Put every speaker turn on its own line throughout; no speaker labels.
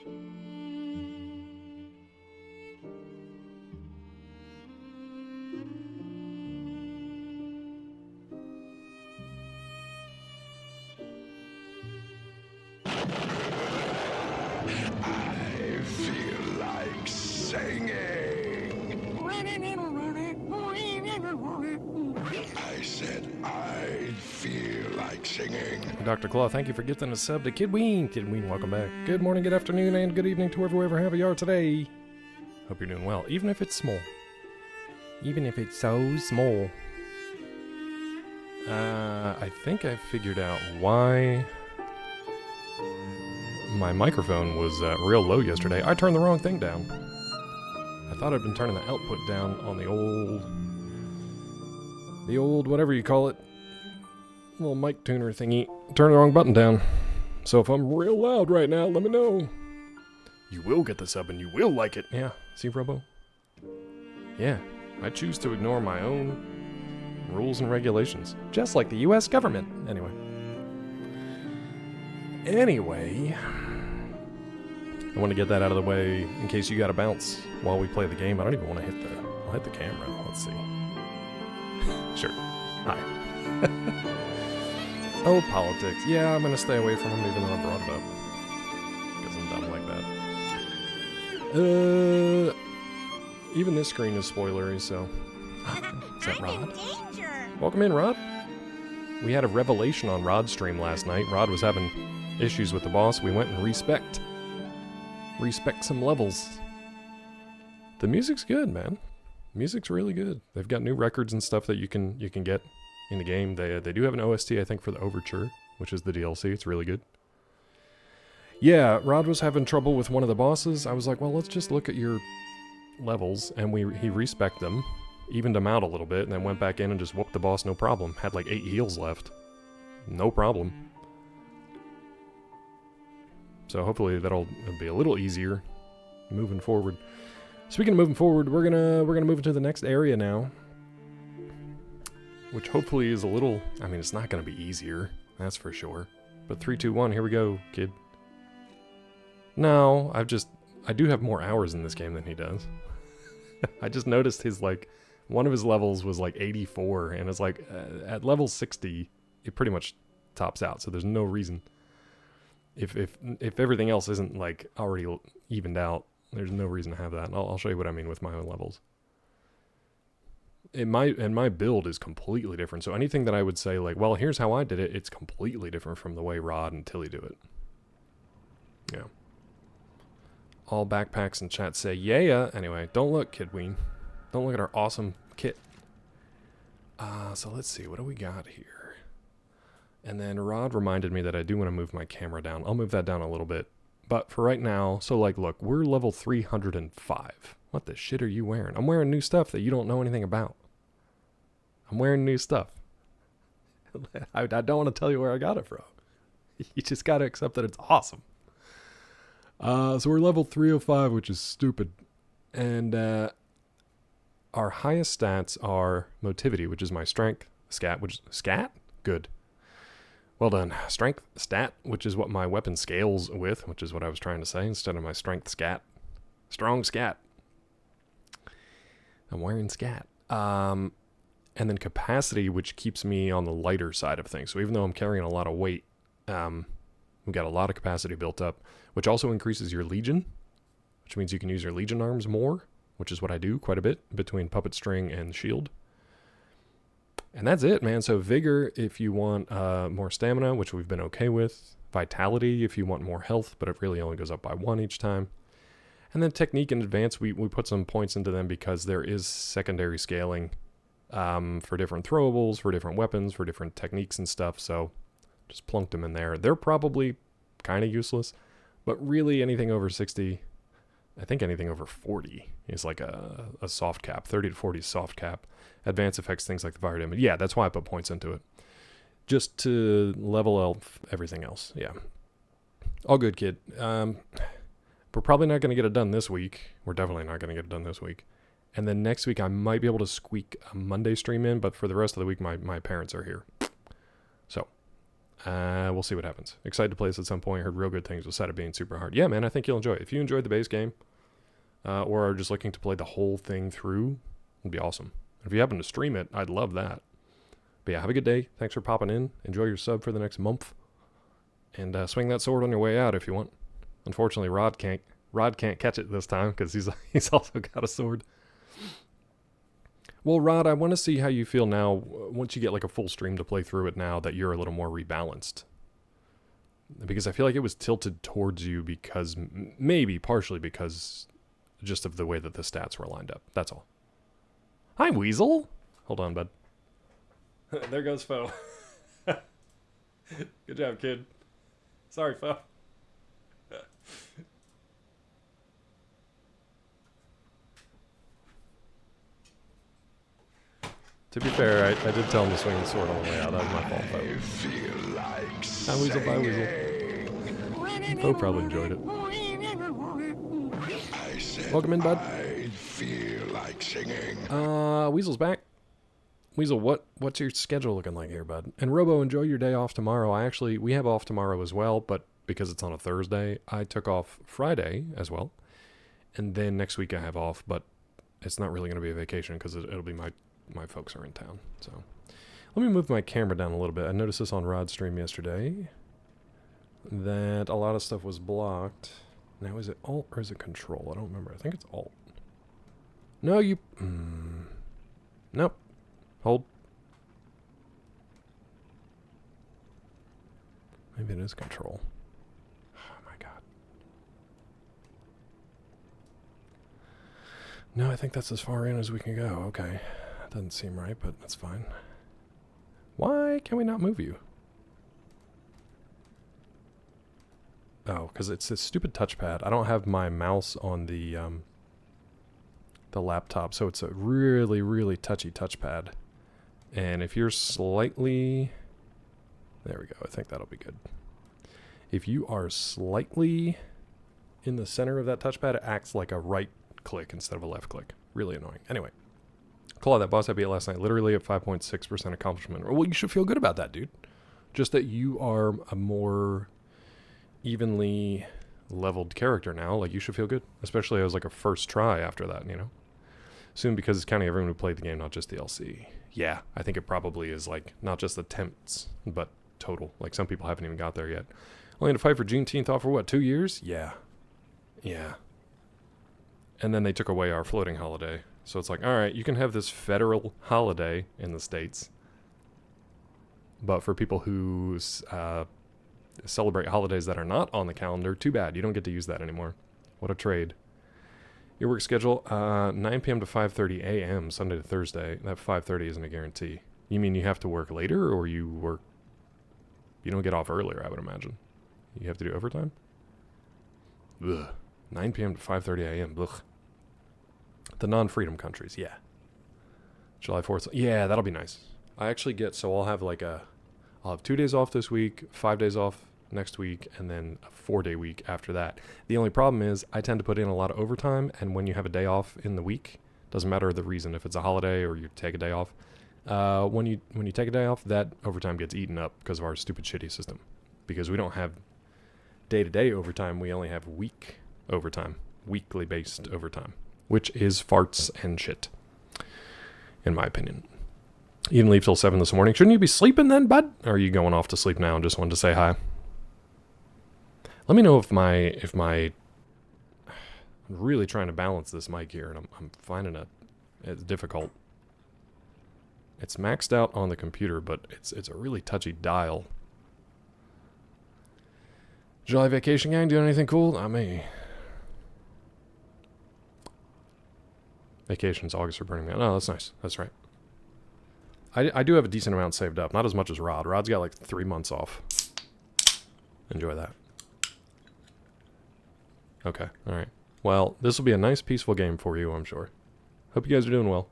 I feel like singing. I said I feel like singing.
Dr. Claw, thank you for gifting a sub to Kid Ween. Kid Ween, welcome back. Good morning, good afternoon, and good evening to wherever you are today. Hope you're doing well, even if it's small. Even if it's so small. I think I figured out why my microphone was real low yesterday. I turned the wrong thing down. I thought I'd been turning the output down on the old whatever you call it, little mic tuner thingy. Turn the wrong button down. So if I'm real loud right now, let me know. You will get the sub and you will like it. Yeah, see, Robo? Yeah, I choose to ignore my own rules and regulations, just like the U.S. government. Anyway, I want to get that out of the way in case you got to bounce while we play the game. I don't even want to I'll hit the camera. Let's see. Sure. Hi. Oh, politics. Yeah, I'm going to stay away from them even though I brought it up. Because I'm dumb like that. Even this screen is spoilery, so... Is that Rod? Welcome in, Rod. We had a revelation on Rod's stream last night. Rod was having issues with the boss. We went and respec some levels. The music's good, man. Music's really good. They've got new records and stuff that you can get in the game. They do have an OST, I think, for the Overture, which is the DLC. It's really good. Yeah, Rod was having trouble with one of the bosses. I was like, well, let's just look at your levels, and he respec'd them, evened them out a little bit, and then went back in and just whooped the boss, no problem. Had like 8 heals left. No problem. So hopefully that'll be a little easier moving forward. Speaking of moving forward, we're gonna move into the next area now, which hopefully is a little. I mean, it's not gonna be easier, that's for sure. But 3, 2, 1, here we go, kid. No, I do have more hours in this game than he does. I just noticed one of his levels was like 84, and it's like at level 60, it pretty much tops out. So there's no reason. If everything else isn't like already evened out, there's no reason to have that. I'll show you what I mean with my own levels. And my build is completely different. So anything that I would say like, well, here's how I did it, it's completely different from the way Rod and Tilly do it. Yeah. All backpacks in chat say, yeah. Anyway, don't look, Kid Ween. Don't look at our awesome kit. So let's see, what do we got here? And then Rod reminded me that I do want to move my camera down. I'll move that down a little bit. But for right now, so like, look, we're level 305. What the shit are you wearing? I'm wearing new stuff that you don't know anything about. I'm wearing new stuff. I don't want to tell you where I got it from. You just got to accept that it's awesome. So we're level 305, which is stupid. And our highest stats are motivity, which is my strength, scat? Good. Well done. Strength, stat, which is what my weapon scales with, which is what I was trying to say, instead of my strength, scat. Strong scat. I'm wearing scat. And then capacity, which keeps me on the lighter side of things. So even though I'm carrying a lot of weight, we've got a lot of capacity built up, which also increases your legion, which means you can use your legion arms more, which is what I do quite a bit between puppet string and shield. And that's it, man. So vigor if you want more stamina, which we've been okay with. Vitality if you want more health, but it really only goes up by 1 each time. And then technique and advance, we put some points into them because there is secondary scaling for different throwables, for different weapons, for different techniques and stuff. So just plunked them in there. They're probably kind of useless, but really anything over 60, I think anything over 40 is like a soft cap. 30 to 40 is soft cap. Advance effects, things like the fire damage. Yeah, that's why I put points into it. Just to level up everything else. Yeah. All good, kid. We're probably not going to get it done this week. We're definitely not going to get it done this week. And then next week I might be able to squeak a Monday stream in, but for the rest of the week my parents are here. So, We'll see what happens. Excited to play this at some point. Heard real good things beside it being super hard. Yeah, man, I think you'll enjoy it. If you enjoyed the base game, or are just looking to play the whole thing through, it'd be awesome. If you happen to stream it, I'd love that. But yeah, have a good day. Thanks for popping in. Enjoy your sub for the next month. And swing that sword on your way out if you want. Unfortunately, Rod can't catch it this time because he's also got a sword. Well, Rod, I want to see how you feel now once you get like a full stream to play through it now that you're a little more rebalanced. Because I feel like it was tilted towards you because, maybe partially because just of the way that the stats were lined up. That's all. Hi, Weasel. Hold on, bud. There goes Foe. Good job, kid. Sorry, Foe. To be fair, I did tell him to swing the sword on the way out. That was my fault, Foe.
I feel like
Hi, Weasel. Bye, Weasel. Foe probably enjoyed it.
I said,
Welcome in, bud.
I feel like singing.
Weasel's back. Weasel, what's your schedule looking like here, bud? And Robo, enjoy your day off tomorrow. We have off tomorrow as well, but because it's on a Thursday, I took off Friday as well. And then next week I have off, but it's not really going to be a vacation because it'll be my folks are in town. So let me move my camera down a little bit. I noticed this on Rod's stream yesterday that a lot of stuff was blocked. Now, is it Alt or is it Control? I don't remember. I think it's Alt. No, you... nope. Hold. Maybe it is Control. Oh my god. No, I think that's as far in as we can go. Okay. Doesn't seem right, but that's fine. Why can we not move you? Oh, because it's this stupid touchpad. I don't have my mouse on the laptop, so it's a really, really touchy touchpad. And if you're slightly... There we go. I think that'll be good. If you are slightly in the center of that touchpad, it acts like a right click instead of a left click. Really annoying. Anyway. Call out that boss I beat last night. Literally at 5.6% accomplishment. Well, you should feel good about that, dude. Just that you are a more evenly leveled character now. Like, you should feel good. Especially as like a first try after that, you know? Soon, because it's counting everyone who played the game, not just the LC. Yeah, I think it probably is like not just attempts, but total. Like, some people haven't even got there yet. Only had to fight for Juneteenth off for what, 2 years? Yeah. Yeah. And then they took away our floating holiday. So it's like, all right, you can have this federal holiday in the States. But for people who celebrate holidays that are not on the calendar, too bad. You don't get to use that anymore. What a trade. Your work schedule, 9 p.m. to 5:30 a.m., Sunday to Thursday. That 5:30 isn't a guarantee. You mean you have to work later, or you don't get off earlier, I would imagine. You have to do overtime? Ugh. 9 p.m. to 5:30 a.m., ugh. The non-freedom countries, yeah. July 4th, yeah, that'll be nice. I actually I'll have 2 days off this week, 5 days off next week, and then a 4-day week after that. The only problem is I tend to put in a lot of overtime, and when you have a day off in the week, doesn't matter the reason, if it's a holiday or you take a day off, when you take a day off, that overtime gets eaten up because of our stupid shitty system. Because we don't have day-to-day overtime, we only have week overtime, weekly based overtime, which is farts and shit, in my opinion. You didn't leave till 7 this morning. Shouldn't you be sleeping then, bud? Or are you going off to sleep now and just wanted to say hi? Let me know if I'm really trying to balance this mic here, and I'm finding it's difficult. It's maxed out on the computer, but it's a really touchy dial. July vacation gang, doing anything cool? Not me. Vacations, August for Burning Man. Oh, that's nice. That's right. I do have a decent amount saved up. Not as much as Rod. Rod's got like 3 months off. Enjoy that. Okay, alright. Well, this will be a nice, peaceful game for you, I'm sure. Hope you guys are doing well.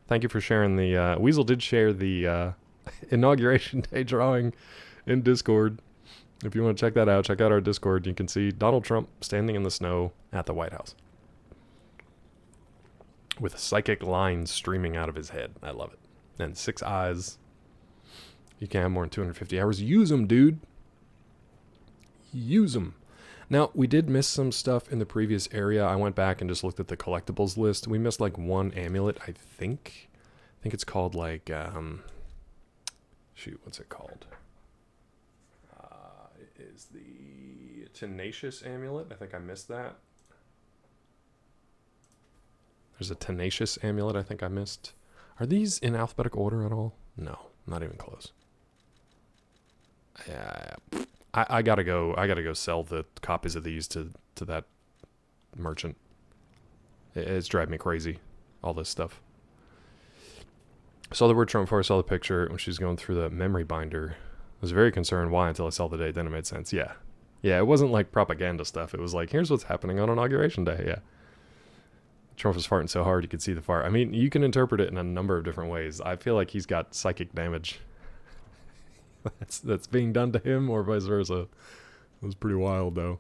Thank you for sharing the... Weasel did share the Inauguration Day drawing in Discord. If you want to check that out, check out our Discord. You can see Donald Trump standing in the snow at the White House. With psychic lines streaming out of his head. I love it. And 6 eyes. You can't have more than 250 hours. Use them, dude. Use them. Now, we did miss some stuff in the previous area. I went back and just looked at the collectibles list. We missed like one amulet, I think. I think it's called like, shoot, what's it called? It is the Tenacious Amulet. I think I missed that. There's a Tenacious Amulet I think I missed. Are these in alphabetical order at all? No, not even close. Yeah, I gotta go. I gotta go sell the copies of these to that merchant. It's driving me crazy, all this stuff. Saw the word Trump before I saw the picture when she's going through the memory binder. I was very concerned why until I saw the date. Then it made sense. Yeah, it wasn't like propaganda stuff. It was like, here's what's happening on Inauguration Day. Yeah. Trump was farting so hard you could see the fart. I mean, you can interpret it in a number of different ways. I feel like he's got psychic damage that's being done to him, or vice versa. It was pretty wild, though.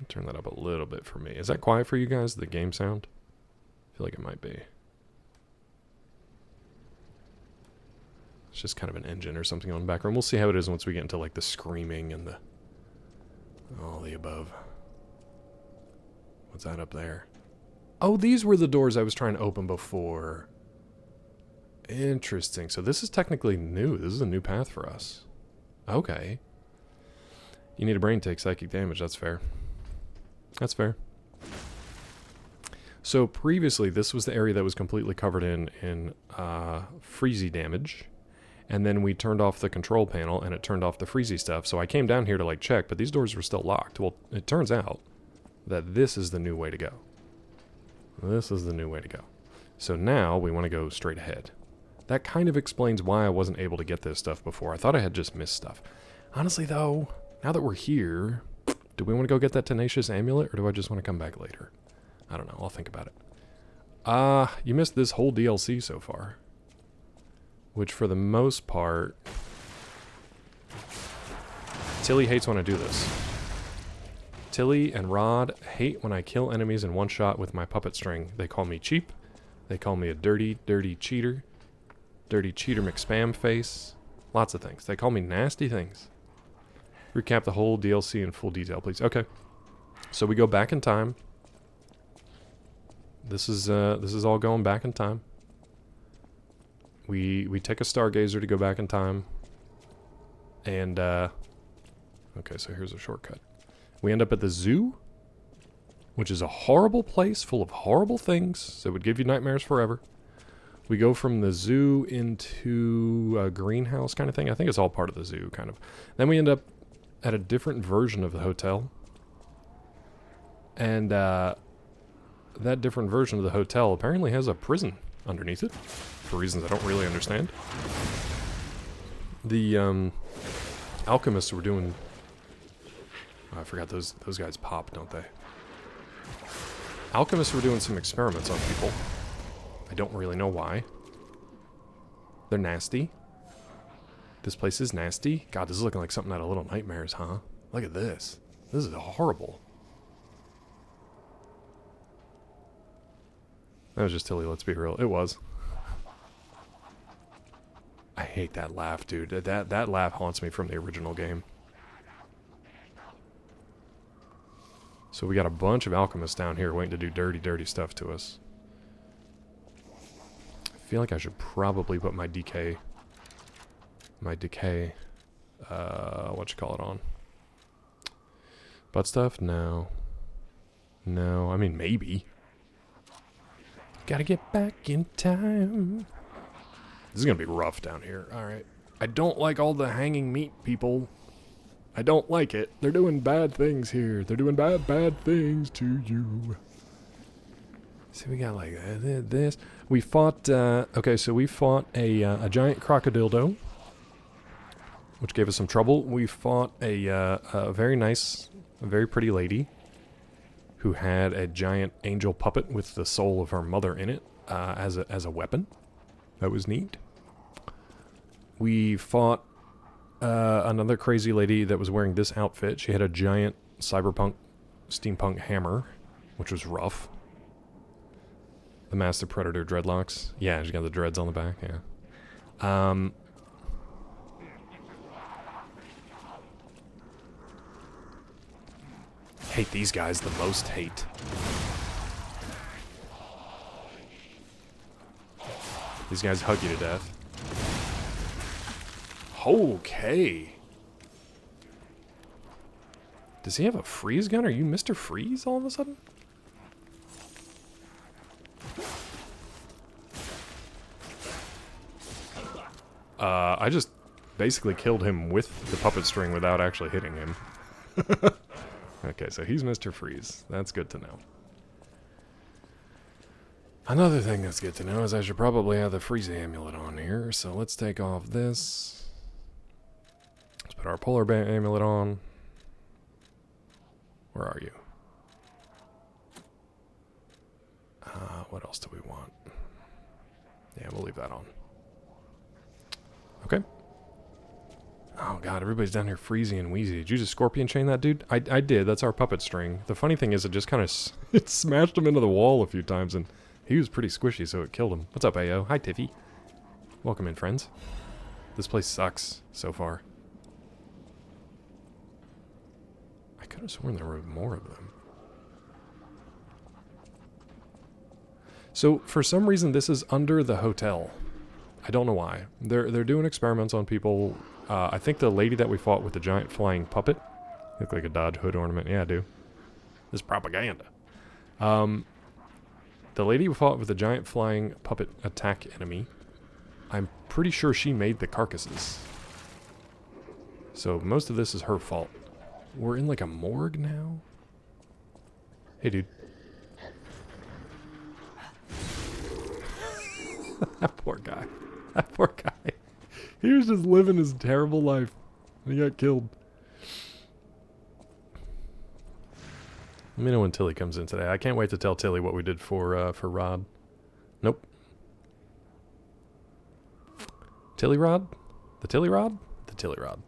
Turn that up a little bit for me. Is that quiet for you guys, the game sound? I feel like it might be. It's just kind of an engine or something on the background. We'll see how it is once we get into like the screaming and the all the above. What's that up there? Oh, these were the doors I was trying to open before. Interesting. So this is technically new. This is a new path for us. Okay. You need a brain to take psychic damage. That's fair. That's fair. So previously, this was the area that was completely covered in freezy damage. And then we turned off the control panel, and it turned off the freezy stuff. So I came down here to like check, but these doors were still locked. Well, it turns out that this is the new way to go. This is the new way to go. So now we want to go straight ahead. That kind of explains why I wasn't able to get this stuff before. I thought I had just missed stuff. Honestly, though, now that we're here, do we want to go get that Tenacious Amulet, or do I just want to come back later? I don't know. I'll think about it. You missed this whole DLC so far. Which, for the most part... Tilly hates when I do this. Tilly and Rod hate when I kill enemies in one shot with my puppet string. They call me cheap. They call me a dirty, dirty cheater. Dirty cheater McSpam face. Lots of things. They call me nasty things. Recap the whole DLC in full detail, please. Okay. So we go back in time. This is all going back in time. We take a stargazer to go back in time. And, okay, so here's a shortcut. We end up at the zoo, which is a horrible place full of horrible things that would give you nightmares forever. We go from the zoo into a greenhouse kind of thing. I think it's all part of the zoo, kind of. Then we end up at a different version of the hotel. And that different version of the hotel apparently has a prison underneath it, for reasons I don't really understand. The alchemists were doing... Oh, I forgot those guys pop, don't they? Alchemists were doing some experiments on people. I don't really know why. They're nasty. This place is nasty. God, this is looking like something out of Little Nightmares, huh? Look at this. This is horrible. That was just Tilly, let's be real. It was. I hate that laugh, dude. That laugh haunts me from the original game. So we got a bunch of alchemists down here waiting to do dirty, dirty stuff to us. I feel like I should probably put my decay, what you call it on. Butt stuff? No. No, I mean maybe. Gotta get back in time. This is gonna be rough down here. Alright. I don't like all the hanging meat people. I don't like it. They're doing bad things here. They're doing bad things to you. See, we got like this. We fought, okay, so we fought a giant crocodildo, which gave us some trouble. We fought a very nice, a very pretty lady who had a giant angel puppet with the soul of her mother in it as a weapon. That was neat. We fought another crazy lady that was wearing this outfit. She had a giant cyberpunk steampunk hammer, which was rough. The Master Predator dreadlocks. Yeah, she's got the dreads on the back, yeah. Hate these guys the most hate. These guys hug you to death. Okay. Does he have a freeze gun? Are you Mr. Freeze all of a sudden? I just basically killed him with the puppet string without actually hitting him. Okay, so he's Mr. Freeze. That's good to know. Another thing that's good to know is I should probably have the freeze amulet on here. So let's take off this. Let's put our polar bear amulet on. Where are you? What else do we want? Yeah, we'll leave that on. Okay. Oh god, everybody's down here freezing and wheezy. Did you just scorpion chain that dude? I did. That's our puppet string. The funny thing is it just kind of it smashed him into the wall a few times, and he was pretty squishy, so it killed him. What's up, Ayo? Hi, Tiffy. Welcome in, friends. This place sucks so far. I could have sworn there were more of them. So, for some reason, this is under the hotel. I don't know why. They're doing experiments on people. I think the lady that we fought with the giant flying puppet. Look like a Dodge hood ornament. Yeah, I do. This is propaganda. The lady we fought with the giant flying puppet attack enemy. I'm pretty sure she made the carcasses. So most of this is her fault. We're in like a morgue now? Hey, dude. That poor guy. That poor guy. He was just living his terrible life. And he got killed. Let me know when Tilly comes in today. I can't wait to tell Tilly what we did for Rod. Nope. Tilly Rod? The Tilly Rod? The Tilly Rod.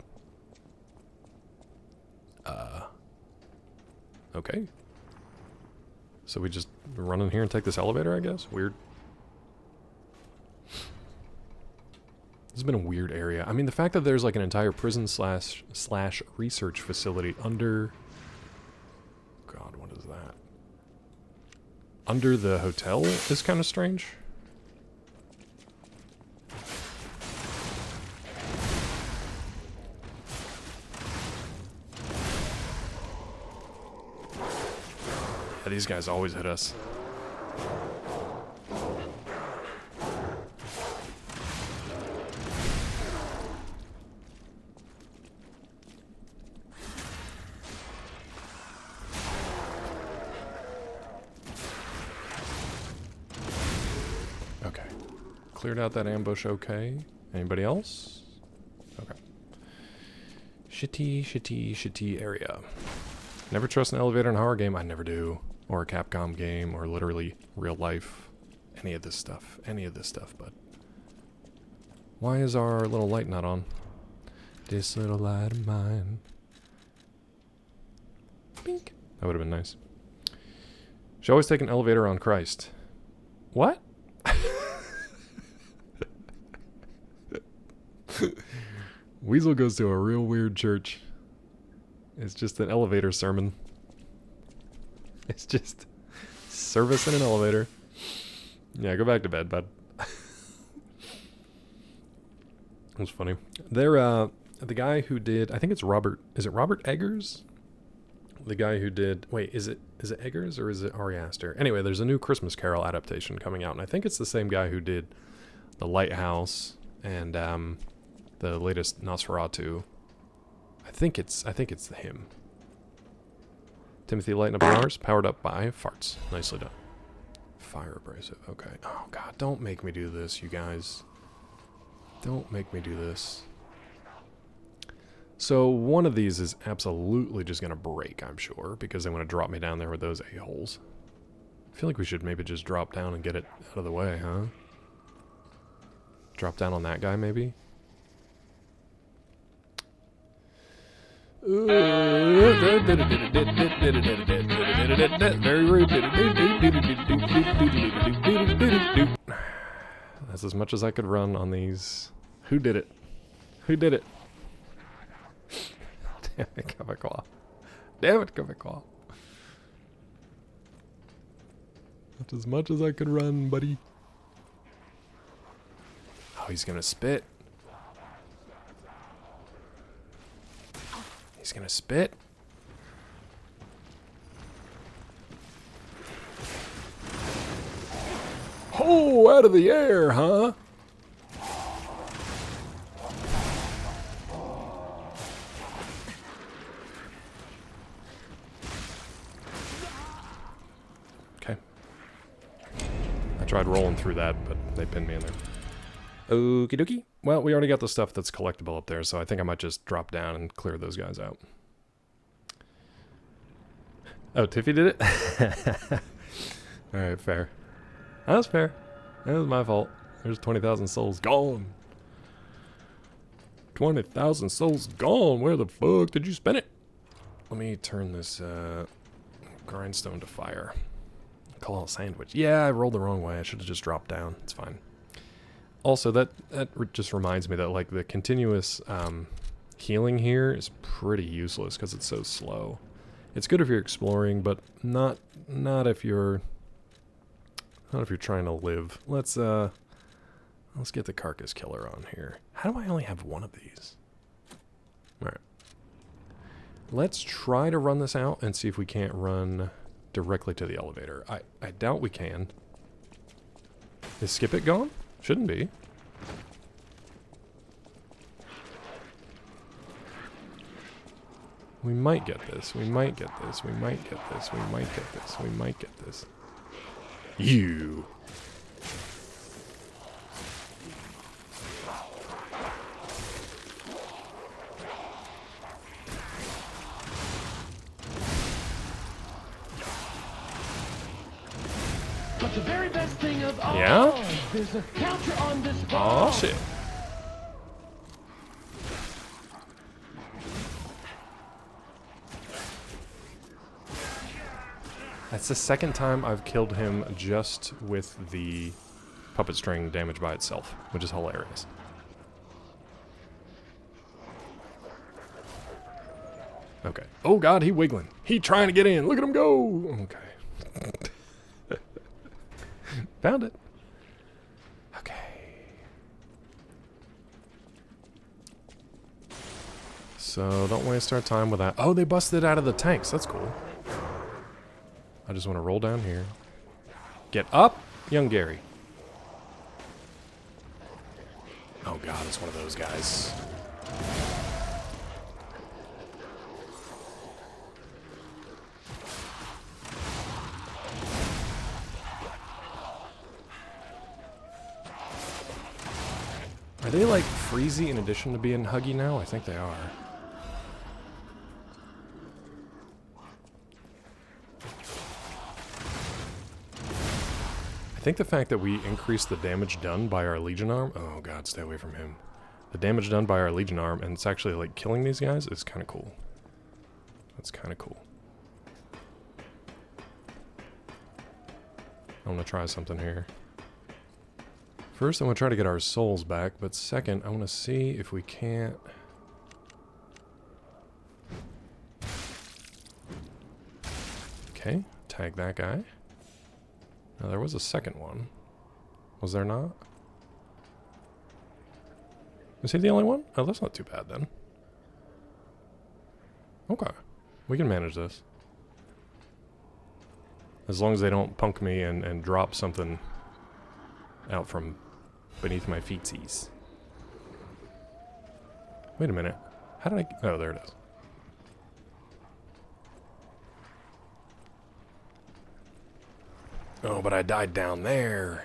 Okay. So we just run in here and take this elevator, I guess? Weird. This has been a weird area. I mean, the fact that there's like an entire prison slash research facility under... God, what is that? Under the hotel is kind of strange. Yeah, these guys always hit us. Okay. Cleared out that ambush okay. Anybody else? Okay. Shitty area. Never trust an elevator in a horror game. I never do. Or a Capcom game, or literally real life. Any of this stuff. Any of this stuff, but... Why is our little light not on? This little light of mine. Bink. That would have been nice. Should always take an elevator on Christ. What? Weasel goes to a real weird church. It's just an elevator sermon. It's just service in an elevator. Yeah, go back to bed, bud. That's funny. They're, the guy who did, I think it's Robert, is it Robert Eggers? The guy who did, wait, is it Eggers or is it Ari Aster? Anyway, there's a new Christmas Carol adaptation coming out, and I think it's the same guy who did The Lighthouse and, the latest Nosferatu. I think it's him. Timothy, lighten up yours. Powered up by farts. Nicely done. Fire abrasive. Okay. Oh god, don't make me do this, you guys. Don't make me do this. So one of these is absolutely just gonna break, I'm sure, because they want to drop me down there with those a-holes. I feel like we should maybe just drop down and get it out of the way, huh? Drop down on that guy, maybe? Very rude. That's as much as I could run on these. Who did it? Who did it? Damn it, Comic Claw. Damn it, Comic Claw. That's as much as I could run, buddy. Oh, he's gonna spit. He's gonna spit. Oh, out of the air, huh? Okay. I tried rolling through that, but they pinned me in there. Okie dokie. Well, we already got the stuff that's collectible up there, so I think I might just drop down and clear those guys out. Oh, Tiffy did it? Alright, fair. That was fair. That was my fault. There's 20,000 souls gone. 20,000 souls gone. Where the fuck did you spend it? Let me turn this grindstone to fire. Call it a sandwich. Yeah, I rolled the wrong way. I should have just dropped down. It's fine. Also, that just reminds me that like the continuous healing here is pretty useless because it's so slow. It's good if you're exploring, but not if you're trying to live. Let's get the carcass killer on here. How do I only have one of these? All right. Let's try to run this out and see if we can't run directly to the elevator. I doubt we can. Is Skip It gone? Shouldn't be. We might get this. We might get this. We might get this. We might get this. We might get this. You.
But the very best thing of all,
Yeah?
there's a counter on this
Oh
wall.
shit. That's the second time I've killed him just with the puppet string damage by itself, which is hilarious. Okay. Oh god, he wiggling. He trying to get in. Look at him go. Okay. Found it. Okay. So don't waste our time with that. Oh, they busted out of the tanks. That's cool. I just want to roll down here. Get up, young Gary. Oh god, it's one of those guys. Are they like freezy in addition to being huggy now? I think they are. I think the fact that we increased the damage done by our Legion arm... Oh god, stay away from him. The damage done by our Legion arm, and it's actually like killing these guys, is kind of cool. That's kind of cool. I want to try something here. First, I want to try to get our souls back, but second, I want to see if we can't... Okay, tag that guy. Now, there was a second one. Was there not? Is he the only one? Oh, that's not too bad then. Okay. We can manage this. As long as they don't punk me and drop something out from beneath my feetsies. Wait a minute. How did I... Oh, there it is. Oh, but I died down there.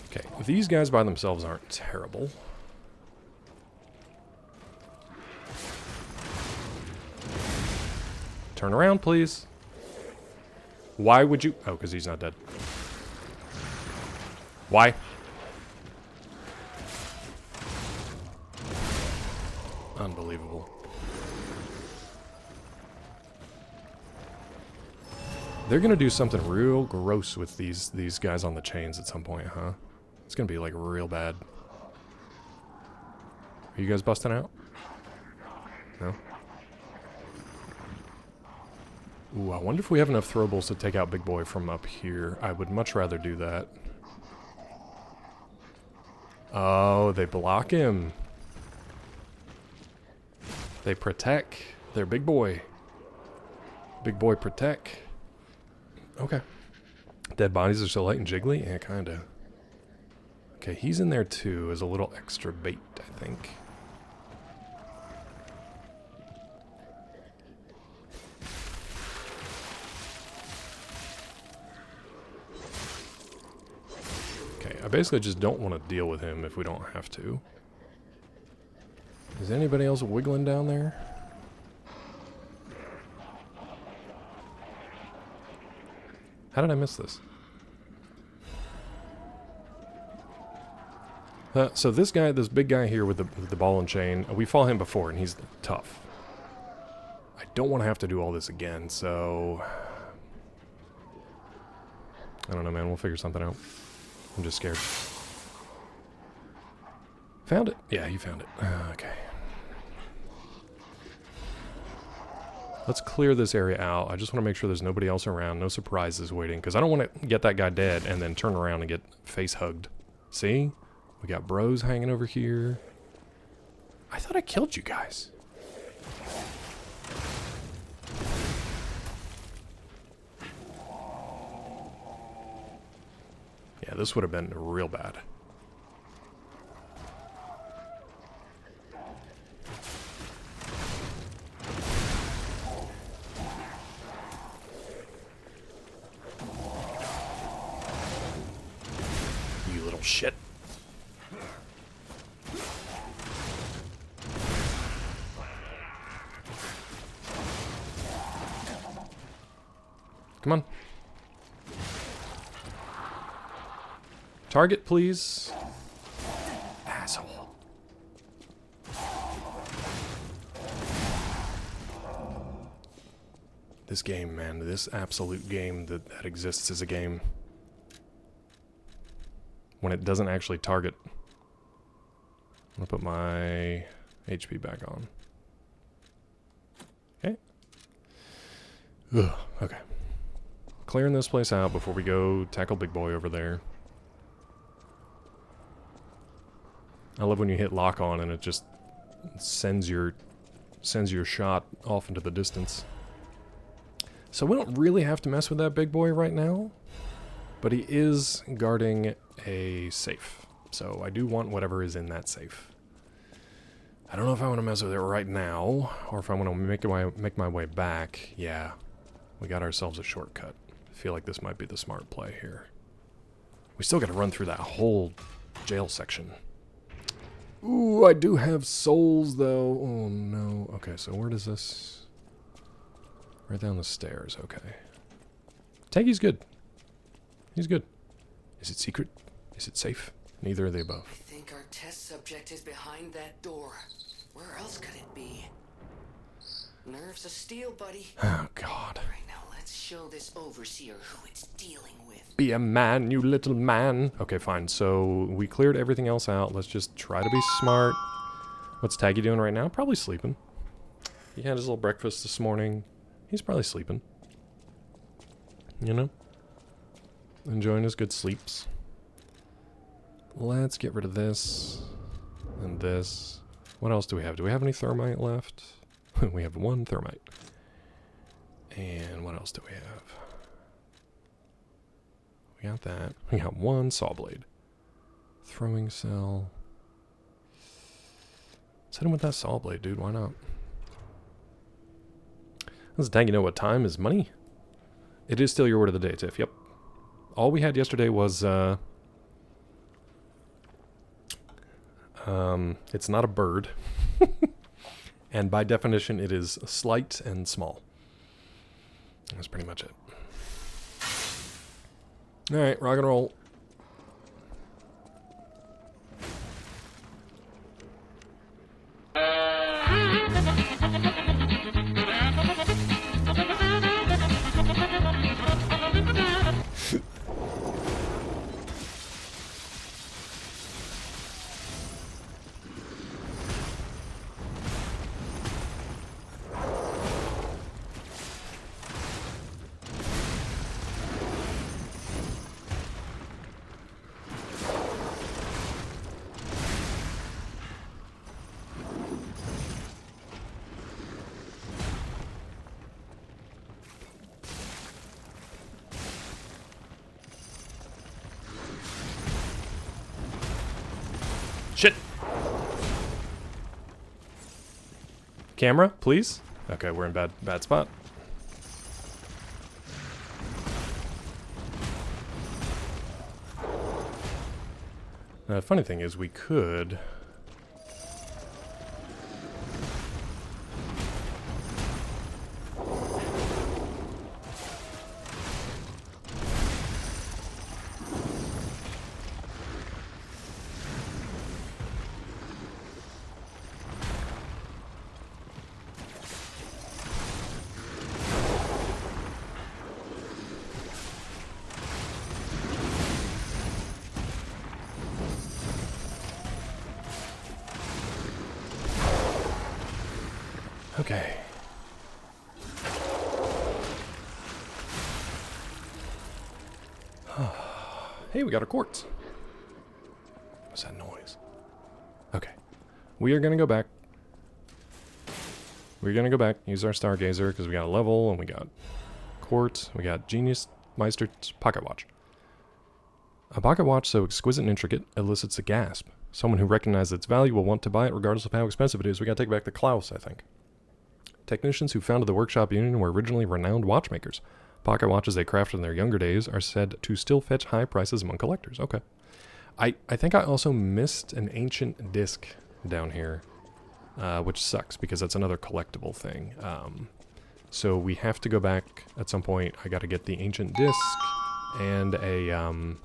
Okay, these guys by themselves aren't terrible. Turn around, please. Why would you... Oh, because he's not dead. Why? Unbelievable. They're gonna do something real gross with these guys on the chains at some point, huh? It's gonna be like real bad. Are you guys busting out? No? Ooh, I wonder if we have enough throwables to take out Big Boy from up here. I would much rather do that. Oh, they block him. They protect their Big Boy. Big Boy protect. Okay. Dead bodies are so light and jiggly? Yeah, kinda. Okay, he's in there too as a little extra bait, I think. Okay, I basically just don't want to deal with him if we don't have to. Is anybody else wiggling down there? How did I miss this? So this guy, this big guy here with the ball and chain, we fought him before and he's tough. I don't want to have to do all this again, so... I don't know, man. We'll figure something out. I'm just scared. Found it? Yeah, you found it. Okay. Let's clear this area out. I just want to make sure there's nobody else around, no surprises waiting, because I don't want to get that guy dead and then turn around and get face hugged. See? We got bros hanging over here. I thought I killed you guys. Yeah, this would have been real bad. You little shit. Come on. Target, please. Asshole. This game, man. This absolute game that exists as a game. When it doesn't actually target. I'm gonna put my HP back on. Okay. Ugh, okay. Clearing this place out before we go tackle Big Boy over there. I love when you hit lock on and it just sends your shot off into the distance. So we don't really have to mess with that Big Boy right now, but he is guarding a safe. So I do want whatever is in that safe. I don't know if I want to mess with it right now, or if I want to make my way back. Yeah, we got ourselves a shortcut. I feel like this might be the smart play here. We still got to run through that whole jail section. Ooh, I do have souls, though. Oh, no. Okay, so where does this... Right down the stairs, okay. Taggy's good. He's good. Is it secret? Is it safe? Neither of the above.
I think our test subject is behind that door. Where else could it be? Nerves of steel, buddy.
Oh, God.
Right now, let's show this overseer who it's dealing with.
Be a man, you little man. Okay, fine. So we cleared everything else out. Let's just try to be smart. What's Taggy doing right now? Probably sleeping. He had his little breakfast this morning. He's probably sleeping. You know? Enjoying his good sleeps. Let's get rid of this. And this. What else do we have? Do we have any thermite left? We have one thermite. And what else do we have? We got that. We got one saw blade. Throwing cell. Let's hit him with that saw blade, dude. Why not? Does Taggy know what time is money? It is still your word of the day, Tiff. Yep. All we had yesterday was, it's not a bird. And by definition, it is slight and small. That's pretty much it. Alright, rock and roll. Camera, please. Okay, we're in bad spot. The funny thing is we could... Okay. Hey, we got a quartz. What's that noise? Okay. We are going to go back. We're going to go back, use our Stargazer, because we got a level, and we got quartz, we got Genius Meister's pocket watch. A pocket watch so exquisite and intricate elicits a gasp. Someone who recognizes its value will want to buy it regardless of how expensive it is. We got to take back to Klaus, I think. Technicians who founded the Workshop Union were originally renowned watchmakers. Pocket watches they crafted in their younger days are said to still fetch high prices among collectors. Okay. I think I also missed an ancient disc down here, which sucks because that's another collectible thing. So we have to go back at some point. I got to get the ancient disc and an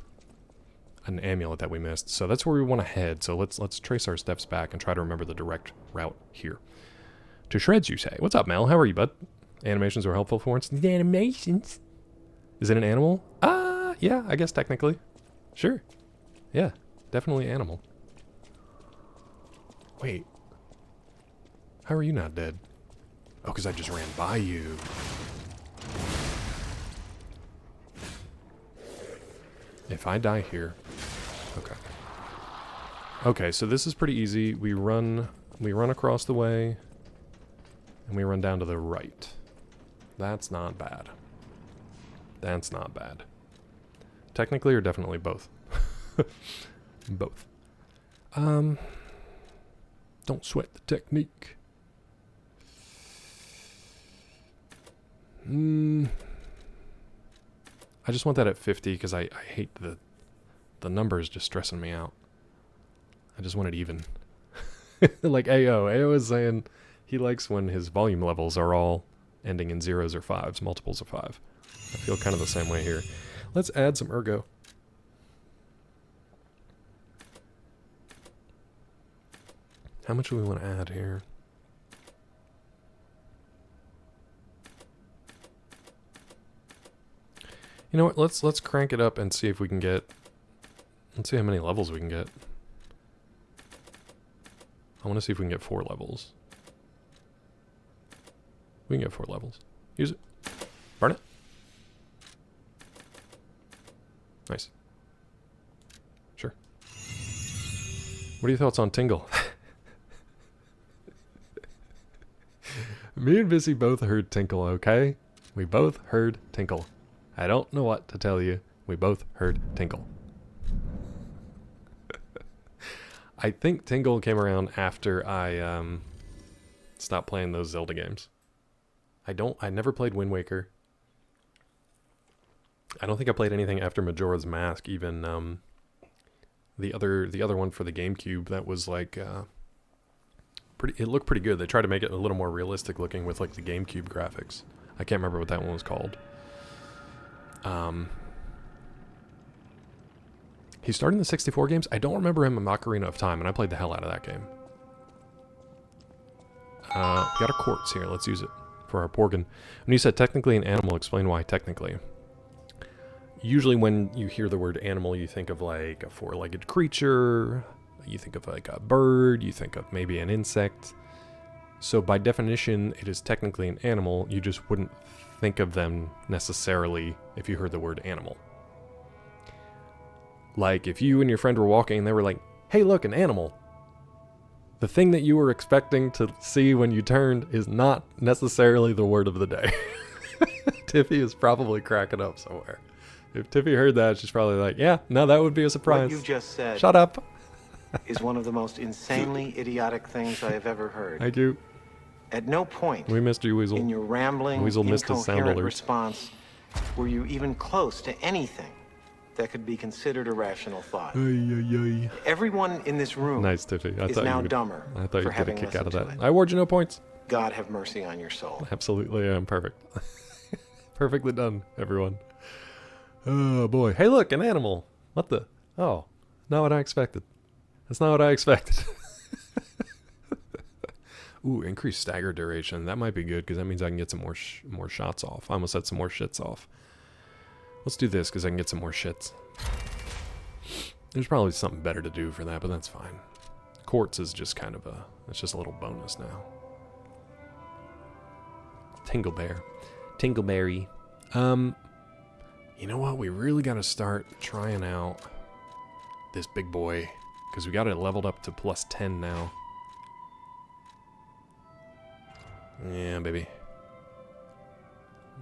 amulet that we missed. So that's where we want to head. So let's trace our steps back and try to remember the direct route here. To shreds, you say. What's up, Mel? How are you, bud? Animations were helpful for once. The animations? Is it an animal? Yeah, I guess technically. Sure. Yeah, definitely animal. Wait. How are you not dead? Oh, because I just ran by you. If I die here... Okay. Okay, so this is pretty easy. We run across the way... And we run down to the right. That's not bad. That's not bad. Technically or definitely both? Both. Don't sweat the technique. I just want that at 50 because I hate the numbers just stressing me out. I just want it even. Like AO is saying... He likes when his volume levels are all ending in zeros or fives, multiples of 5. I feel kind of the same way here. Let's add some ergo. How much do we want to add here? You know what? Let's crank it up and see if we can get... Let's see how many levels we can get. I want to see if we can get 4 levels. We can get 4 levels. Use it. Burn it. Nice. Sure. What are your thoughts on Tingle? Me and Missy both heard Tinkle, okay? We both heard Tinkle. I don't know what to tell you. We both heard Tinkle. I think Tingle came around after I stopped playing those Zelda games. I never played Wind Waker. I don't think I played anything after Majora's Mask, even the other one for the GameCube that was like it looked pretty good. They tried to make it a little more realistic looking with like the GameCube graphics. I can't remember what that one was called. He started in the 64 games. I don't remember him in Ocarina of Time, and I played the hell out of that game. We got a quartz here. Let's use it for our Porgan. When you said technically an animal, explain why technically. Usually when you hear the word animal, you think of like a 4-legged creature, you think of like a bird, you think of maybe an insect. So by definition, it is technically an animal. You just wouldn't think of them necessarily if you heard the word animal. Like if you and your friend were walking and they were like, hey look, an animal. The thing that you were expecting to see when you turned is not necessarily the word of the day. Tiffy is probably cracking up somewhere. If Tiffy heard that, she's probably like, yeah, no, that would be a surprise.
What you just said
Shut up.
is one of the most insanely idiotic things I have ever heard.
Thank you.
At no point
We missed you, Weasel.
in your rambling,
Weasel missed his sound
incoherent
alert.
response were you even close to anything that could be considered a rational thought. Everyone in this room
Nice, Tiffy.
is now dumber
I thought
for
you'd get a
having
kick out of
listened
that.
to it.
I award you no points.
God have mercy on your soul.
Absolutely, I'm perfect. Perfectly done, everyone. Oh boy. Hey, look, an animal. What the? Oh, not what I expected. That's not what I expected. Ooh, increased stagger duration. That might be good because that means I can get some more shots off. I almost had some more shits off. Let's do this because I can get some more shits. There's probably something better to do for that, but that's fine. Quartz is just kind of it's just a little bonus now. Tinglebear. Tingleberry. You know what? We really got to start trying out this big boy because we got it leveled up to plus 10 now. Yeah, baby.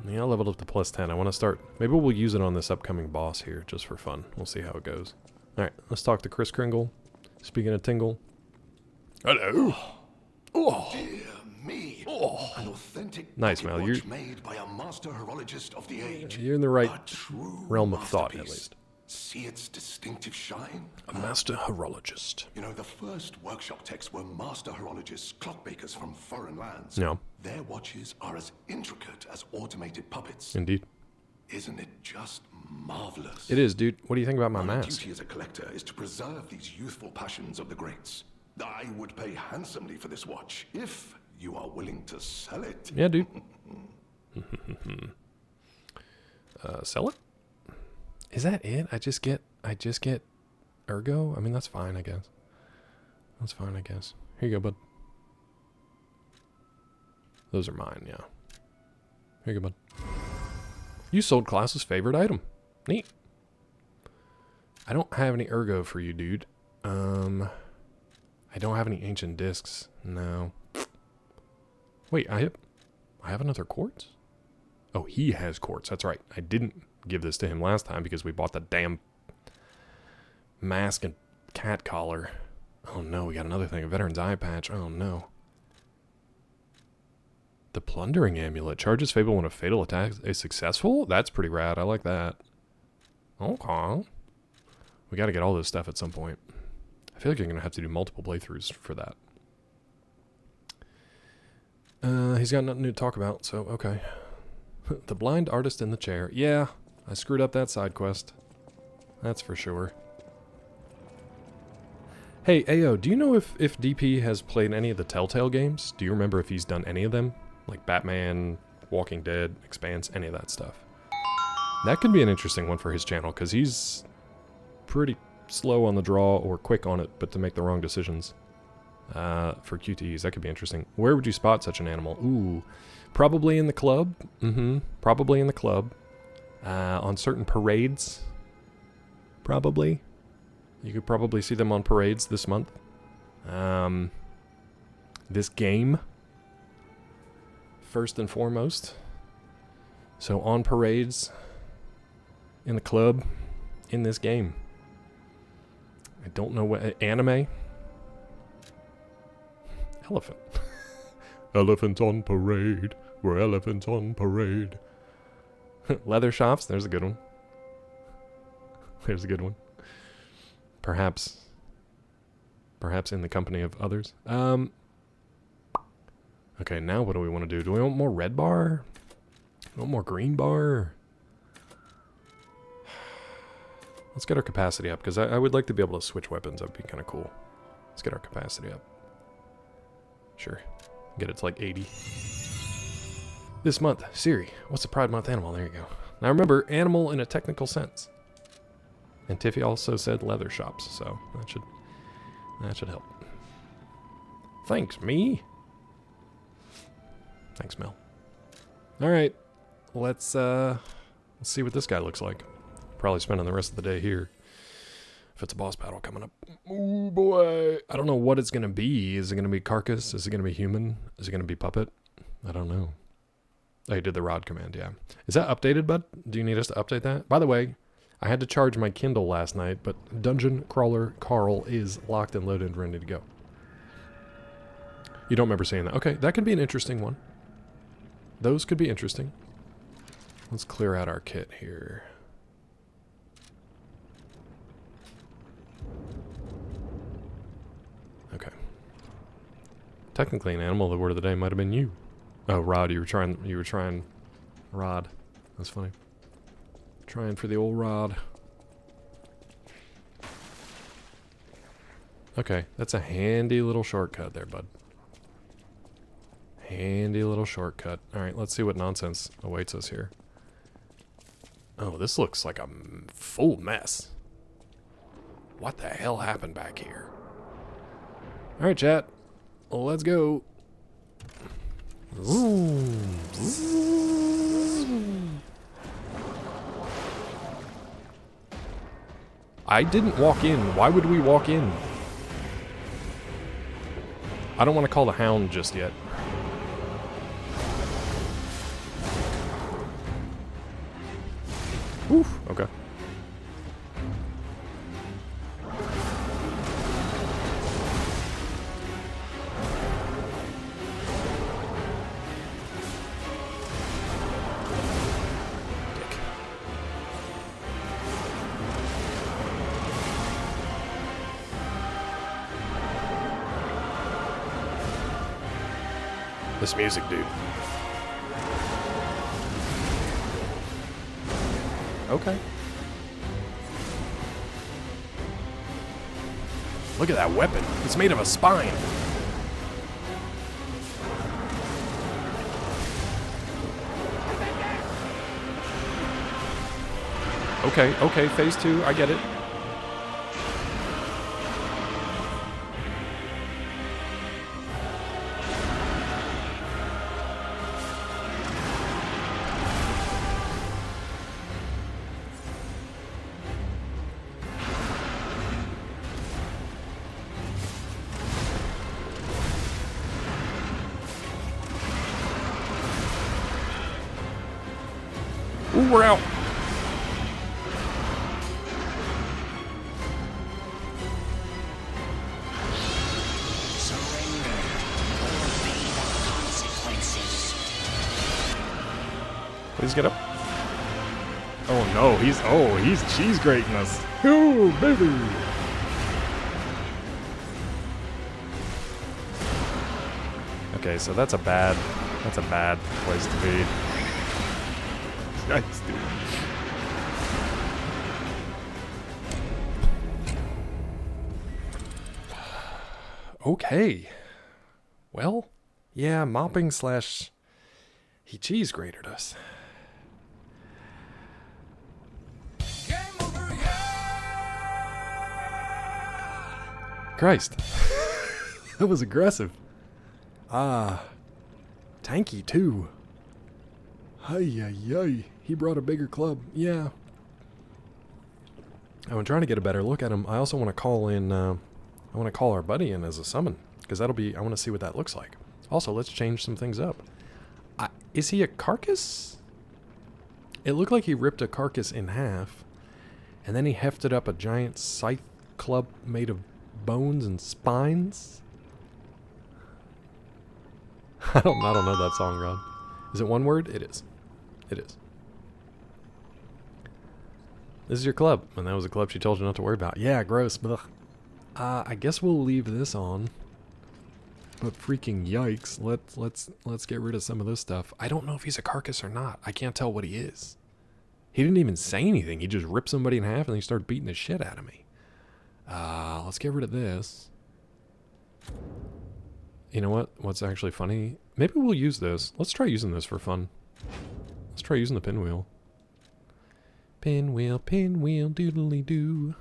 Yeah, I leveled up to plus 10. I want to start. Maybe we'll use it on this upcoming boss here just for fun. We'll see how it goes. Alright, let's talk to Kris Kringle. Speaking of Tingle. Hello. Oh.
Dear me. An authentic
Nice,
pocket
Mel.
watch made by a master horologist of the age.
You're in the right
A true
realm of thought, at
masterpiece.
least.
See its distinctive shine?
A master horologist.
You know, the first workshop techs were master horologists, clockmakers from foreign lands.
No.
Their watches are as intricate as automated puppets.
Indeed.
Isn't it just marvelous?
It is, dude. What do you think about my
My
mask?
duty as a collector is to preserve these youthful passions of the greats. I would pay handsomely for this watch if you are willing to sell it.
Yeah, dude. Sell it? Is that it? I just get ergo? I mean, that's fine, I guess. That's fine, I guess. Here you go, bud. Those are mine, yeah. Here you go, bud. You sold class's favorite item. Neat. I don't have any ergo for you, dude. I don't have any ancient discs. No. Wait, I have another quartz? Oh, he has quartz. That's right. I didn't give this to him last time because we bought the damn mask and cat collar. Oh no, we got another thing. A veteran's eye patch. Oh no. The plundering amulet. Charges Fable when a fatal attack is successful? That's pretty rad. I like that. Okay. We got to get all this stuff at some point. I feel like you're going to have to do multiple playthroughs for that. He's got nothing new to talk about, so okay. The blind artist in the chair. Yeah, I screwed up that side quest. That's for sure. Hey, Ayo, do you know if DP has played any of the Telltale games? Do you remember if he's done any of them? Like Batman, Walking Dead, Expanse, any of that stuff. That could be an interesting one for his channel, because he's pretty slow on the draw or quick on it, but to make the wrong decisions. For QTEs, that could be interesting. Where would you spot such an animal? Ooh, probably in the club. Probably in the club. On certain parades. Probably. You could probably see them on parades this month. This game. First and foremost. So on parades. In the club. In this game. I don't know what... Anime? Elephant. Elephants on parade. We're elephants on parade. Leather shops. There's a good one. There's a good one. Perhaps in the company of others. Okay, now what do we want to do? Do we want more red bar? Do we want more green bar? Let's get our capacity up, because I would like to be able to switch weapons. That would be kind of cool. Let's get our capacity up. Sure. Get it to like 80. This month, Siri, what's the Pride Month animal? There you go. Now remember, animal in a technical sense. And Tiffy also said leather shops, so that should help. Thanks, me. Thanks, Mel. All right, let's see what this guy looks like. Probably spending the rest of the day here. If it's a boss battle coming up. Oh boy. I don't know what it's going to be. Is it going to be carcass? Is it going to be human? Is it going to be puppet? I don't know. Oh, you did the rod command, yeah. Is that updated, bud? Do you need us to update that? By the way, I had to charge my Kindle last night, but Dungeon Crawler Carl is locked and loaded and ready to go. You don't remember saying that. Okay, that could be an interesting one. Those could be interesting. Let's clear out our kit here. Okay. Technically an animal, the word of the day might have been you. Oh, Rod, you were trying Rod. That's funny. Trying for the old Rod. Okay, that's a handy little shortcut there, bud. Handy little shortcut. Alright, let's see what nonsense awaits us here. Oh, this looks like a full mess. What the hell happened back here? Alright, chat. Let's go. Zoom. Zoom. I didn't walk in. Why would we walk in? I don't want to call the hound just yet. Oof, okay. Dick. This music, dude. Okay. Look at that weapon. It's made of a spine. Okay, okay, phase 2, I get it. Ooh, we're out.
Surrender or pay the consequences.
Please get up. Oh no, he's cheese grating us. Ooh, baby. Okay, so that's a bad place to be. Yikes, dude. Okay. Well, yeah, mopping slash he cheese grated us. Christ. That was aggressive. Tanky too. Hey. He brought a bigger club. Yeah. I'm trying to get a better look at him. I also want to call in, I want to call our buddy in as a summon. Because I want to see what that looks like. Also, let's change some things up. Is he a carcass? It looked like he ripped a carcass in half. And then he hefted up a giant scythe club made of bones and spines. I don't know that song, Rod. Is it one word? It is. It is. This is your club. And that was a club she told you not to worry about. Yeah, gross. Ugh. I guess we'll leave this on. But freaking yikes. Let's get rid of some of this stuff. I don't know if he's a carcass or not. I can't tell what he is. He didn't even say anything. He just ripped somebody in half and he started beating the shit out of me. Let's get rid of this. You know what? What's actually funny? Maybe we'll use this. Let's try using this for fun. Let's try using the pinwheel. Pinwheel, doodly-doo.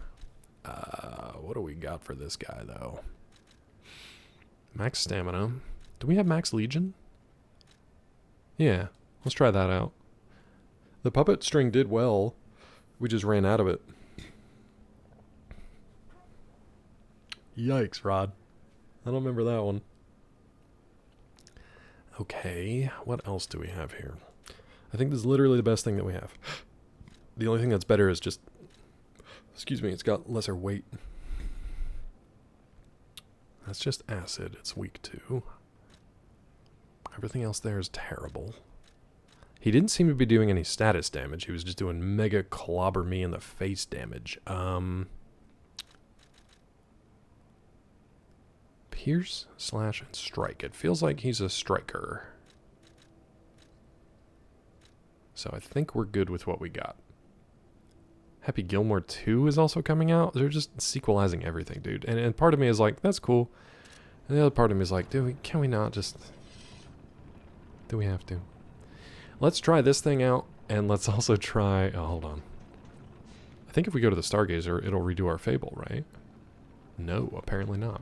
What do we got for this guy, though? Max stamina. Do we have max legion? Yeah, let's try that out. The puppet string did well. We just ran out of it. Yikes, Rod. I don't remember that one. Okay, what else do we have here? I think this is literally the best thing that we have. The only thing that's better is just... Excuse me, it's got lesser weight. That's just acid. It's weak too. Everything else there is terrible. He didn't seem to be doing any status damage. He was just doing mega clobber me in the face damage. Pierce, slash, and strike. It feels like he's a striker. So I think we're good with what we got. Happy Gilmore 2 is also coming out. They're just sequelizing everything, dude. And part of me is like, that's cool. And the other part of me is like, can we not just... Do we have to? Let's try this thing out, and let's also try... Oh, hold on. I think if we go to the Stargazer, it'll redo our Fable, right? No, apparently not.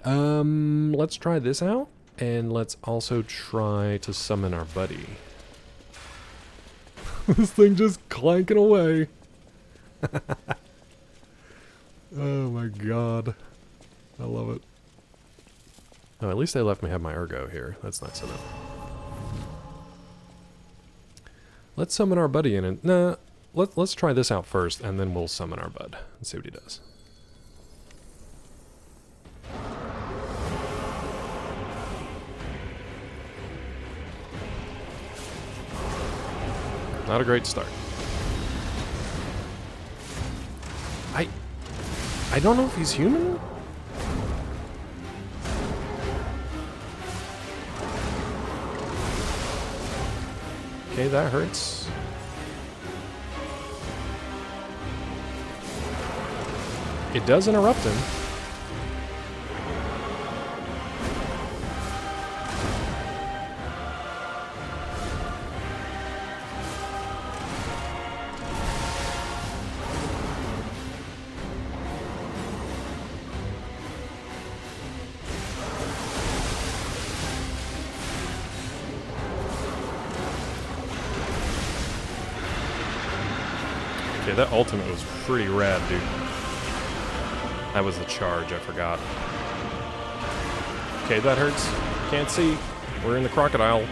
Let's try this out, and let's also try to summon our buddy. This thing just clanking away. Oh my god. I love it. Oh, at least they left me have my Ergo here. That's nice enough. Let's summon our buddy in it. Nah, let's try this out first, and then we'll summon our bud and see what he does. Not a great start. I don't know if he's human? Okay, that hurts. It does interrupt him. Okay, that ultimate was pretty rad, dude. That was the charge, I forgot. Okay, that hurts. Can't see. We're in the crocodile.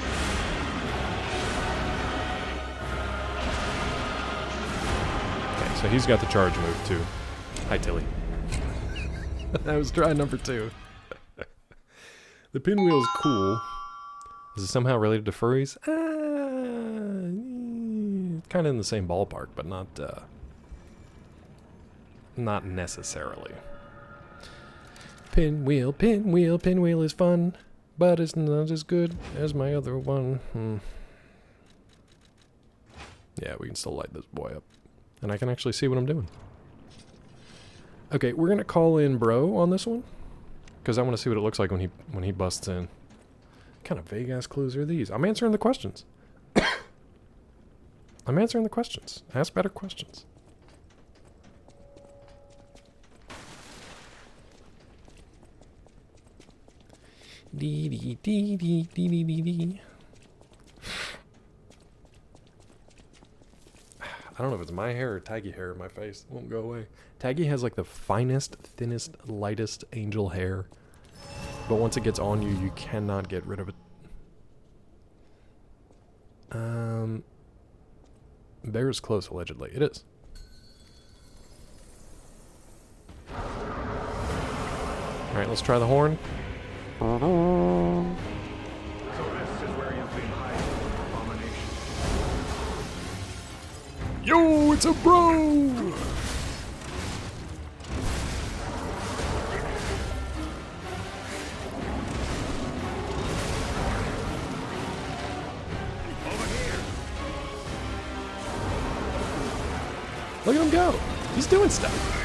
Okay, so he's got the charge move, too. Hi, Tilly. I was trying number 2. The pinwheel's cool. Is it somehow related to furries? Kind of in the same ballpark, but not necessarily. Pinwheel, pinwheel, pinwheel is fun, but it's not as good as my other one. Yeah, we can still light this boy up, and I can actually see what I'm doing. Okay, we're gonna call in Bro on this one, because I want to see what it looks like when he busts in. What kind of vague ass clues are these? I'm answering the questions. I'm answering the questions. Ask better questions. Dee dee dee dee dee dee dee dee. I don't know if it's my hair or Taggy hair in my face. It won't go away. Taggy has like the finest, thinnest, lightest angel hair. But once it gets on you, you cannot get rid of it. Bear is close, allegedly. It is. Alright, let's try the horn.
So this is where you've been hiding, abomination.
Yo, it's a bro! Look at him go. He's doing stuff.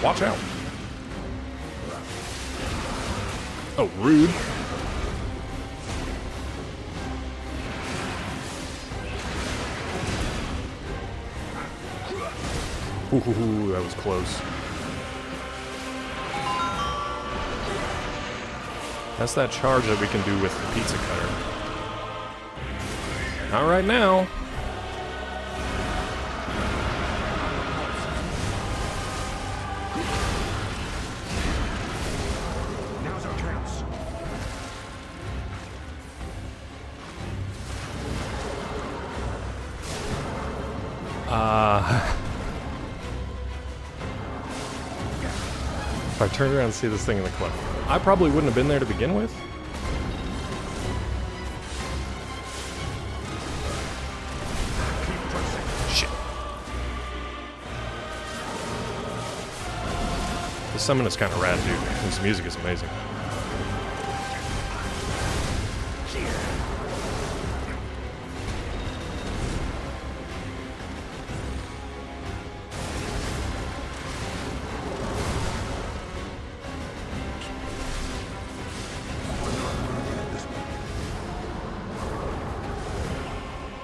Watch out. Oh, rude. Ooh, that was close. That's that charge that we can do with the pizza cutter. Not right now.
Now's our chance.
If I turned around and see this thing in the club, I probably wouldn't have been there to begin with. Shit. The summon is kind of rad, dude. This music is amazing.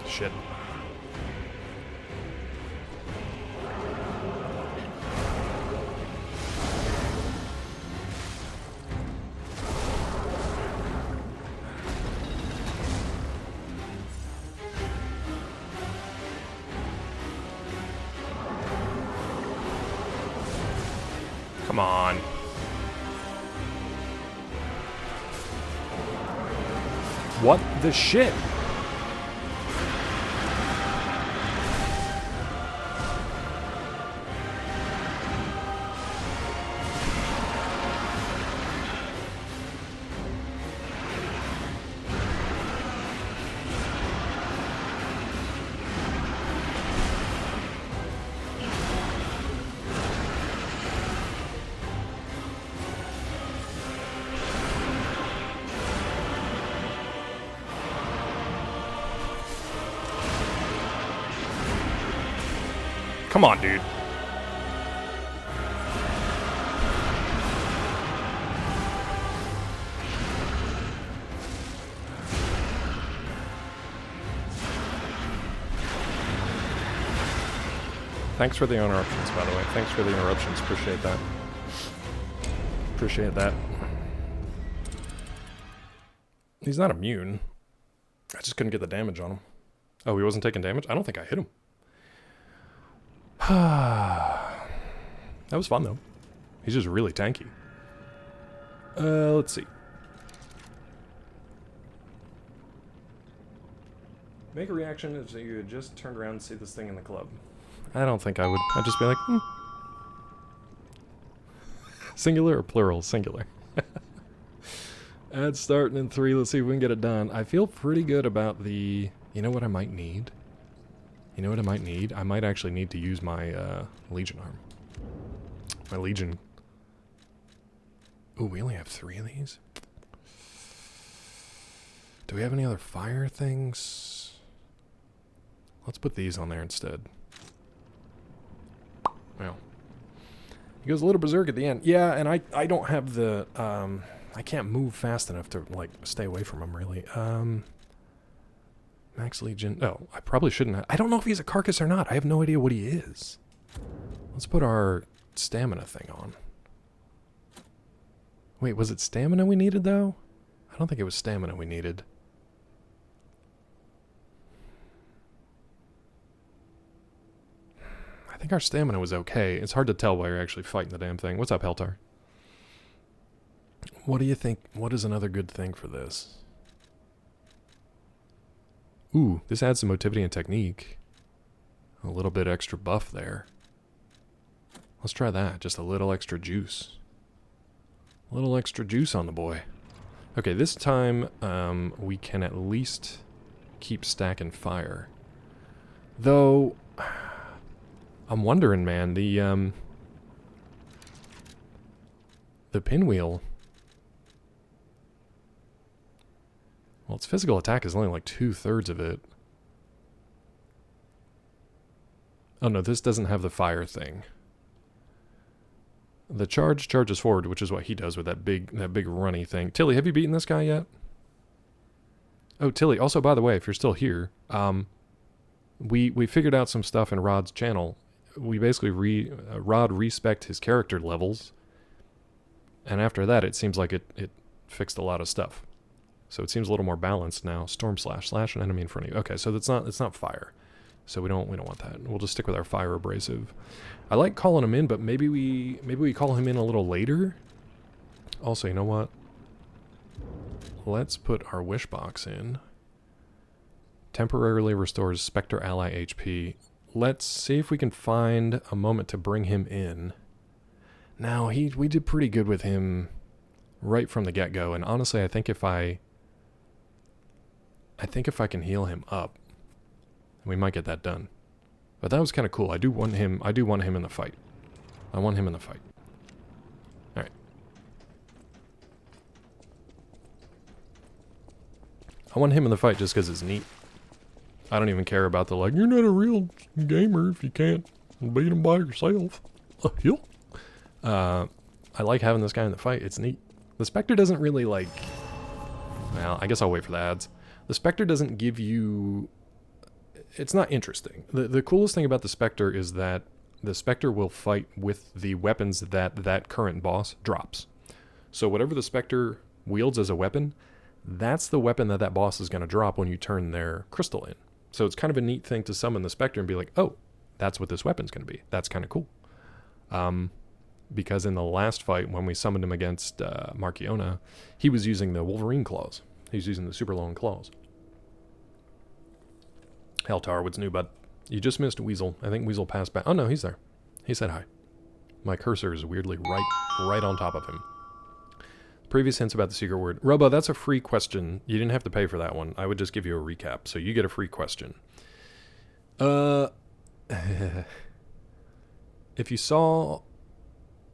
Shit. Come on. What the shit? Come on, dude. Thanks for the interruptions, by the way. Thanks for the interruptions. Appreciate that. Appreciate that. He's not immune. I just couldn't get the damage on him. Oh, he wasn't taking damage? I don't think I hit him. That was fun, though. He's just really tanky. Let's see. Make a reaction if you had just turned around and see this thing in the club. I don't think I would. I'd just be like, Singular or plural? Singular. Ad starting in 3. Let's see if we can get it done. I feel pretty good about the... You know what I might need? You know what I might need? I might actually need to use my Legion arm. My Legion... Ooh, we only have 3 of these? Do we have any other fire things? Let's put these on there instead. Well. He goes a little berserk at the end. Yeah, and I don't have the... I can't move fast enough to, like, stay away from him, really. Max Legion. Oh, I probably shouldn't have. I don't know if he's a carcass or not. I have no idea what he is. Let's put our stamina thing on. Wait, was it stamina we needed, though? I don't think it was stamina we needed. I think our stamina was okay. It's hard to tell while you're actually fighting the damn thing. What's up, Heltar? What do you think? What is another good thing for this? Ooh, this adds some motivity and technique. A little bit extra buff there. Let's try that. Just a little extra juice. A little extra juice on the boy. Okay, this time we can at least keep stacking fire. Though, I'm wondering, man, the pinwheel... Well, its physical attack is only like 2/3 of it. Oh no, this doesn't have the fire thing. The charge charges forward, which is what he does with that big runny thing. Tilly, have you beaten this guy yet? Oh, Tilly, also, by the way, if you're still here, we figured out some stuff in Rod's channel. We basically Rod respec'd his character levels, and after that, it seems like it fixed a lot of stuff. So it seems a little more balanced now. Storm slash an enemy in front of you. Okay, so it's not fire. So we don't want that. We'll just stick with our fire abrasive. I like calling him in, but maybe we call him in a little later. Also, you know what? Let's put our wish box in. Temporarily restores Spectre ally HP. let's see if we can find a moment to bring him in. Now, we did pretty good with him right from the get-go, and honestly, I think if I can heal him up, we might get that done. But that was kind of cool. I do want him in the fight. I want him in the fight. All right. I want him in the fight just because it's neat. I don't even care about the, like, you're not a real gamer if you can't beat him by yourself. Heal. I like having this guy in the fight. It's neat. The Spectre doesn't really, like... Well, I guess I'll wait for the ads. The Spectre doesn't give you... It's not interesting. The coolest thing about the Spectre is that the Spectre will fight with the weapons that current boss drops. So whatever the Spectre wields as a weapon, that's the weapon that boss is going to drop when you turn their crystal in. So it's kind of a neat thing to summon the Spectre and be like, oh, that's what this weapon's going to be. That's kind of cool. Because in the last fight, when we summoned him against Marchiona, he was using the Wolverine claws. He was using the super long claws. Helltar, what's new, bud? You just missed Weasel. I think Weasel passed back. Oh, no, he's there. He said hi. My cursor is weirdly right on top of him. Previous hints about the secret word. Robo, that's a free question. You didn't have to pay for that one. I would just give you a recap. So you get a free question. If you saw...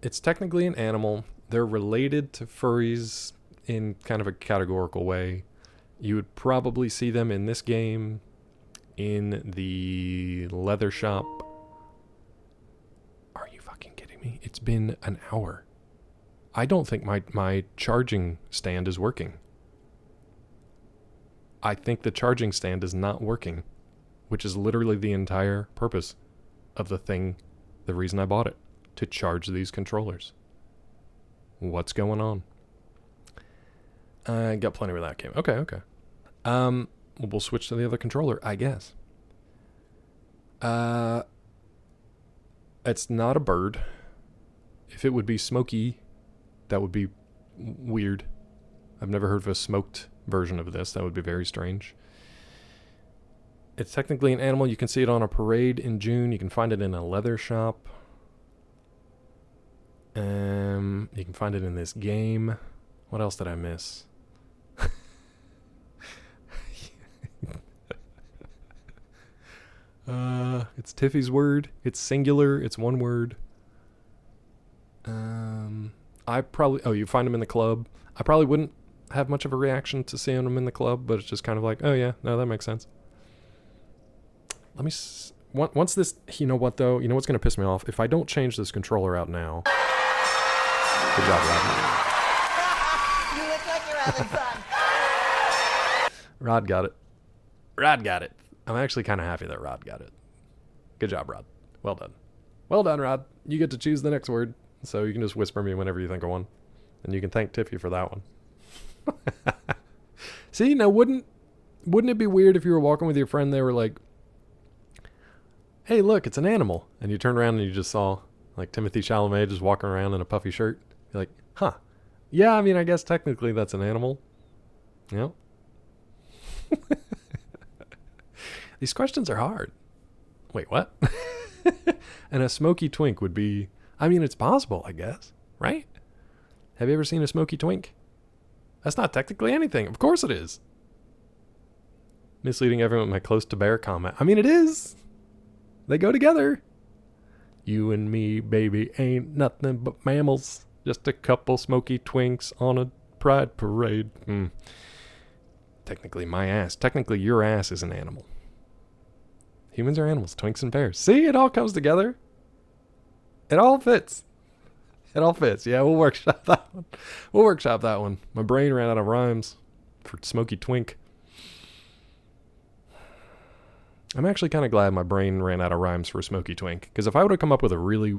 It's technically an animal. They're related to furries in kind of a categorical way. You would probably see them in this game, in the leather shop. Are you fucking kidding me? It's been an hour. I don't think my charging stand is working. I think the charging stand is not working, which is literally the entire purpose of the thing, the reason I bought it, to charge these controllers. What's going on? I got plenty where that came. Okay. We'll switch to the other controller, I guess. It's not a bird. If it would be smoky, that would be weird. I've never heard of a smoked version of this. That would be very strange. It's technically an animal. You can see it on a parade in June. You can find it in a leather shop. You can find it in this game. What else did I miss? It's Tiffy's word. It's singular. It's one word. You find him in the club. I probably wouldn't have much of a reaction to seeing him in the club, but it's just kind of like, oh yeah, no, that makes sense. Let me... Once this... You know what, though? You know what's going to piss me off? If I don't change this controller out now... Good job, Rod.
You look like you're having fun.
Rod got it. Rod got it. I'm actually kind of happy that Rod got it. Good job, Rod. Well done. Well done, Rod. You get to choose the next word, so you can just whisper me whenever you think of one. And you can thank Tiffy for that one. See, now wouldn't it be weird if you were walking with your friend, they were like, hey, look, it's an animal. And you turned around and you just saw, like, Timothy Chalamet just walking around in a puffy shirt. You're like, huh. Yeah, I mean, I guess technically that's an animal. Yep. These questions are hard. Wait, what? And a smoky twink would be... I mean, it's possible, I guess. Right? Have you ever seen a smoky twink? That's not technically anything. Of course it is. Misleading everyone with my close to bear comment. I mean, it is. They go together. You and me, baby, ain't nothing but mammals. Just a couple smoky twinks on a pride parade. Technically my ass. Technically your ass is an animal. Humans are animals. Twinks and bears. See, it all comes together. It all fits. It all fits. Yeah, we'll workshop that one. We'll workshop that one. My brain ran out of rhymes for smoky twink. I'm actually kind of glad my brain ran out of rhymes for smoky twink, because if I would have come up with a really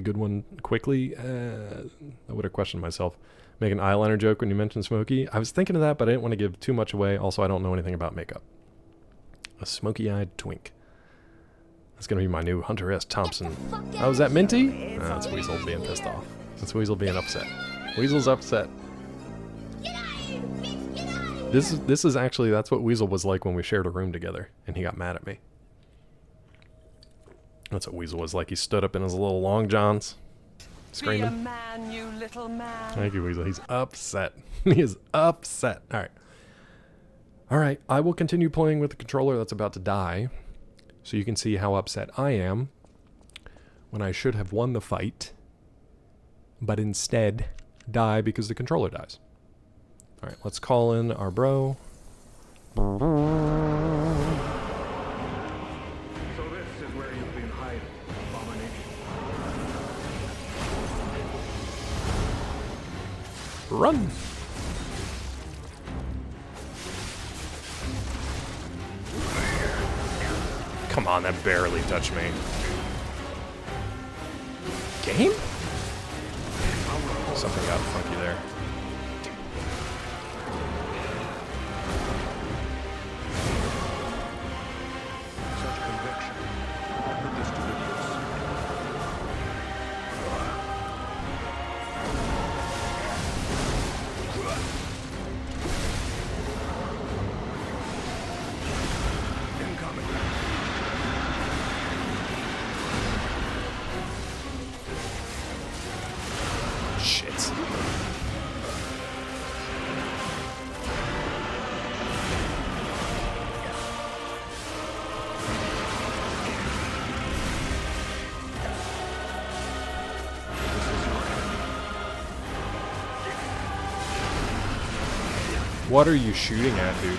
good one quickly, I would have questioned myself. Make an eyeliner joke when you mentioned smoky. I was thinking of that, but I didn't want to give too much away. Also, I don't know anything about makeup. A smoky-eyed twink. That's going to be my new Hunter S. Thompson. Oh, is that Minty? No, that's Weasel being pissed off. That's Weasel being upset. Weasel's upset. This is actually, that's what Weasel was like when we shared a room together, and he got mad at me. That's what Weasel was like. He stood up in his little long johns,
Be a
screaming.
man, you little man.
Thank you, Weasel. He's upset. He is upset. All right. All right. I will continue playing with the controller that's about to die, so you can see how upset I am when I should have won the fight, but instead die because the controller dies. All right. Let's call in our bro.
So this is where you've been hiding, Abomination.
Run! Come on, that barely touched me. Game? Something got funky there.
Such conviction. Put this to good use. Incoming.
Shit. What are you shooting at, dude?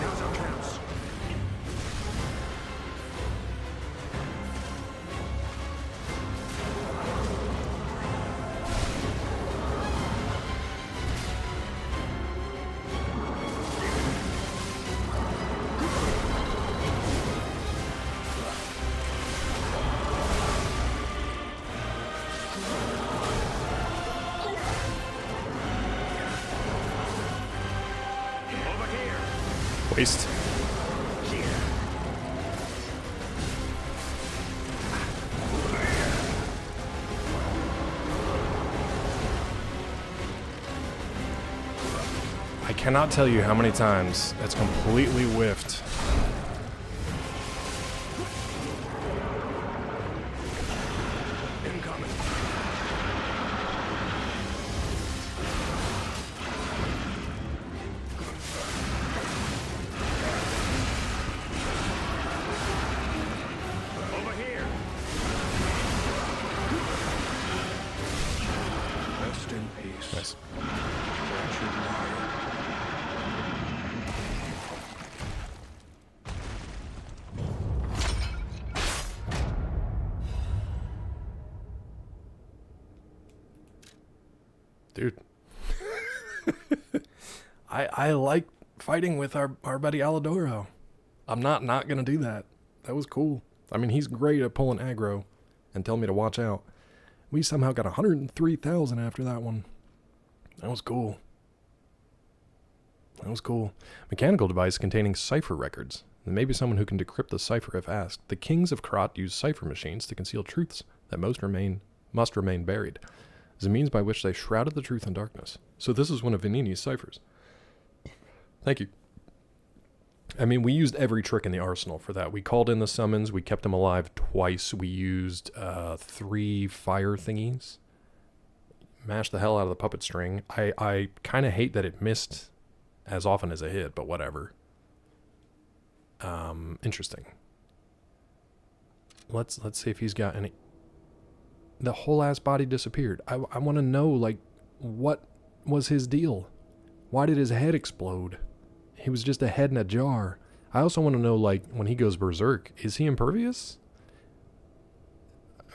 Now's our chance. Over here.
Waste. I cannot tell you how many times that's completely whiffed.
Incoming. Over here. Rest in peace.
Nice.
Wretched liar.
Dude. I like fighting with our buddy Alidoro. I'm not gonna do that. That was cool. I mean, he's great at pulling aggro and telling me to watch out. We somehow got 103,000 after that one. That was cool. That was cool. Mechanical device containing cipher records. There may be someone who can decrypt the cipher if asked. The kings of Krat use cipher machines to conceal truths that must remain buried. As a means by which they shrouded the truth in darkness. So this is one of Vanini's ciphers. Thank you. I mean, we used every trick in the arsenal for that. We called in the summons. We kept him alive twice. We used 3 fire thingies. Mashed the hell out of the puppet string. I kind of hate that it missed as often as it hit, but whatever. Interesting. Let's see if he's got any... The whole ass body disappeared. I want to know, like, what was his deal? Why did his head explode? He was just a head in a jar. I also want to know, like, when he goes berserk, is he impervious?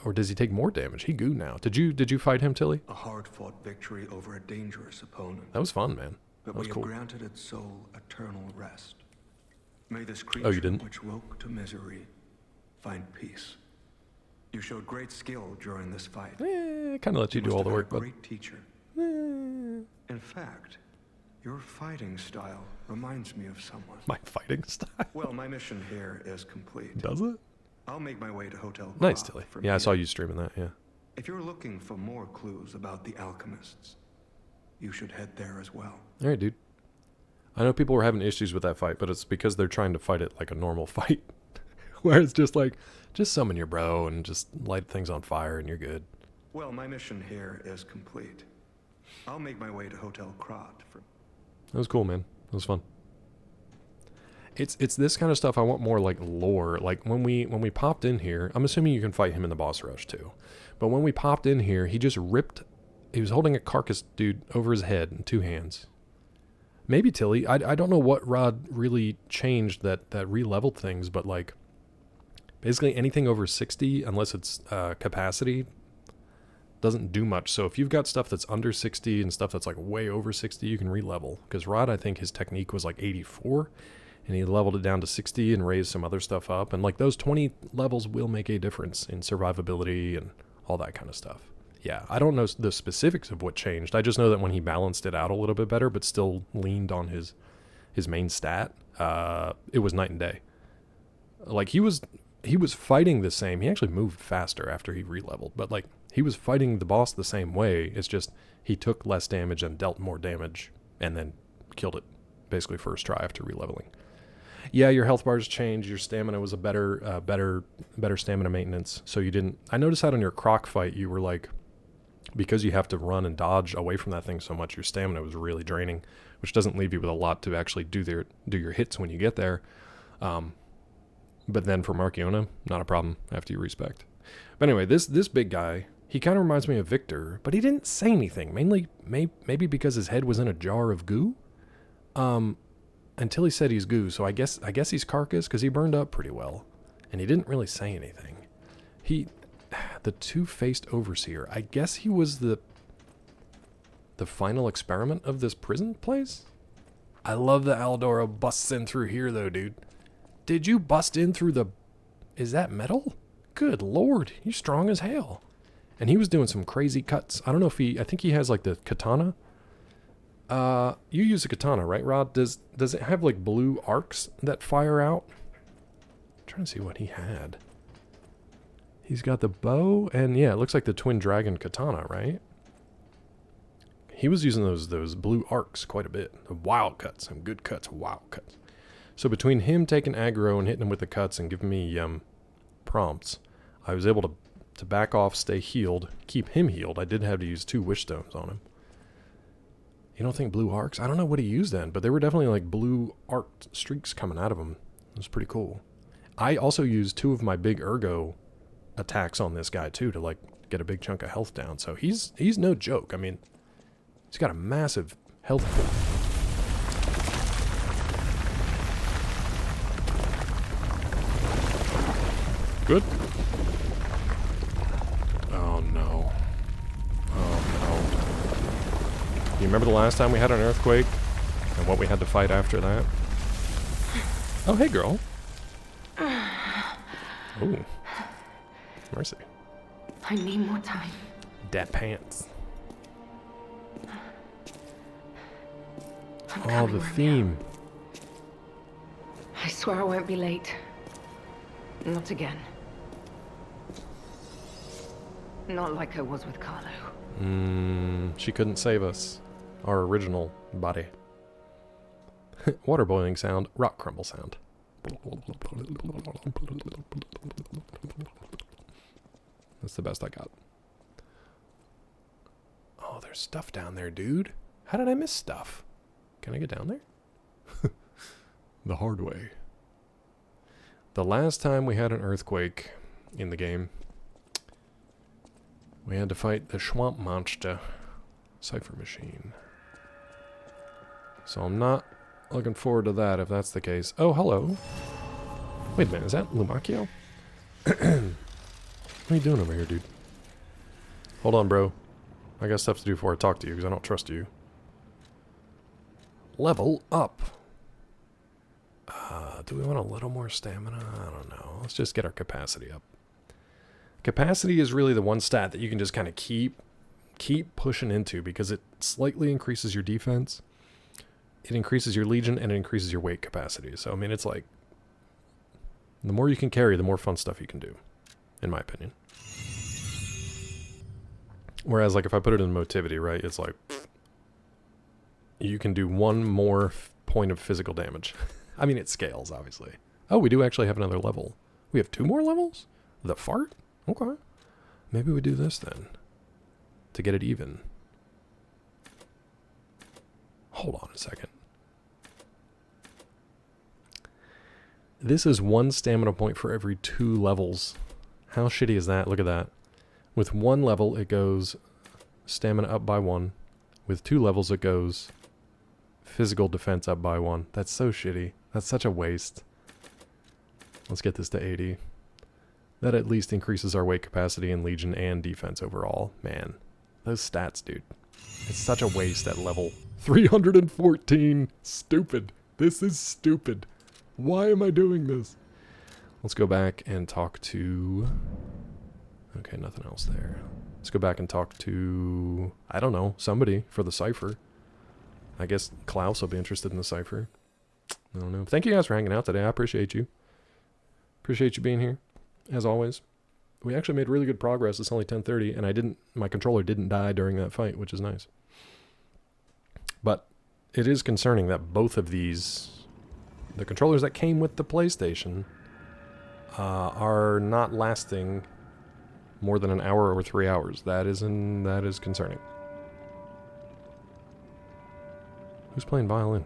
Or does he take more damage? He goo now. Did you fight him, Tilly?
A hard-fought victory over a dangerous opponent.
That was fun, man.
But
That was
we
cool.
have granted its soul eternal rest. May this
Oh,
creature
you didn't?
which woke to misery find peace. You showed great skill during this fight.
Kind of let you do
must
all the
have had
work,
a
but
great teacher. In fact, your fighting style reminds me of someone.
my fighting style.
Well, my mission here is complete.
Does it?
I'll make my way to Hotel
Nice,
Krat
Tilly.
from
Yeah, I saw
here.
you streaming that, yeah.
If you're looking for more clues about the alchemists, you should head there as well.
All right, dude. I know people were having issues with that fight, but it's because they're trying to fight it like a normal fight. Where it's just like, just summon your bro and just light things on fire and you're good.
Well, my mission here is complete. I'll make my way to Hotel Krat for...
That was cool, man. It was fun. It's this kind of stuff I want more like lore. Like when we popped in here, I'm assuming you can fight him in the boss rush too. But when we popped in here, he just ripped, he was holding a carcass dude over his head in 2 hands. Maybe Tilly. I don't know what Rod really changed that re-leveled things, but like basically anything over 60, unless it's capacity, doesn't do much. So if you've got stuff that's under 60 and stuff that's like way over 60, you can re-level. Because Rod, I think his technique was like 84, and he leveled it down to 60 and raised some other stuff up. And like those 20 levels will make a difference in survivability and all that kind of stuff. Yeah, I don't know the specifics of what changed. I just know that when he balanced it out a little bit better, but still leaned on his main stat, it was night and day. Like he was fighting the same. He actually moved faster after he re-leveled, but like he was fighting the boss the same way. It's just he took less damage and dealt more damage and then killed it basically first try after re-leveling. Yeah, your health bars changed. Your stamina was a better stamina maintenance. So you didn't... I noticed that on your croc fight, you were like... Because you have to run and dodge away from that thing so much, your stamina was really draining, which doesn't leave you with a lot to actually do your hits when you get there. But then for Marchiona, not a problem after you respect. But anyway, this big guy, he kind of reminds me of Victor, but he didn't say anything. Mainly, maybe because his head was in a jar of goo. Until he said he's goo, so I guess he's carcass because he burned up pretty well, and he didn't really say anything. The two-faced overseer. I guess he was the final experiment of this prison place. I love that Aldora busts in through here, though, dude. Did you bust in through the... Is that metal? Good lord, you're strong as hell. And he was doing some crazy cuts. I don't know if I think he has like the katana. You use a katana, right, Rod? Does it have like blue arcs that fire out? I'm trying to see what he had. He's got the bow, and yeah, it looks like the twin dragon katana, right? He was using those blue arcs quite a bit. The wild cuts, some good cuts, wild cuts. So between him taking aggro and hitting him with the cuts and giving me prompts, I was able to back off, stay healed, keep him healed. I did have to use 2 wish stones on him. You don't think blue arcs? I don't know what he used then, but there were definitely like blue arced streaks coming out of him. It was pretty cool. I also used 2 of my big ergo attacks on this guy too to like get a big chunk of health down. So he's no joke. I mean, he's got a massive health pool. Good. Oh no. Oh no. You remember the last time we had an earthquake and what we had to fight after that? Oh, hey girl. Ooh. Mercy.
I need more time.
Dat pants.
I'm
Oh,
coming,
the
Romeo.
theme.
I swear I won't be late. Not again. Not like I was with Carlo.
She couldn't save us. Our original body. Water boiling sound, rock crumble sound. That's the best I got. Oh, there's stuff down there, dude. How did I miss stuff? Can I get down there? The hard way. The last time we had an earthquake in the game, we had to fight the Swamp Monster Cipher Machine. So I'm not looking forward to that if that's the case. Oh, hello. Wait a minute, is that Lumacchio? What are you doing over here, dude? Hold on, bro. I got stuff to do before I talk to you because I don't trust you. Level up. Do we want a little more stamina? I don't know. Let's just get our capacity up. Capacity is really the one stat that you can just kind of keep pushing into because it slightly increases your defense. It increases your legion and it increases your weight capacity. So, I mean, it's like the more you can carry, the more fun stuff you can do, in my opinion. Whereas, like, if I put it in motivity, right, it's like you can do 1 more point of physical damage. I mean, it scales, obviously. Oh, we do actually have another level. We have 2 more levels? The fart? Okay. Maybe we do this then. To get it even. Hold on a second. This is 1 stamina point for every 2 levels. How shitty is that? Look at that. With 1 level, it goes stamina up by 1. With 2 levels, it goes physical defense up by 1. That's so shitty. That's such a waste. Let's get this to 80. That at least increases our weight capacity in Legion and defense overall. Man, those stats, dude. It's such a waste at level 314. Stupid. This is stupid. Why am I doing this? Let's go back and talk to... Okay, nothing else there. Let's go back and talk to... I don't know, somebody for the cipher. I guess Klaus will be interested in the cipher. I don't know. Thank you guys for hanging out today. I appreciate you. Appreciate you being here, as always. We actually made really good progress. It's only 10:30, and my controller didn't die during that fight, which is nice. But it is concerning that both of these, the controllers that came with the PlayStation, are not lasting more than an hour or 3 hours. That is concerning. Who's playing violin?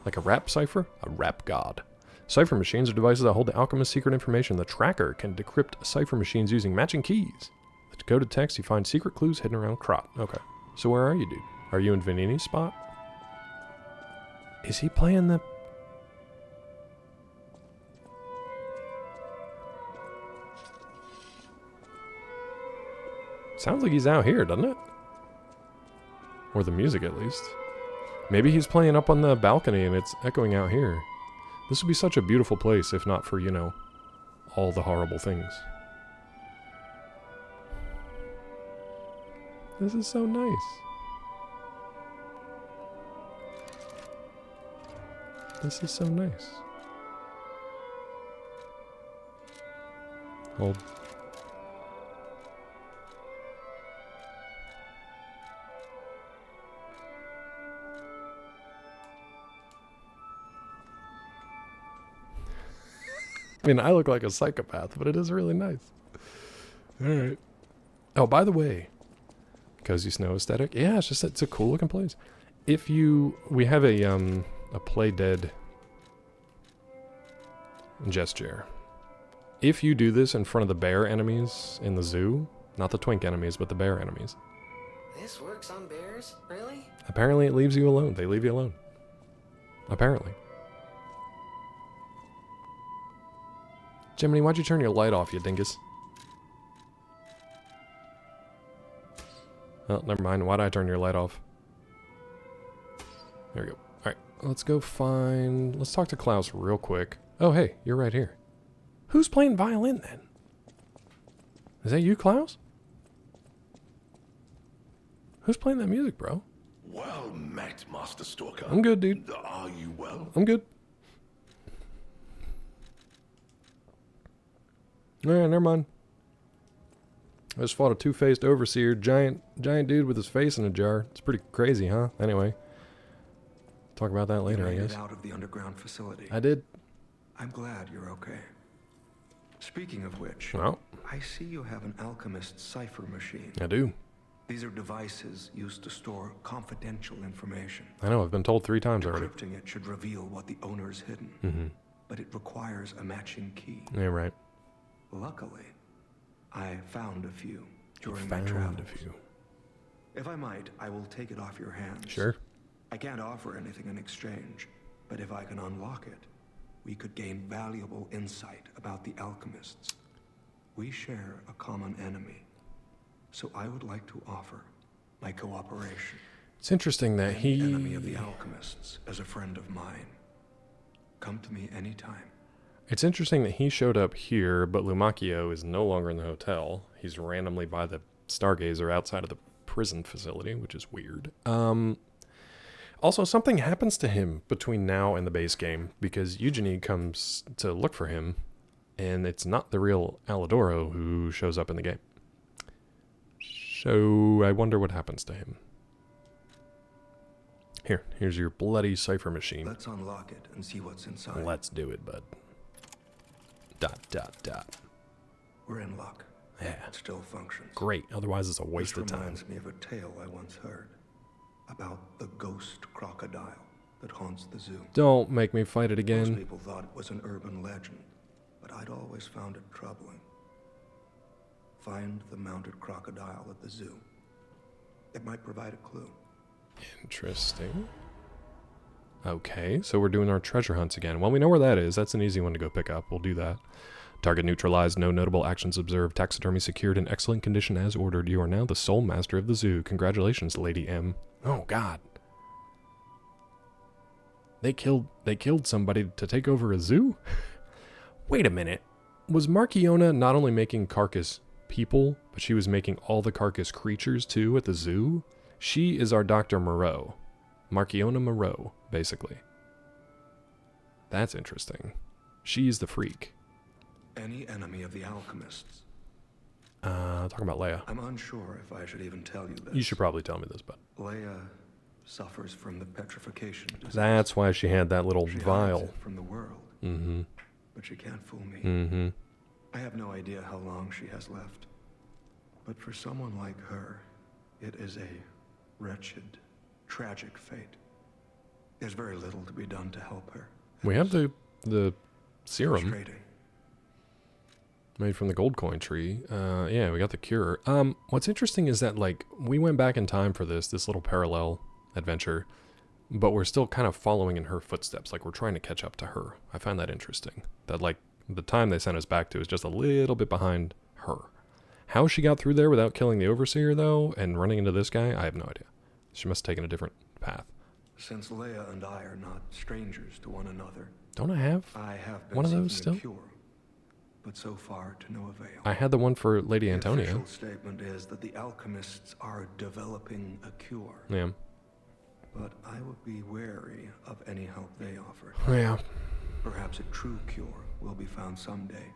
Like a rap cipher? A rap god. Cipher machines are devices that hold the alchemist's secret information. The tracker can decrypt cipher machines using matching keys. The decoded text, you find secret clues hidden around Krot. Okay. So where are you, dude? Are you in Vanini's spot? Is he playing the... Sounds like he's out here, doesn't it? Or the music, at least. Maybe he's playing up on the balcony and it's echoing out here. This would be such a beautiful place if not for, you know, all the horrible things. This is so nice. This is so nice. Hold. I mean, I look like a psychopath, but it is really nice. Alright. Oh, by the way, Cozy Snow aesthetic. Yeah, it's a cool looking place. We have a play dead gesture. If you do this in front of the bear enemies in the zoo, not the twink enemies, but the bear enemies.
This works on bears? Really?
Apparently it leaves you alone. They leave you alone. Apparently. Jiminy, why'd you turn your light off, you dingus? Oh, never mind. Why'd I turn your light off? There we go. Alright, let's go find... Let's talk to Klaus real quick. Oh, hey, you're right here. Who's playing violin, then? Is that you, Klaus? Who's playing that music, bro?
Well met, Master Stalker.
I'm good, dude.
Are you well?
I'm good. Alright, never mind. I just fought a two-faced overseer, giant dude with his face in a jar. It's pretty crazy, huh? Anyway. Talk about that later, I
You made
guess.
it out of the underground facility.
I did.
I'm glad you're okay. Speaking of which,
Well,
I see you have an alchemist cipher machine.
I do.
These are devices used to store confidential information.
I know, I've been told 3 times already.
Decrypting it should reveal what the owner's hidden.
Mm-hmm.
But it requires a matching key.
Yeah, right.
Luckily, I found a few during my
Found
travels.
a few.
If I might, I will take it off your hands.
Sure.
I can't offer anything in exchange, but if I can unlock it, we could gain valuable insight about the alchemists. We share a common enemy, so I would like to offer my cooperation.
It's interesting that
Any enemy of the alchemists as a friend of mine. Come to me anytime.
It's interesting that he showed up here, but Lumakio is no longer in the hotel. He's randomly by the Stargazer outside of the prison facility, which is weird. Also, something happens to him between now and the base game, because Eugenie comes to look for him, and it's not the real Alidoro who shows up in the game. So, I wonder what happens to him. Here's your bloody cipher machine.
Let's unlock it and see what's inside.
Let's do it, bud. Dot, dot, dot.
We're in luck.
Yeah.
It still functions.
Great. Otherwise, it's a waste
This
of time.
reminds me of a tale I once heard about the ghost crocodile that haunts the zoo.
Don't make me fight it
Most
again.
people thought it was an urban legend, but I'd always found it troubling. Find the mounted crocodile at the zoo. It might provide a clue.
Interesting. Okay, so we're doing our treasure hunts again. Well, we know where that is. That's an easy one to go pick up. We'll do that. Target neutralized, no notable actions observed. Taxidermy secured in excellent condition as ordered. You are now the sole master of the zoo. Congratulations, Lady M. Oh, God. They killed somebody to take over a zoo? Wait a minute. Was Marchiona not only making carcass people, but she was making all the carcass creatures too at the zoo? She is our Dr. Moreau. Marchiona Moreau, basically. That's interesting. She's the freak.
Any enemy of the alchemists?
Talking about Leia.
I'm unsure if I should even tell you this.
You should probably tell me this, but
Leia suffers from the petrification disease.
that's why she had that little
She hides
vial.
it from the world.
Mm-hmm.
But she can't fool me.
Mm-hmm.
I have no idea how long she has left. But for someone like her, it is a wretched, tragic fate. There's very little to be done to help her.
We have the serum
Frustrating.
made from the gold coin tree. Yeah, we got the cure. What's interesting is that, like, we went back in time for this little parallel adventure, but we're still kind of following in her footsteps. Like, we're trying to catch up to her. I find that interesting. That, like, the time they sent us back to is just a little bit behind her. How she got through there without killing the Overseer, though, and running into this guy, I have no idea. She must have taken a different path.
Since Leia and I are not strangers to one another,
Don't I have
I have been
one of those
seeking
still?
a cure, but so far to no avail.
I had the one for Lady
The
Antonia.
official statement is that the alchemists are developing a cure,
Yeah.
but I would be wary of any help they offer.
Yeah.
Perhaps a true cure will be found someday.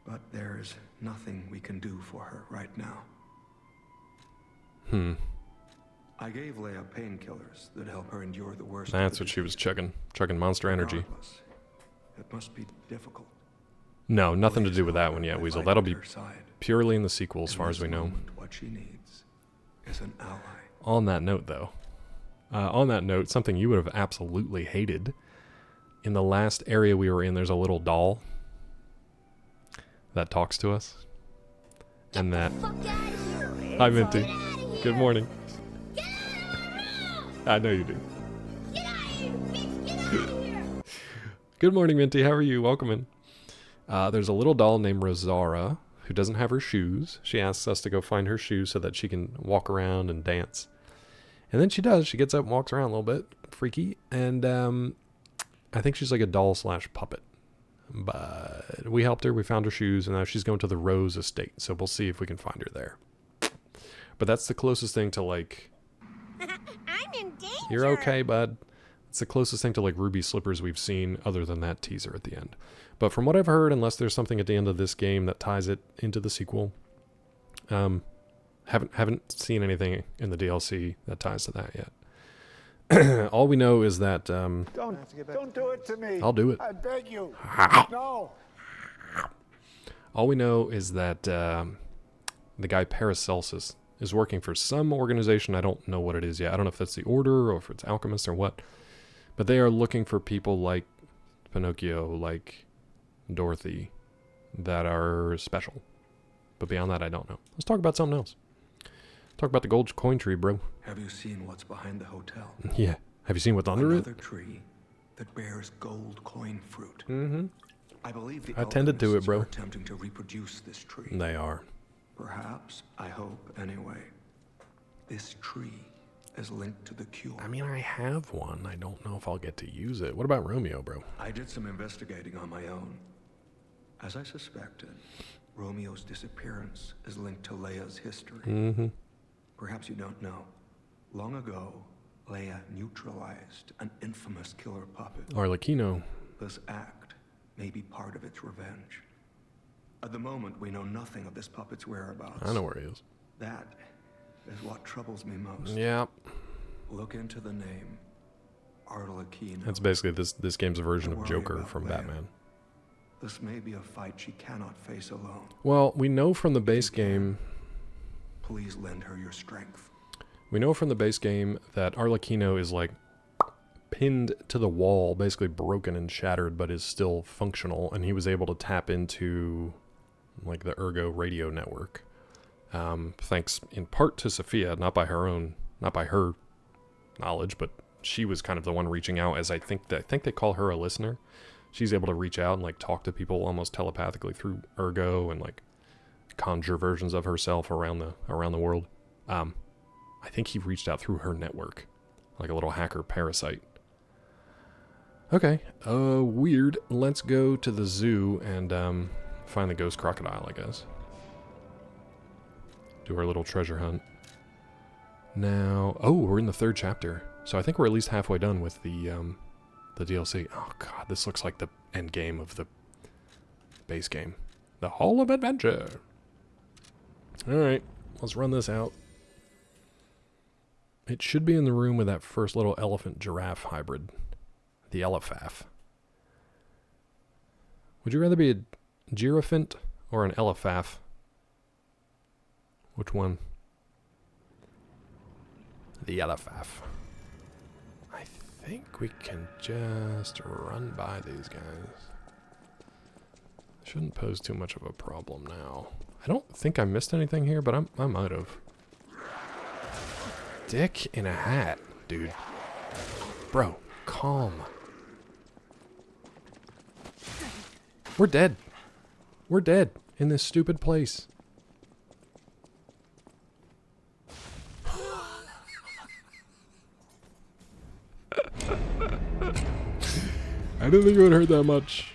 But there's nothing we can do for her right now. I gave Leia painkillers that help her endure the worst.
That's what she was chugging Monster Energy.
Regardless, it must be difficult.
No, nothing to
Please
do with that
help
one
her
yet,
by
Weasel.
fighting
That'll
at
be
her side.
purely in the sequel, as
In
far as
this
we know.
moment, what she needs is an ally.
On that note, though, something you would have absolutely hated. In the last area we were in, there's a little doll that talks to us. And that... Hi, Minty. Good morning. I know you do. Good morning, Minty. How are you? Welcome in. There's a little doll named Rosara who doesn't have her shoes. She asks us to go find her shoes so that she can walk around and dance. And then she does. She gets up and walks around a little bit. Freaky. And I think she's like a doll / puppet. But we helped her. We found her shoes. And now she's going to the Rose Estate. So we'll see if we can find her there. But that's the closest thing to, like...
I'm in danger.
You're okay, bud. It's the closest thing to, like, Ruby Slippers we've seen other than that teaser at the end. But from what I've heard, unless there's something at the end of this game that ties it into the sequel, haven't seen anything in the DLC that ties to that yet. All we know is that...
Don't do it to me.
I'll do it.
I beg you. No.
All we know is that the guy Paracelsus is working for some organization. I don't know what it is yet. I don't know if that's the Order or if it's alchemists or what. But they are looking for people like Pinocchio, like Dorothy, that are special. But beyond that, I don't know. Let's talk about something else. Talk about the gold coin tree, bro.
Have you seen what's behind the hotel?
Yeah. Have you seen what's under
Another
it?
tree that bears gold coin fruit.
Mm-hmm.
I believe the
I tended to it,
alchemists
bro.
are attempting to reproduce this tree.
They are.
Perhaps, I hope anyway, this tree is linked to the cure.
I mean, I have one. I don't know if I'll get to use it. What about Romeo, bro?
I did some investigating on my own. As I suspected, Romeo's disappearance is linked to Leia's history.
Mm-hmm.
Perhaps you don't know. Long ago, Leia neutralized an infamous killer puppet.
Arlecchino.
This act may be part of its revenge. At the moment, we know nothing of this puppet's whereabouts.
I know where he is.
That is what troubles me most.
Yeah.
Look into the name Arlecchino.
That's basically this game's version
Don't
of
worry
Joker
about
from
Leia.
Batman.
This may be a fight she cannot face alone.
Well, we know from the base game...
Please lend her your strength.
We know from the base game that Arlecchino is, like, pinned to the wall, basically broken and shattered, but is still functional, and he was able to tap into, like, the Ergo radio network. Thanks in part to Sophia, not by her knowledge, but she was kind of the one reaching out, as I think they call her a listener. She's able to reach out and, like, talk to people almost telepathically through Ergo and, like, conjure versions of herself around the world. I think he reached out through her network, like a little hacker parasite. Okay, weird. Let's go to the zoo and find the ghost crocodile, I guess. Do our little treasure hunt. Now, oh, we're in the 3rd chapter, so I think we're at least halfway done with the DLC. Oh god, this looks like the end game of the base game. The Hall of Adventure. Alright, let's run this out. It should be in the room with that first little elephant-giraffe hybrid. The elephaf. Would you rather be a giraffant or an elephaf? Which one? The elephaf. I think we can just run by these guys. Shouldn't pose too much of a problem now. I don't think I missed anything here, but I might have. Dick in a hat, dude. Bro, calm. We're dead. We're dead in this stupid place. I didn't think it would hurt that much.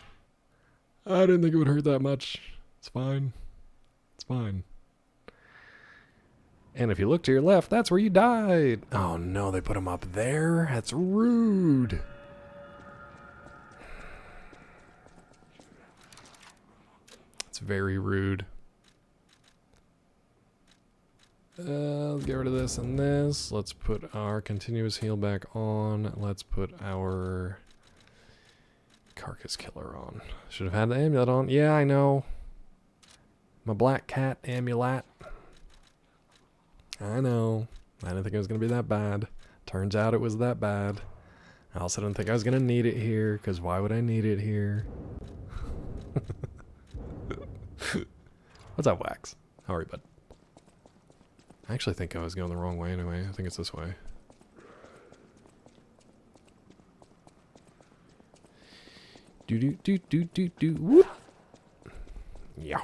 I didn't think it would hurt that much. It's fine. It's fine. And if you look to your left, that's where you died. Oh no, they put him up there? That's rude. It's very rude. Let's get rid of this and this. Let's put our continuous heal back on. Let's put our carcass killer on. Should have had the amulet on. Yeah, I know. My black cat amulet. I know. I didn't think it was going to be that bad. Turns out it was that bad. I also didn't think I was going to need it here, because why would I need it here? What's up, Wax? How are you, bud? I actually think I was going the wrong way anyway. I think it's this way. Do. Whoop! Yeah.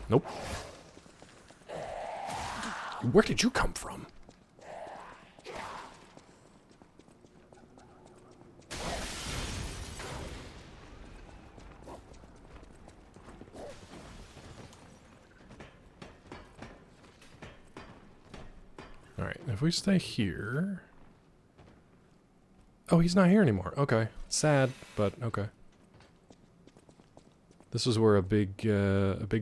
Nope. Where did you come from? Alright, if we stay here... Oh, he's not here anymore. Okay. Sad, but okay. This is where a big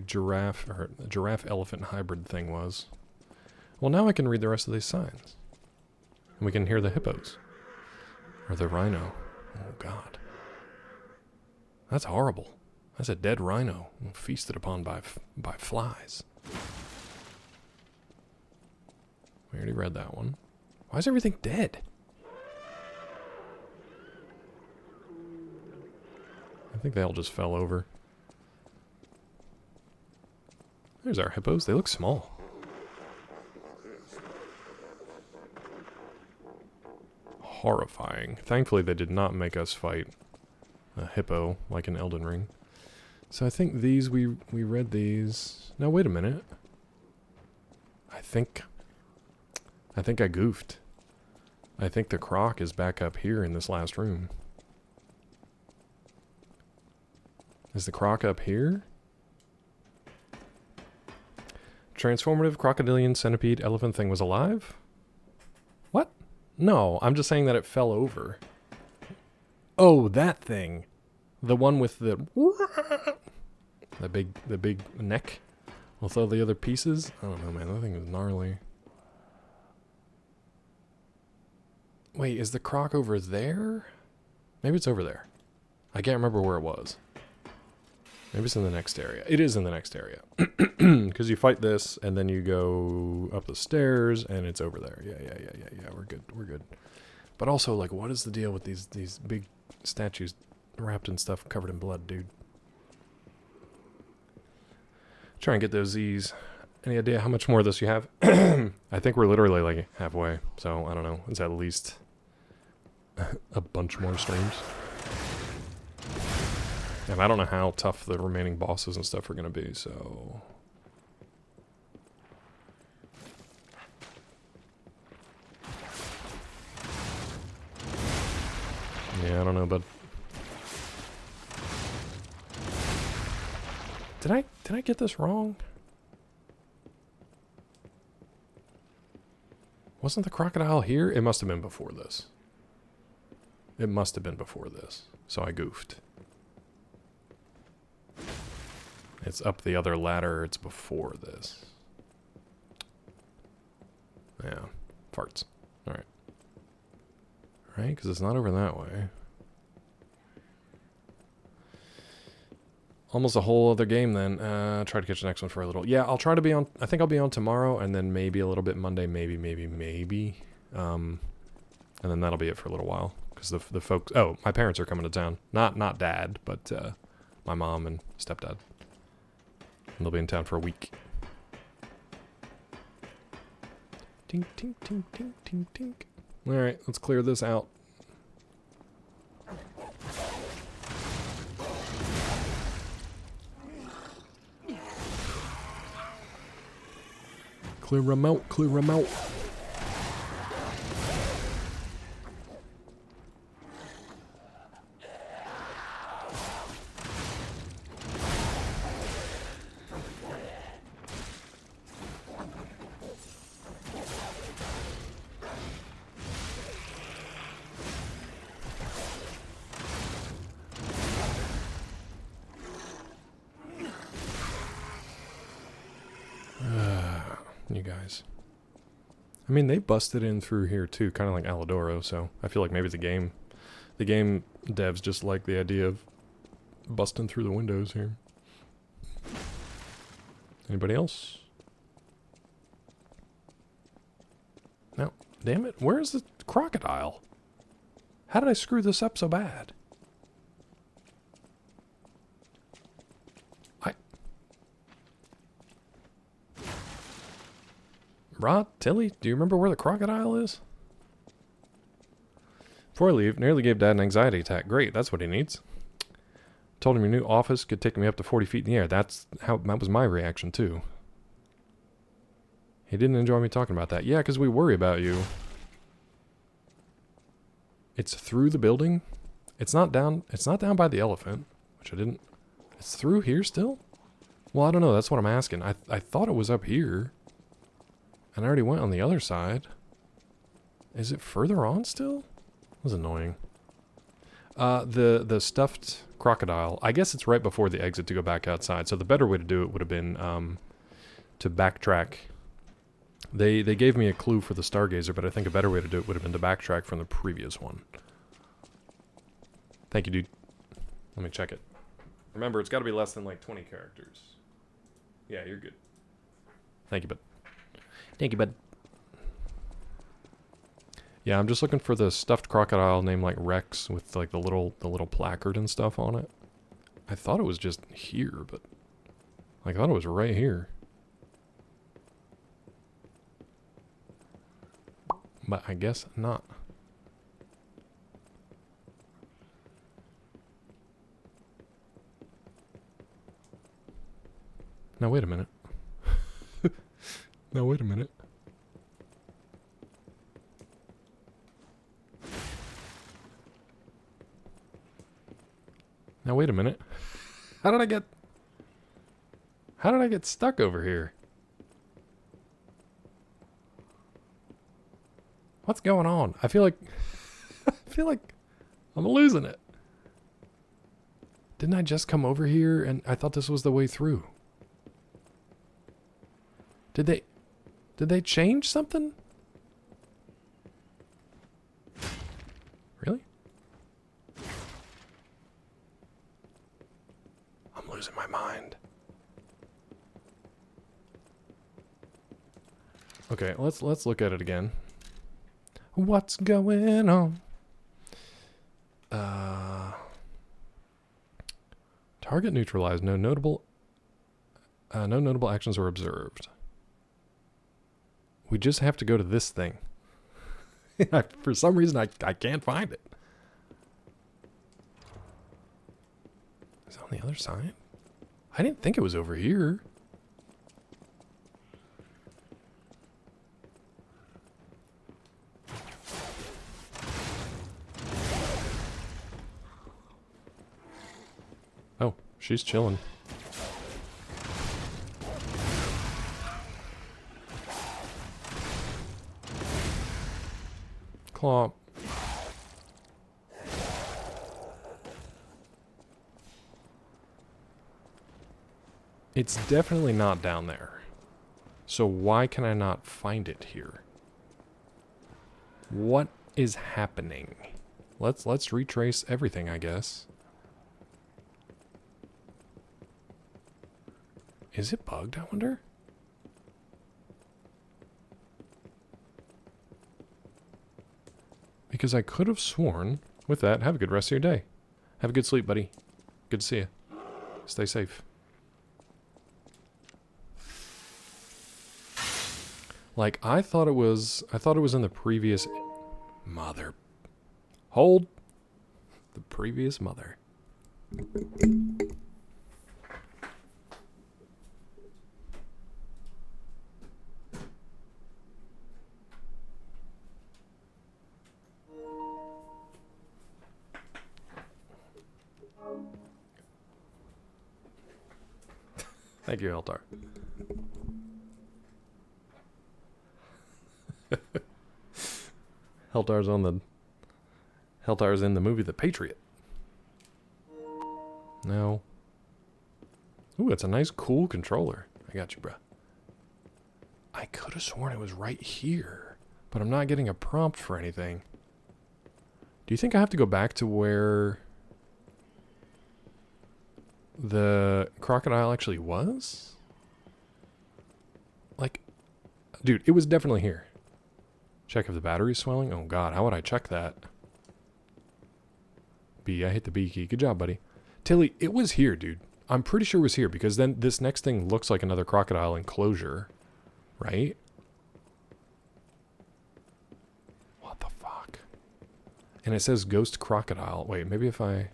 giraffe, or a giraffe-elephant hybrid thing was. Well, now I can read the rest of these signs. And we can hear the hippos. Or the rhino. Oh, God. That's horrible. That's a dead rhino, feasted upon by flies. We already read that one. Why is everything dead? I think they all just fell over. There's our hippos. They look small. Horrifying. Thankfully, they did not make us fight a hippo like in Elden Ring. So I think these, we read these. Now, wait a minute. I think I goofed. I think the croc is back up here in this last room. Is the croc up here? Transformative crocodilian centipede elephant thing was alive? What? No, I'm just saying that it fell over. Oh, that thing. The one with the big neck with all the other pieces. I don't know, man. That thing is gnarly. Wait, is the croc over there? Maybe it's over there. I can't remember where it was. Maybe it's in the next area. It is in the next area. Because you fight this, and then you go up the stairs, and it's over there. Yeah. We're good. We're good. But also, like, what is the deal with these big statues wrapped in stuff covered in blood, dude? Try and get those Z's. Any idea how much more of this you have? I think we're literally, like, halfway. So, I don't know. It's at least a bunch more streams. And I don't know how tough the remaining bosses and stuff are going to be, so... Yeah, I don't know, but... Did I get this wrong? Wasn't the crocodile here? It must have been before this. It must have been before this. So I goofed. It's up the other ladder. It's before this. Yeah. Farts. Alright. Right? Because it's not over that way. Almost a whole other game then. Try to catch the next one for a little. Yeah, I'll try to be on... I think I'll be on tomorrow, and then maybe a little bit Monday. Maybe. And then that'll be it for a little while. Because the folks... Oh, my parents are coming to town. Not dad, but my mom and stepdad. And they'll be in town for a week. Tink, tink, tink, tink, tink, tink. Alright, let's clear this out. Clear them out, clear them out. You guys. I mean, they busted in through here too, kind of like Aladoro, so I feel like maybe the game devs just like the idea of busting through the windows here. Anybody else? No. Damn it, where's the crocodile? How did I screw this up so bad? Rod, Tilly, do you remember where the crocodile is? Before I leave, nearly gave Dad an anxiety attack. Great, that's what he needs. Told him your new office could take me up to 40 feet in the air. That was my reaction too. He didn't enjoy me talking about that. Yeah, because we worry about you. It's through the building. It's not down by the elephant, which I didn't. It's through here still? Well, I don't know. That's what I'm asking. I thought it was up here. And I already went on the other side. Is it further on still? That was annoying. The stuffed crocodile. I guess it's right before the exit to go back outside. So the better way to do it would have been to backtrack. They gave me a clue for the Stargazer, but I think a better way to do it would have been to backtrack from the previous one. Thank you, dude. Let me check it. Remember, it's got to be less than like 20 characters. Yeah, you're good. Thank you, bud. Thank you, bud. Yeah, I'm just looking for the stuffed crocodile named like Rex with like the little placard and stuff on it. I thought it was just here, but I thought it was right here. But I guess not. Now wait a minute. Now wait a minute. Now wait a minute. How did I get stuck over here? What's going on? I feel like I'm losing it. Didn't I just come over here and I thought this was the way through? Did they change something? losing my mind. Okay, let's look at it again. What's going on? Target neutralized. No notable actions are observed. We just have to go to this thing. For some reason, I can't find it. Is it on the other side? I didn't think it was over here. Oh, she's chilling. Claw. It's definitely not down there. So why can I not find it here? What is happening? Let's retrace everything, I guess. Is it bugged, I wonder? Because I could have sworn... With that, have a good rest of your day. Have a good sleep, buddy. Good to see you. Stay safe. Like, I thought it was in the previous... Mother... Hold! The previous mother. Thank you, Eltar. Heltar's in the movie The Patriot. No. Ooh, it's a nice, cool controller. I got you, bruh. I could have sworn it was right here, but I'm not getting a prompt for anything. Do you think I have to go back to where the crocodile actually was? Like, dude, it was definitely here. Check if the battery's swelling. Oh god, how would I check that? B, I hit the B key. Good job, buddy. Tilly, it was here, dude. I'm pretty sure it was here because then this next thing looks like another crocodile enclosure. Right? What the fuck? And it says ghost crocodile. Wait, maybe if I...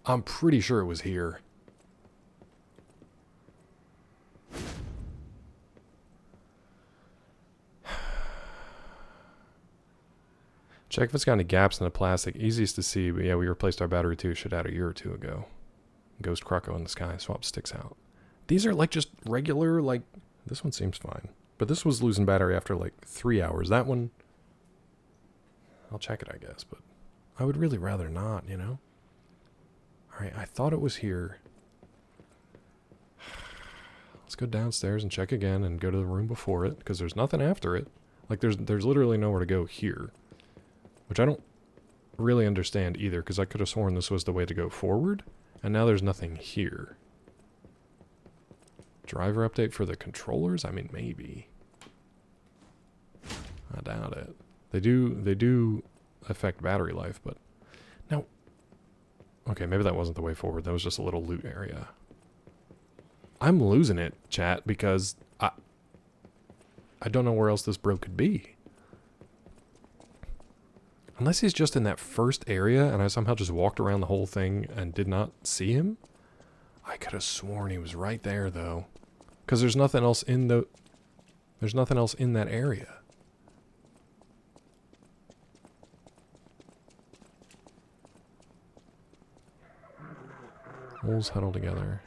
I'm pretty sure it was here. Check if it's got any gaps in the plastic. Easiest to see, but yeah, we replaced our battery too. Should add a year or two ago. Ghost croco in the sky. Swap sticks out. These are like just regular, like... This one seems fine. But this was losing battery after like 3 hours. That one... I'll check it, I guess, but... I would really rather not, you know? Alright, I thought it was here. Let's go downstairs and check again and go to the room before it, because there's nothing after it. Like, there's literally nowhere to go here. Which I don't really understand either, because I could have sworn this was the way to go forward, and now there's nothing here. Driver update for the controllers? I mean, maybe. I doubt it. They do affect battery life, but... Now... Okay, maybe that wasn't the way forward. That was just a little loot area. I'm losing it, chat, because I don't know where else this bro could be. Unless he's just in that first area and I somehow just walked around the whole thing and did not see him. I could have sworn he was right there, though. Because there's nothing else in the... There's nothing else in that area. Wolves huddle together.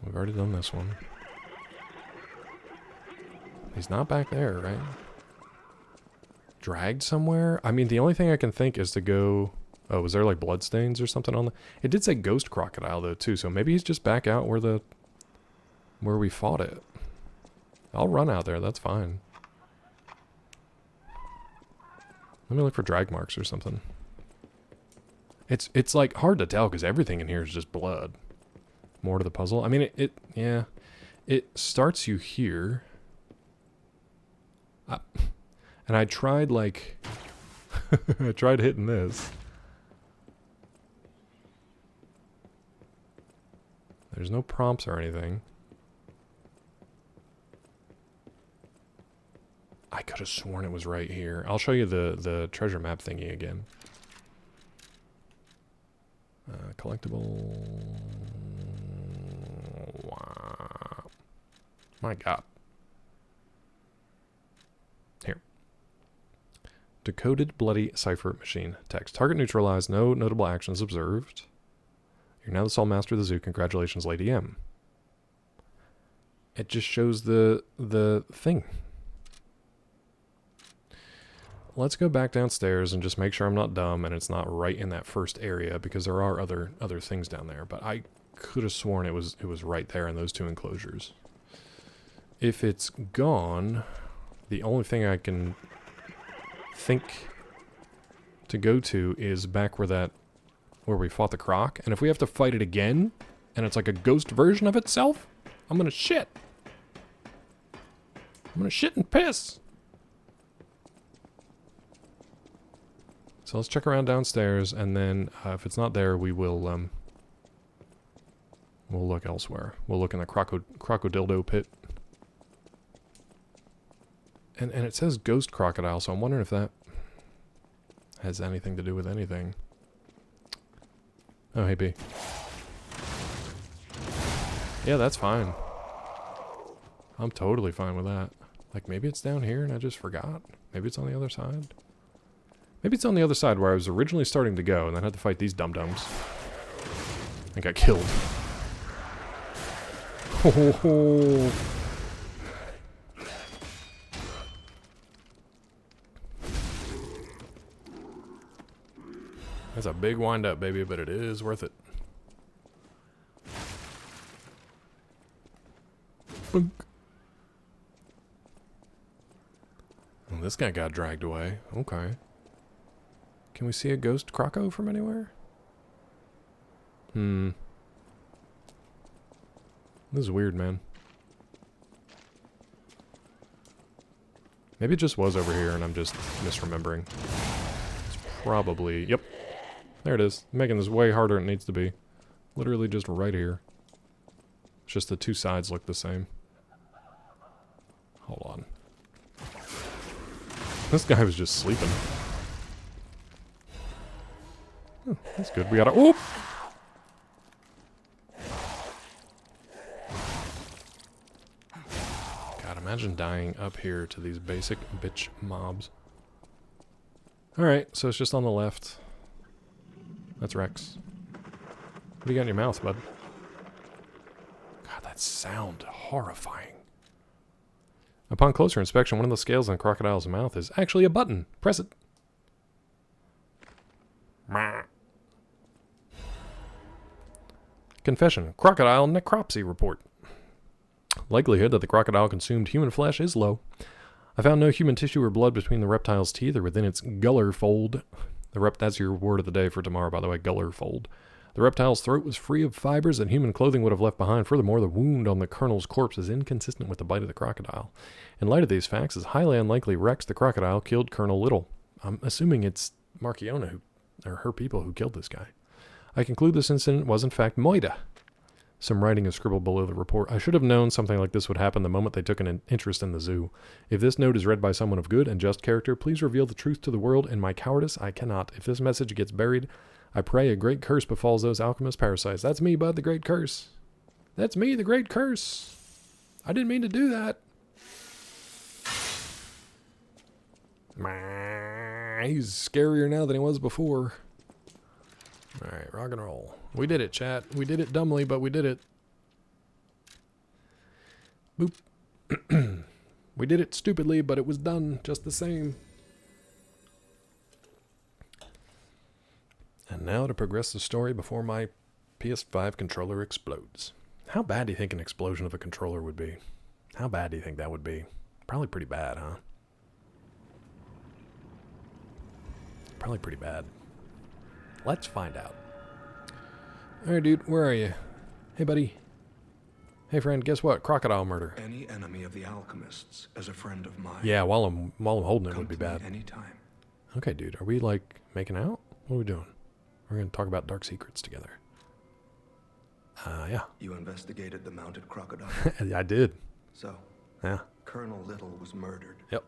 We've already done this one. He's not back there, right? Dragged somewhere? I mean, the only thing I can think is to go... Oh, was there like bloodstains or something on the... It did say ghost crocodile though too, so maybe he's just back out where we fought it. I'll run out there, that's fine. Let me look for drag marks or something. It's like hard to tell because everything in here is just blood. More to the puzzle. I mean, yeah. It starts you here. And I tried, like... I tried hitting this. There's no prompts or anything. I could have sworn it was right here. I'll show you the treasure map thingy again. Collectible... Wow. My god. Here. Decoded bloody cipher machine text. Target neutralized. No notable actions observed. You're now the sole master of the zoo. Congratulations, Lady M. It just shows the thing. Let's go back downstairs and just make sure I'm not dumb and it's not right in that first area because there are other things down there. But I could have sworn it was right there in those two enclosures. If it's gone, the only thing I can think to go to is back where we fought the croc. And if we have to fight it again, and it's like a ghost version of itself, I'm gonna shit. I'm gonna shit and piss. So let's check around downstairs, and then if it's not there, we will we'll look elsewhere. We'll look in the crocodildo pit. And it says ghost crocodile, so I'm wondering if that has anything to do with anything. Oh, hey, B. Yeah, that's fine. I'm totally fine with that. Like, maybe it's down here and I just forgot. Maybe it's on the other side. Maybe it's on the other side where I was originally starting to go and then had to fight these dum-dums. And got killed. Oh. That's a big wind-up, baby, but it is worth it. Boink. Well, this guy got dragged away. Okay. Can we see a ghost croco from anywhere? This is weird, man. Maybe it just was over here and I'm just misremembering. It's probably... Yep. There it is. I'm making this way harder than it needs to be. Literally just right here. It's just the two sides look the same. Hold on. This guy was just sleeping. Oh, that's good. We gotta... Oop! God, imagine dying up here to these basic bitch mobs. Alright, so it's just on the left. That's Rex. What do you got in your mouth, bud? God, that sound horrifying. Upon closer inspection, one of the scales on the crocodile's mouth is actually a button. Press it. Confession. Crocodile necropsy report. Likelihood that the crocodile consumed human flesh is low. I found no human tissue or blood between the reptile's teeth or within its gullar fold. That's your word of the day for tomorrow, by the way, gullar fold. The reptile's throat was free of fibers that human clothing would have left behind. Furthermore, the wound on the colonel's corpse is inconsistent with the bite of the crocodile. In light of these facts, it's highly unlikely Rex the crocodile killed Colonel Little. I'm assuming it's Marchiona or her people who killed this guy. I conclude this incident was in fact Moida. Some writing is scribbled below the report. I should have known something like this would happen the moment they took an interest in the zoo. If this note is read by someone of good and just character, please reveal the truth to the world. In my cowardice, I cannot. If this message gets buried, I pray a great curse befalls those alchemist parasites. That's me, bud, the great curse. That's me, the great curse. I didn't mean to do that. He's scarier now than he was before. Alright, rock and roll. We did it, chat. We did it dumbly, but we did it. Boop. We did it stupidly, but it was done just the same. And now to progress the story before my PS5 controller explodes. How bad do you think an explosion of a controller would be? How bad do you think that would be? Probably pretty bad, huh? probably pretty bad. Let's find out. All right, dude, where are you? Hey, buddy. Hey, friend, guess what? Crocodile murder.
Any enemy of the alchemists as a friend of mine.
Yeah, while I'm holding it would be
Come to
bad.
me anytime.
Okay, dude, are we, like, making out? What are we doing? We're going to talk about dark secrets together. Yeah.
You investigated the mounted crocodile.
I did.
So,
Yeah.
Colonel Little was murdered.
Yep.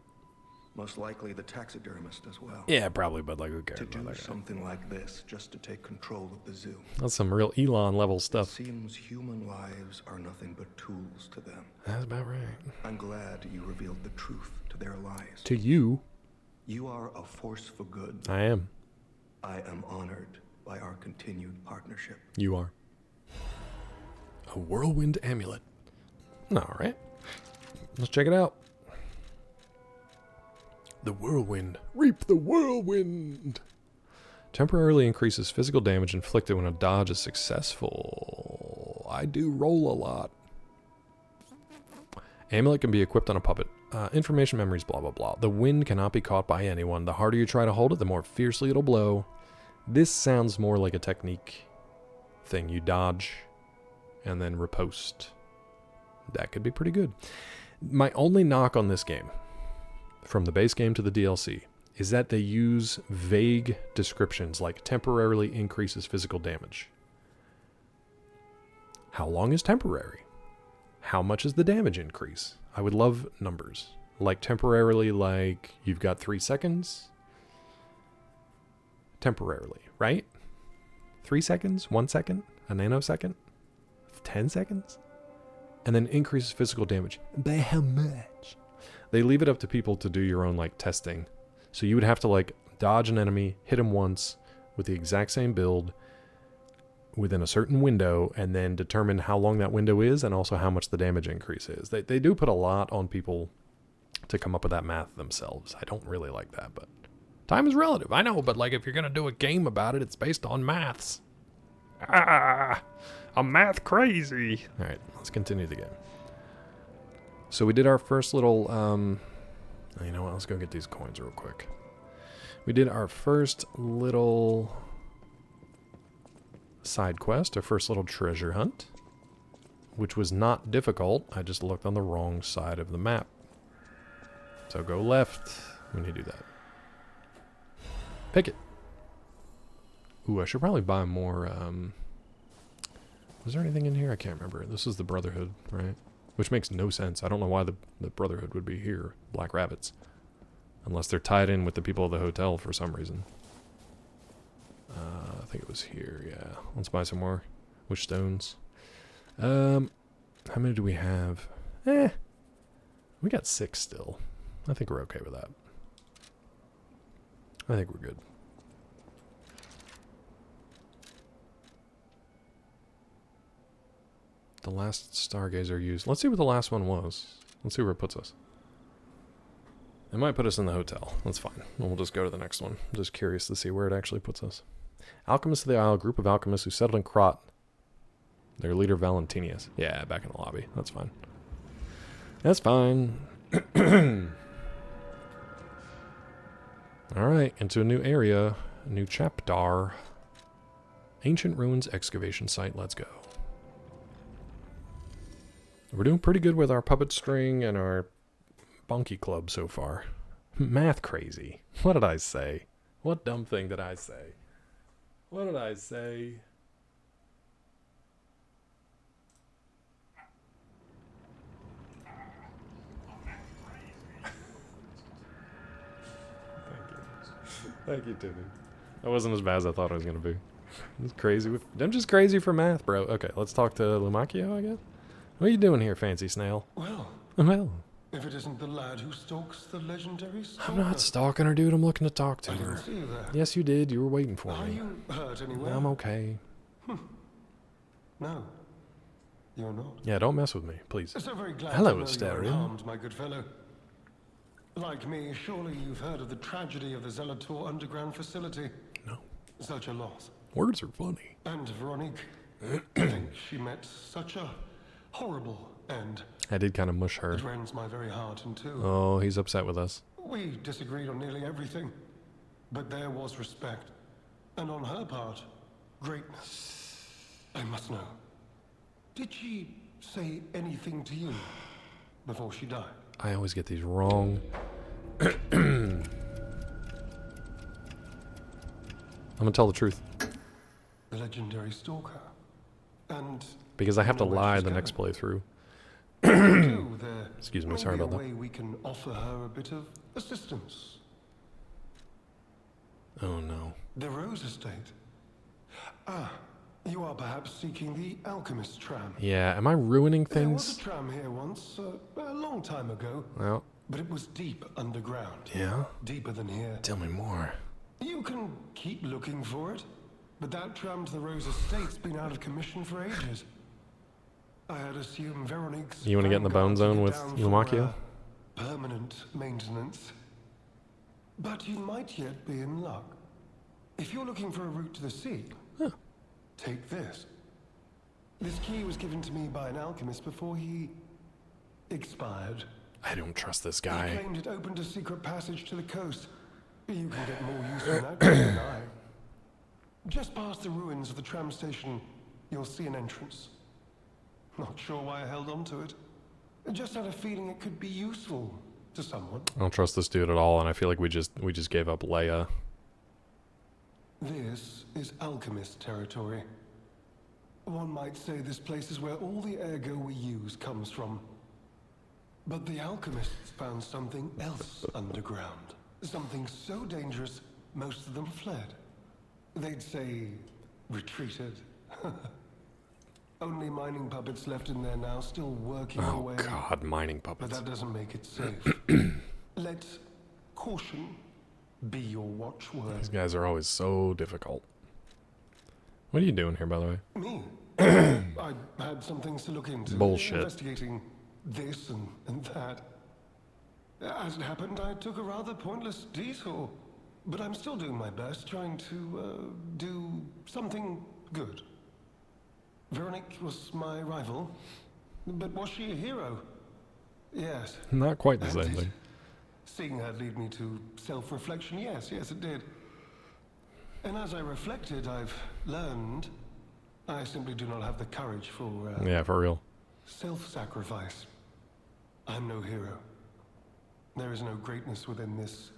Most likely the taxidermist as well.
Yeah, probably, but, like, who cares
To
about
do
that guy?
something like this just to take control of the zoo.
That's some real Elon level
It
stuff.
seems human lives are nothing but tools to them.
That's about right.
I'm glad you revealed the truth to their lies.
To you,
You are a force for good.
I am.
I am honored by our continued partnership.
You are. A whirlwind amulet. All right. Let's check it out. The whirlwind. Reap the whirlwind. Temporarily increases physical damage inflicted when a dodge is successful. I do roll a lot. Amulet can be equipped on a puppet. Information memories, blah, blah, blah. The wind cannot be caught by anyone. The harder you try to hold it, the more fiercely it'll blow. This sounds more like a technique thing. You dodge and then riposte. That could be pretty good. My only knock on this game, from the base game to the DLC, is that they use vague descriptions like temporarily increases physical damage. How long is temporary? How much is the damage increase? I would love numbers. Like temporarily, like you've got 3 seconds. Temporarily, right? 3 seconds? 1 second? A nanosecond? 10 seconds? And then increases physical damage. By how much? They leave it up to people to do your own, like, testing. So you would have to, like, dodge an enemy, hit him once with the exact same build within a certain window, and then determine how long that window is and also how much the damage increase is. They do put a lot on people to come up with that math themselves. I don't really like that, but time is relative. I know, but, like, if you're going to do a game about it, it's based on maths. I'm math crazy. All right, let's continue the game. So we did our first little, you know what, let's go get these coins real quick. We did our first little side quest, our first little treasure hunt, which was not difficult. I just looked on the wrong side of the map. So go left when you do that. Pick it. Ooh, I should probably buy more, was there anything in here? I can't remember. This is the Brotherhood, right? Which makes no sense. I don't know why the Brotherhood would be here. Black Rabbits. Unless they're tied in with the people of the hotel for some reason. I think it was here, yeah. Let's buy some more wish stones. How many do we have? We got 6 still. I think we're okay with that. I think we're good. The last Stargazer used. Let's see what the last one was. Let's see where it puts us. It might put us in the hotel. That's fine. We'll just go to the next one. I'm just curious to see where it actually puts us. Alchemists of the Isle, a group of alchemists who settled in Krot. Their leader, Valentinius. Yeah, back in the lobby. That's fine. That's fine. Alright, into a new area. A new chapter. Ancient Ruins Excavation Site. Let's go. We're doing pretty good with our puppet string and our bunkie club so far. Math crazy. What did I say? What dumb thing did I say? What did I say? Thank you, Timmy. That wasn't as bad as I thought it was going to be. It's crazy. I'm just crazy for math, bro. Okay, let's talk to Lumacchio, I guess. What are you doing here, fancy snail?
Well,
Well,
if it isn't the lad who stalks the legendary stalker.
I'm not stalking her, dude. I'm looking to talk to
I
her.
didn't see you there.
Yes, you did. You were waiting for
Are
me.
you hurt anywhere?
I'm okay.
No, you're not.
Yeah, don't mess with me, please.
So very glad
Hello,
to know you're
Asterion.
unharmed, my good fellow. Like me, surely you've heard of the tragedy of the Zelator underground facility.
No.
Such a loss.
Words are funny.
And Veronique, I think she met such a horrible end.
I did kind of mush her.
It rends my very heart in two.
Oh, he's upset with us.
We disagreed on nearly everything.
But there was respect. And on her part, greatness. I must know. Did she say anything to you before she died?
I always get these wrong. I'm gonna tell the truth.
The legendary stalker. And
Because I have to
you know where
lie
she's
the
going.
next playthrough. Excuse me,
Maybe
sorry about
a
that.
way we can offer her a bit of assistance.
Oh no.
The Rose Estate. Ah, you are perhaps seeking the Alchemist tram.
Yeah, am I ruining
There was
things?
a tram here once, a long time ago,
Well,
but it was deep underground.
yeah.
Deeper than here.
Tell me more.
You can keep looking for it, but that tram to the Rose Estate's been out of commission for ages. I had assumed Veronique's...
You wanna get in the bone zone with Lumacchio?
Permanent maintenance. But you might yet be in luck. If you're looking for a route to the sea, take this. This key was given to me by an alchemist before he expired.
I don't trust this
He
guy.
claimed it opened a secret passage to the coast. You can get more use from that than I. Just past the ruins of the tram station, you'll see an entrance. Not sure why I held on to it. I just had a feeling it could be useful to someone.
I don't trust this dude at all, and I feel like we just gave up Leia.
This is alchemist territory. One might say this place is where all the ergo we use comes from. But the alchemists found something else underground. Something so dangerous, most of them fled. They'd say, retreated. Only mining puppets left in there now, still working
Oh
away.
god, mining
But
puppets.
that doesn't make it safe. Let caution be your watchword.
These guys are always so difficult. What are you doing here, by the way?
Me? I had some things to look into.
Bullshit.
Investigating this and that. As it happened, I took a rather pointless detour. But I'm still doing my best, trying to do something good. Veronique was my rival. But was she a hero? Yes.
Not quite the
And
same
did
thing.
seeing her lead me to self-reflection? Yes, it did. And as I reflected, I've learned I simply do not have the courage for
Yeah, for real.
self-sacrifice. I'm no hero. There is no greatness within this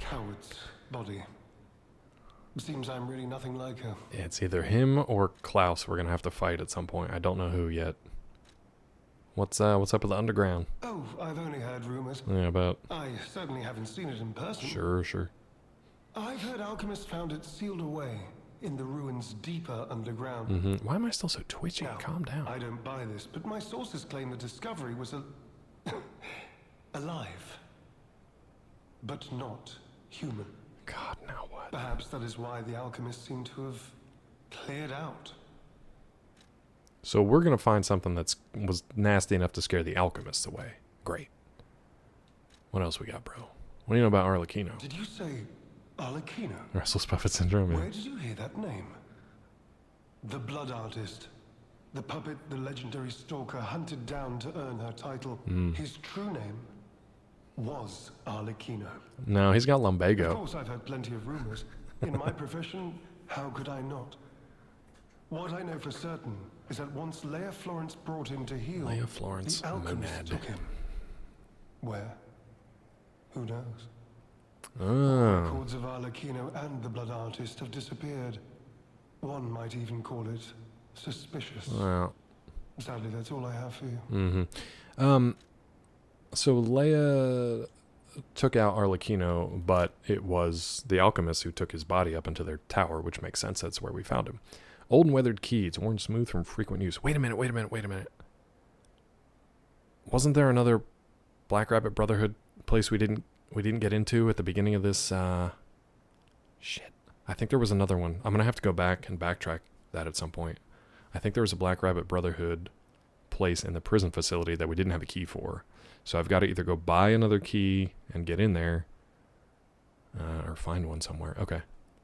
coward's body. It seems I'm really nothing like her.
It's either him or Klaus we're gonna have to fight at some point. I don't know who yet. What's up with the underground?
Oh, I've only heard rumors.
Yeah, about.
I certainly haven't seen it in person.
Sure.
I've heard alchemists found it sealed away in the ruins deeper underground.
Why am I still so twitchy?
Now,
Calm down.
I don't buy this, but my sources claim the discovery was alive, but not human.
God, now what?
Perhaps that is why the alchemists seem to have cleared out.
So we're gonna find something was nasty enough to scare the alchemists away. Great. What else we got, bro? What do you know about Arlecchino?
Did you say Arlecchino?
Restless puppet syndrome.
Where
Yeah.
did you hear that name? The blood artist. The puppet the legendary stalker hunted down to earn her title. His true name was Arlecchino.
No, he's got
Of
lumbago.
course, I've heard plenty of rumors. In my profession, how could I not? What I know for certain is that once Leia Florence brought him to heal,
Leia Florence,
the alchemist
monad.
took him. Where? Who knows?
Oh.
Records of Arlecchino and the blood artist have disappeared. One might even call it suspicious.
Well.
Sadly, that's all I have for you.
So Leia took out Arlecchino, but it was the alchemists who took his body up into their tower, which makes sense. That's where we found him. Old and weathered key. It's worn smooth from frequent use. Wait a minute. Wasn't there another Black Rabbit Brotherhood place we didn't get into at the beginning of this? Shit. I think there was another one. I'm gonna have to go back and backtrack that at some point. I think there was a Black Rabbit Brotherhood place in the prison facility that we didn't have a key for. So I've got to either go buy another key and get in there, or find one somewhere. Okay.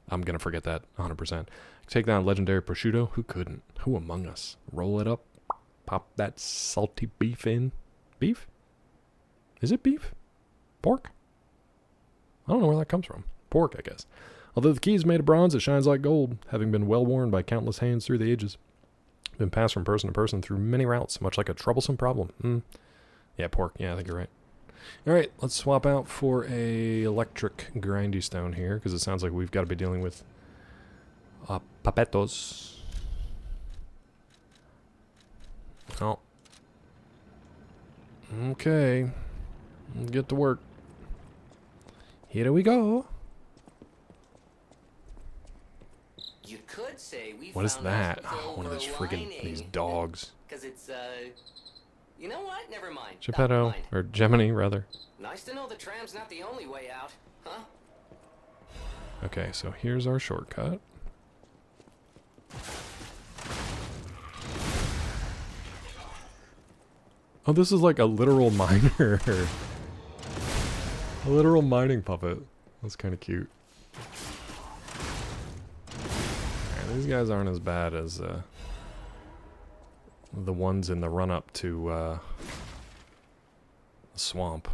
I'm going to forget that 100%. Take down legendary prosciutto. Who couldn't? Who among us? Roll it up. Pop that salty beef in. Beef? Is it beef? Pork? I don't know where that comes from. pork, I guess. Although the key is made of bronze, it shines like gold, having been well worn by countless hands through the ages. Been passed from person to person through many routes, much like a troublesome problem. Yeah, pork. Yeah, I think you're right. All right, let's swap out for a electric grindy stone here, because it sounds like we've got to be dealing with papetos. Oh. Okay. Let's get to work. Here we go.
You could say we
What is
found
that?
hospital
Oh, one of those
for
freaking
whining.
these dogs.
Cause it's you know what? Never mind.
Geppetto,
Mind.
or Gemini rather.
Nice to know the tram's not the only way out, huh?
Okay, so here's our shortcut. Oh, this is like a literal miner. A literal mining puppet. That's kind of cute. Alright, these guys aren't as bad as the ones in the run-up to the swamp.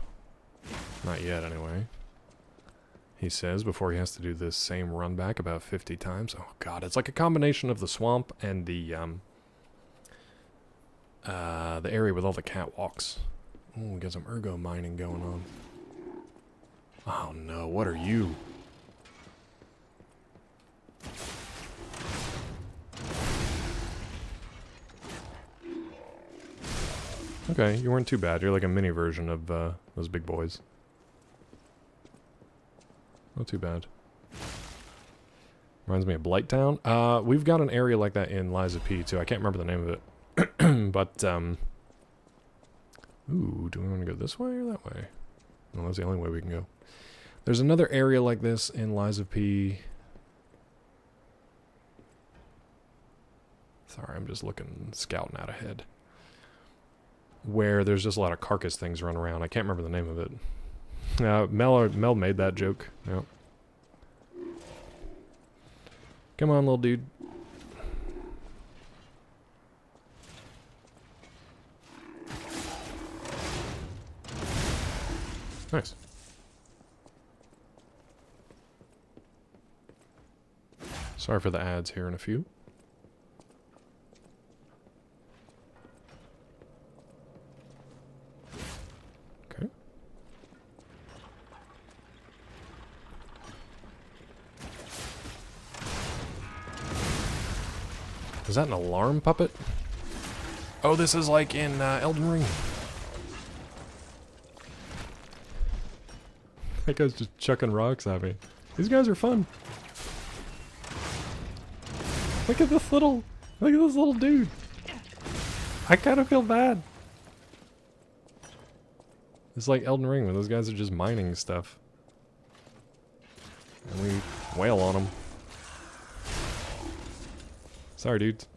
Not yet, anyway. He says before he has to do this same run back about 50 times. Oh god, it's like a combination of the swamp and the area with all the catwalks. Oh, we got some ergo mining going on. Oh no, what are you? Okay, you weren't too bad. You're like a mini version of those big boys. Not too bad. Reminds me of Blighttown. We've got an area like that in Lies of P too. I can't remember the name of it. But, ooh, do we want to go this way or that way? Well, that's the only way we can go. There's another area like this in Lies of P. Sorry, I'm just scouting out ahead. Where there's just a lot of carcass things running around. I can't remember the name of it. Mel made that joke. Yep. Come on, little dude. Nice. Sorry for the ads here in a few. Okay. Is that an alarm puppet? Oh, this is like in Elden Ring. That guy's just chucking rocks at me. These guys are fun. Look at this little dude. I kind of feel bad. It's like Elden Ring when those guys are just mining stuff. And we wail on them. Sorry, dudes.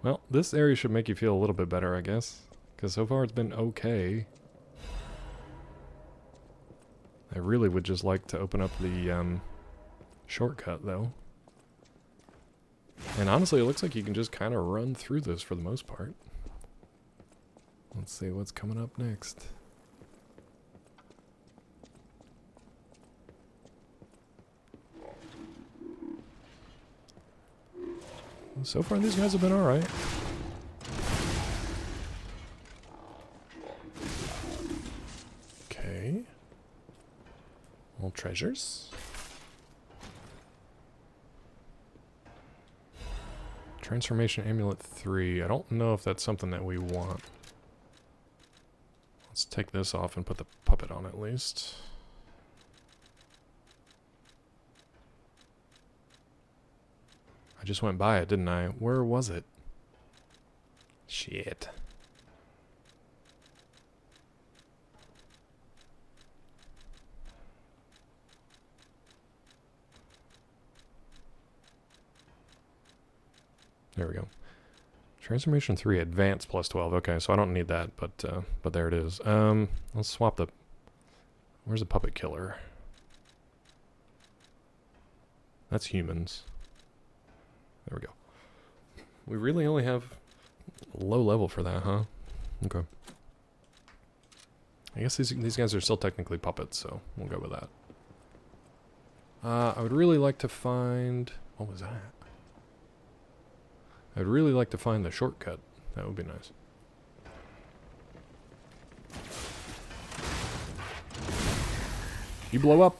Well, this area should make you feel a little bit better, I guess. Because so far it's been okay. I really would just like to open up the shortcut, though. And honestly, it looks like you can just kind of run through this for the most part. Let's see what's coming up next. So far, these guys have been alright. Okay. More treasures. Transformation Amulet 3. I don't know if that's something that we want. Let's take this off and put the puppet on at least. I just went by it, didn't I? Where was it? Shit. There we go. Transformation 3, Advanced plus 12. Okay, so I don't need that, but there it is. Let's swap the... Where's the puppet killer? That's humans. There we go. We really only have low level for that, huh? Okay. I guess these guys are still technically puppets, so we'll go with that. I would really like to find... What was that? I'd really like to find the shortcut. That would be nice. You blow up.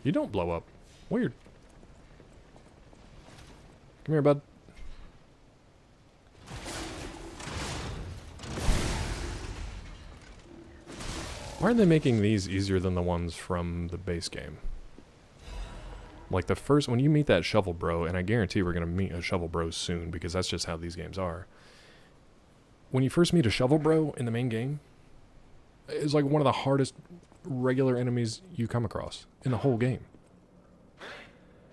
You don't blow up. Weird. Come here, bud. Why are they making these easier than the ones from the base game? Like the first, when you meet that shovel bro, and I guarantee we're going to meet a shovel bro soon because that's just how these games are. When you first meet a shovel bro in the main game, it's like one of the hardest regular enemies you come across in the whole game.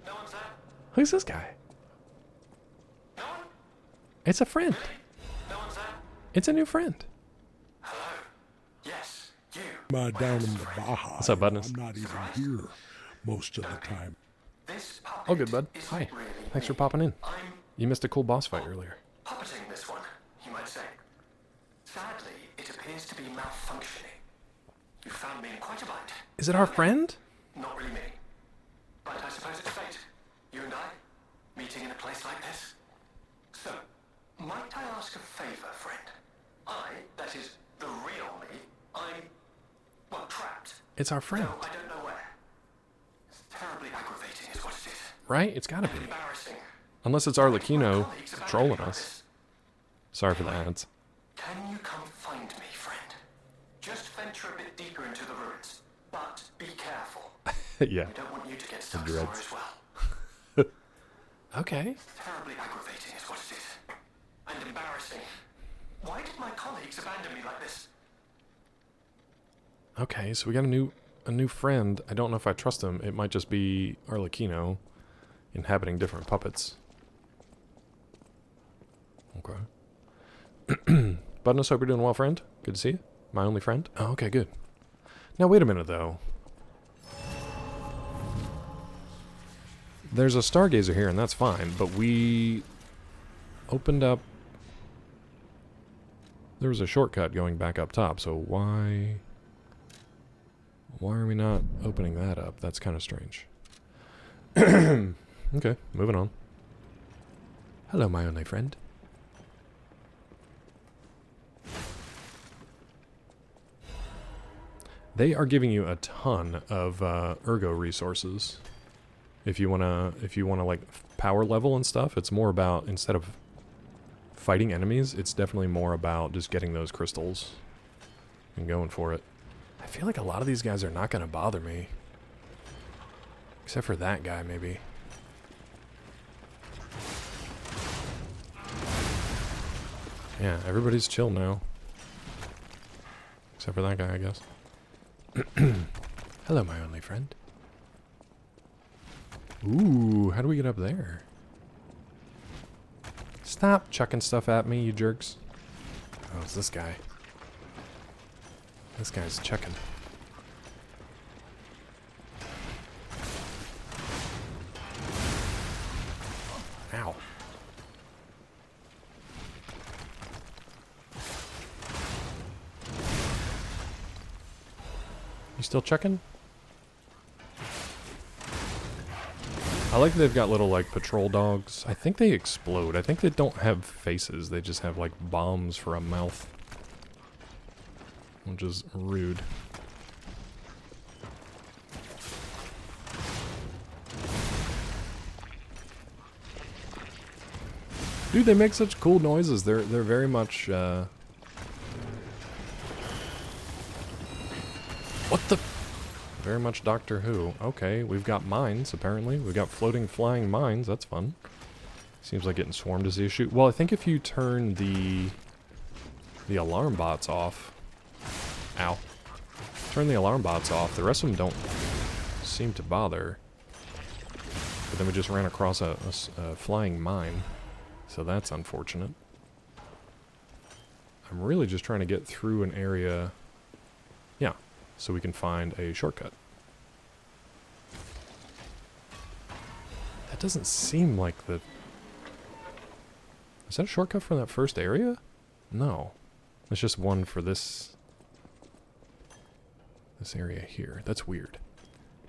No one's there?
Who's this guy?
No one?
It's a friend.
No one's there?
It's a new friend.
Hello? Yes, you.
Down in the Baja.
What's up, Budness?
I'm not even here most of the time.
This puppet
Oh, good, bud.
isn't
Hi.
really
Thanks for
me.
popping in.
I'm
You missed a cool boss fight earlier.
puppeting this one, you might say. Sadly, it appears to be malfunctioning. You found me in quite a bind.
Is it our friend?
Not really me. But I suppose it's fate. You and I, meeting in a place like this. So, might I ask a favor, friend? That is, the real me, I'm, well, trapped.
It's our friend.
No, I don't know where. It's terribly aggravating is what it is.
Right? It's gotta
And
be.
embarrassing.
Unless it's Arlecchino trolling us. Sorry for the ads.
Can you come find me, friend? Just venture a bit deeper into the ruins. But be careful.
Yeah.
We don't want you to get stuck
dreads.
somewhere as well.
Okay.
Terribly aggravating is what it is. And embarrassing. Why did my colleagues abandon me like this?
Okay, so we got a new friend. I don't know if I trust him. It might just be Arlecchino inhabiting different puppets. Okay. Budness, hope you're doing well, friend. Good to see you. My only friend. Oh, okay, good. Now, wait a minute, though. There's a Stargazer here, and that's fine, but we opened up... There was a shortcut going back up top, so why... Why are we not opening that up? That's kind of strange. Okay, moving on. Hello, my only friend. They are giving you a ton of ergo resources. If you wanna like power level and stuff, it's more about, instead of fighting enemies, it's definitely more about just getting those crystals and going for it. I feel like a lot of these guys are not gonna bother me, except for that guy maybe. Yeah, everybody's chill now, except for that guy, I guess. Hello, my only friend. Ooh, how do we get up there? Stop chucking stuff at me, you jerks. Oh, it's this guy. This guy's checking. Ow. You still checking? I like that they've got little, like, patrol dogs. I think they explode. I think they don't have faces. They just have, like, bombs for a mouth. Which is rude. Dude, they make such cool noises. They're very much, What the... Very much Doctor Who. Okay, we've got mines, apparently. We've got floating, flying mines. That's fun. Seems like getting swarmed as you shoot. Well, I think if you turn the alarm bots off... Ow. Turn the alarm bots off, the rest of them don't seem to bother. But then we just ran across a flying mine. So that's unfortunate. I'm really just trying to get through an area... Yeah. So we can find a shortcut. That doesn't seem like the... Is that a shortcut from that first area? No. It's just one for this area here. That's weird.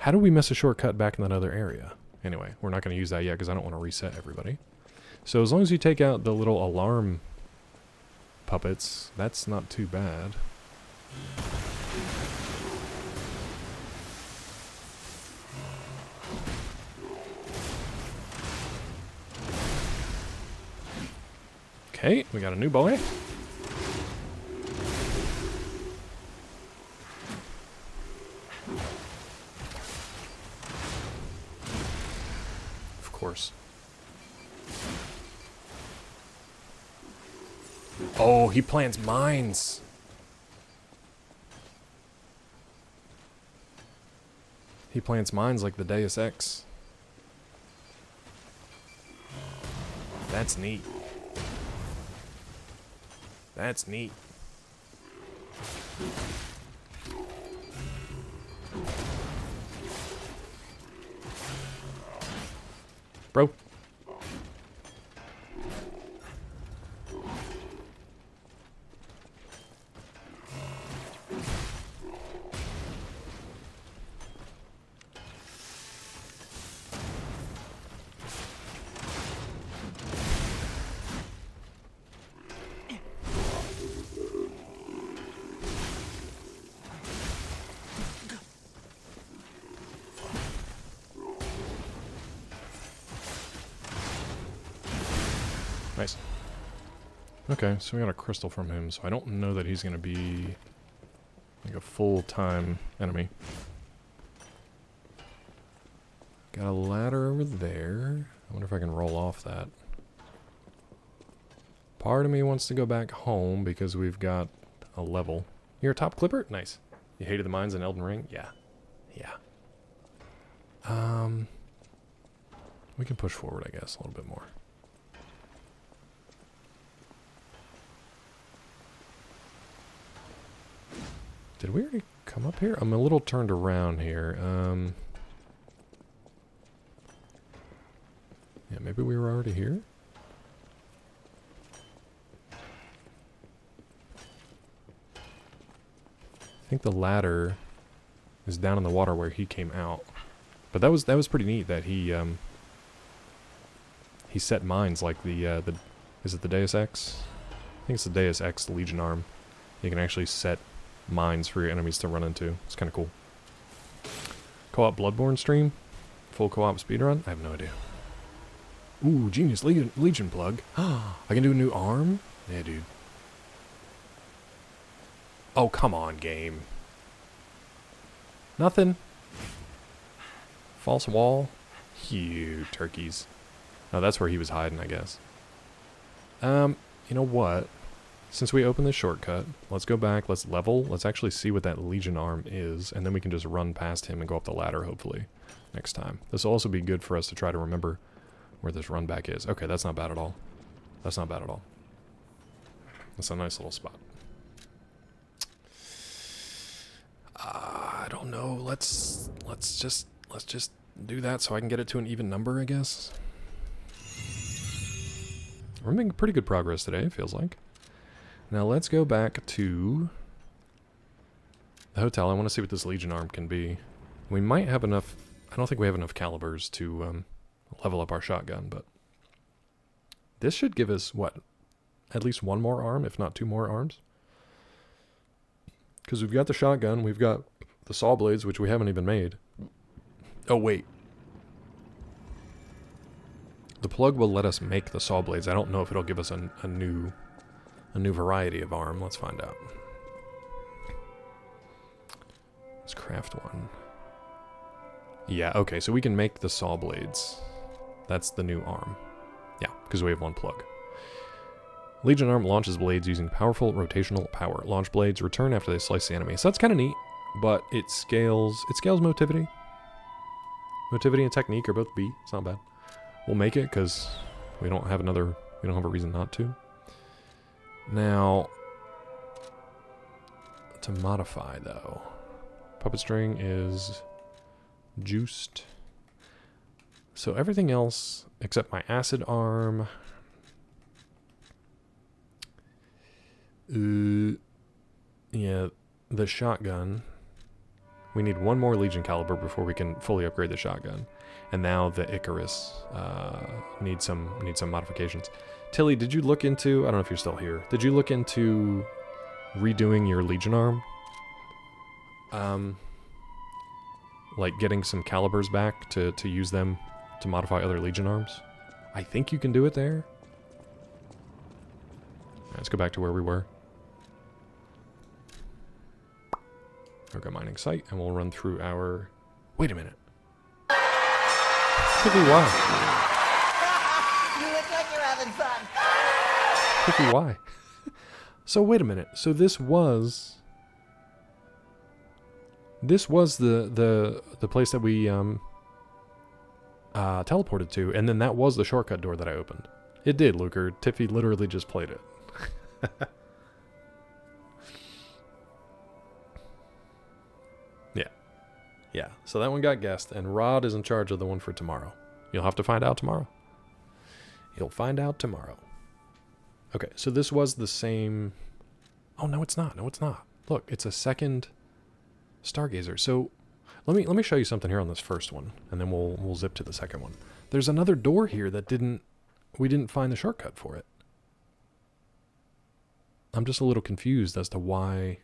How do we miss a shortcut back in that other area? Anyway, we're not going to use that yet because I don't want to reset everybody. So as long as you take out the little alarm puppets, that's not too bad. Okay, we got a new boy. Of course. Oh, he plants mines. He plants mines like the Deus Ex. That's neat. That's neat. Bro. Nice. Okay, so we got a crystal from him, so I don't know that he's going to be like a full-time enemy. Got a ladder over there. I wonder if I can roll off that. Part of me wants to go back home because we've got a level. You're a top clipper? Nice. You hated the mines in Elden Ring? Yeah. Yeah. We can push forward, I guess, a little bit more. Did we already come up here? I'm a little turned around here. Yeah, maybe we were already here? I think the ladder is down in the water where he came out. But that was pretty neat that he set mines like the is it the Deus Ex? I think it's the Deus Ex Legion arm. You can actually set mines for your enemies to run into. It's kind of cool. Co-op Bloodborne stream? Full co-op speedrun? I have no idea. Ooh, genius Legion plug. I can do a new arm? Yeah, dude. Oh, come on, game. Nothing. False wall. You turkeys. Oh, that's where he was hiding, I guess. You know what? Since we opened this shortcut, let's go back, let's level, let's actually see what that Legion arm is, and then we can just run past him and go up the ladder, hopefully, next time. This will also be good for us to try to remember where this run back is. Okay, that's not bad at all. That's not bad at all. That's a nice little spot. I don't know, let's just do that so I can get it to an even number, I guess. We're making pretty good progress today, it feels like. Now let's go back to the hotel. I want to see what this Legion arm can be. We might have enough... I don't think we have enough calibers to level up our shotgun, but... this should give us, what? At least one more arm, if not two more arms? Because we've got the shotgun, we've got the saw blades, which we haven't even made. Oh, wait. The plug will let us make the saw blades. I don't know if it'll give us a new variety of arm. Let's find out. Let's craft one. Yeah, okay, so we can make the saw blades. That's the new arm. Yeah, because we have one plug. Legion arm launches blades using powerful rotational power. Launch blades return after they slice the enemy. So that's kind of neat, but it scales motivity. Motivity and technique are both B. It's not bad. We'll make it because we don't have a reason not to. Now, to modify though, puppet string is juiced. So everything else except my acid arm. Yeah, the shotgun. We need one more Legion caliber before we can fully upgrade the shotgun. And now the Icarus needs some modifications. Tilly, did you look into, I don't know if you're still here, did you look into redoing your Legion arm? Like getting some calibers back to use them to modify other Legion arms? I think you can do it there. Let's go back to where we were. Cargo mining site, and we'll run through our... Wait a minute. Tiffy, why?
You look like you're having fun.
Tiffy, why? So wait a minute. So this was the place that we teleported to, and then that was the shortcut door that I opened. It did, Luker. Tiffy literally just played it. Yeah, so that one got guessed, and Rod is in charge of the one for tomorrow. You'll have to find out tomorrow. You'll find out tomorrow. Okay, so this was the same... Oh, no, it's not. No, it's not. Look, it's a second Stargazer. So let me show you something here on this first one, and then we'll zip to the second one. There's another door here that we didn't find the shortcut for it. I'm just a little confused as to why...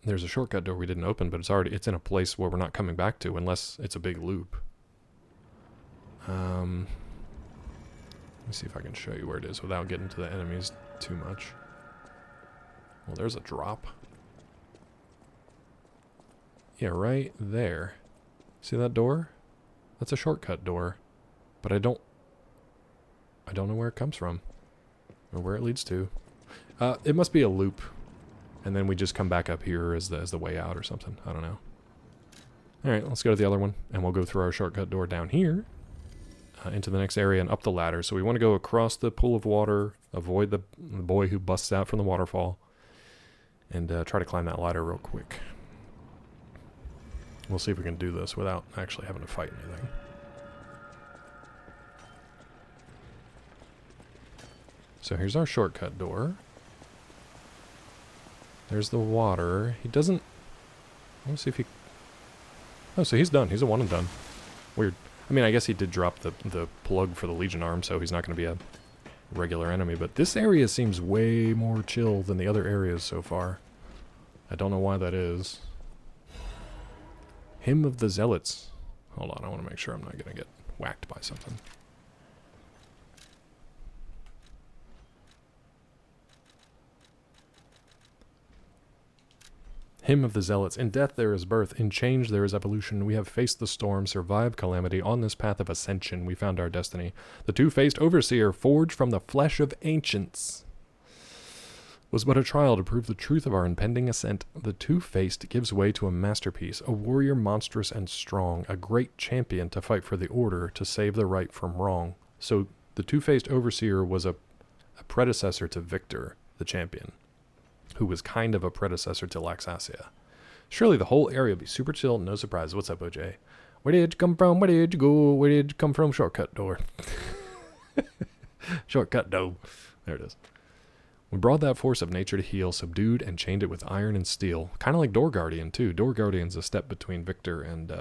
There's a shortcut door we didn't open, but it's in a place where we're not coming back to unless it's a big loop. Let me see if I can show you where it is without getting to the enemies too much. Well, there's a drop. Yeah, right there. See that door? That's a shortcut door, but I don't know where it comes from or where it leads to. It must be a loop. And then we just come back up here as the way out or something. I don't know. Alright, let's go to the other one. And we'll go through our shortcut door down here. Into the next area and up the ladder. So we want to go across the pool of water. Avoid the boy who busts out from the waterfall. And try to climb that ladder real quick. We'll see if we can do this without actually having to fight anything. So here's our shortcut door. There's the water. He doesn't... Let me see if he... Oh, so he's done. He's a one and done. Weird. I mean, I guess he did drop the plug for the Legion arm, so he's not going to be a regular enemy. But this area seems way more chill than the other areas so far. I don't know why that is. Hymn of the Zealots. Hold on, I want to make sure I'm not going to get whacked by something. Hymn of the Zealots. In death there is birth, in change there is evolution. We have faced the storm, survived calamity. On this path of ascension we found our destiny. The two-faced overseer, forged from the flesh of ancients, was but a trial to prove the truth of our impending ascent. The two-faced gives way to a masterpiece, a warrior monstrous and strong, a great champion to fight for the order, to save the right from wrong. So the two-faced overseer was a predecessor to Victor, the champion, who was kind of a predecessor to Laxasia. Surely the whole area would be super chill, no surprise. What's up, OJ? Where did you come from? Where did you go? Where did you come from? Shortcut door. Shortcut door. There it is. We brought that force of nature to heal, subdued and chained it with iron and steel. Kind of like Door Guardian, too. Door Guardian's a step between Victor and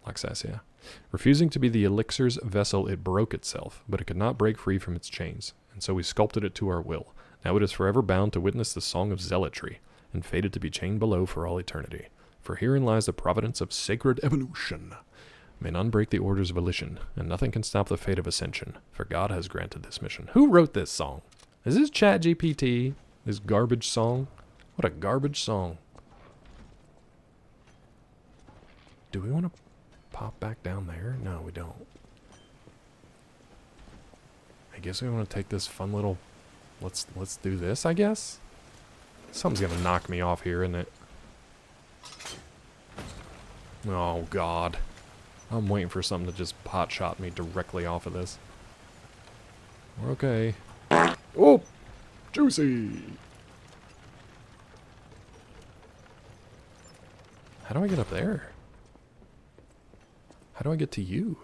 Laxasia. Refusing to be the elixir's vessel, it broke itself, but it could not break free from its chains, and so we sculpted it to our will. Now it is forever bound to witness the song of zealotry, and fated to be chained below for all eternity. For herein lies the providence of sacred evolution. May none break the order's volition, and nothing can stop the fate of ascension, for God has granted this mission. Who wrote this song? Is this ChatGPT? This garbage song? What a garbage song. Do we want to pop back down there? No, we don't. I guess we want to take this fun little... Let's do this, I guess? Something's gonna knock me off here, isn't it? Oh, God. I'm waiting for something to just pot shot me directly off of this. We're okay. Oh! Juicy! How do I get up there? How do I get to you?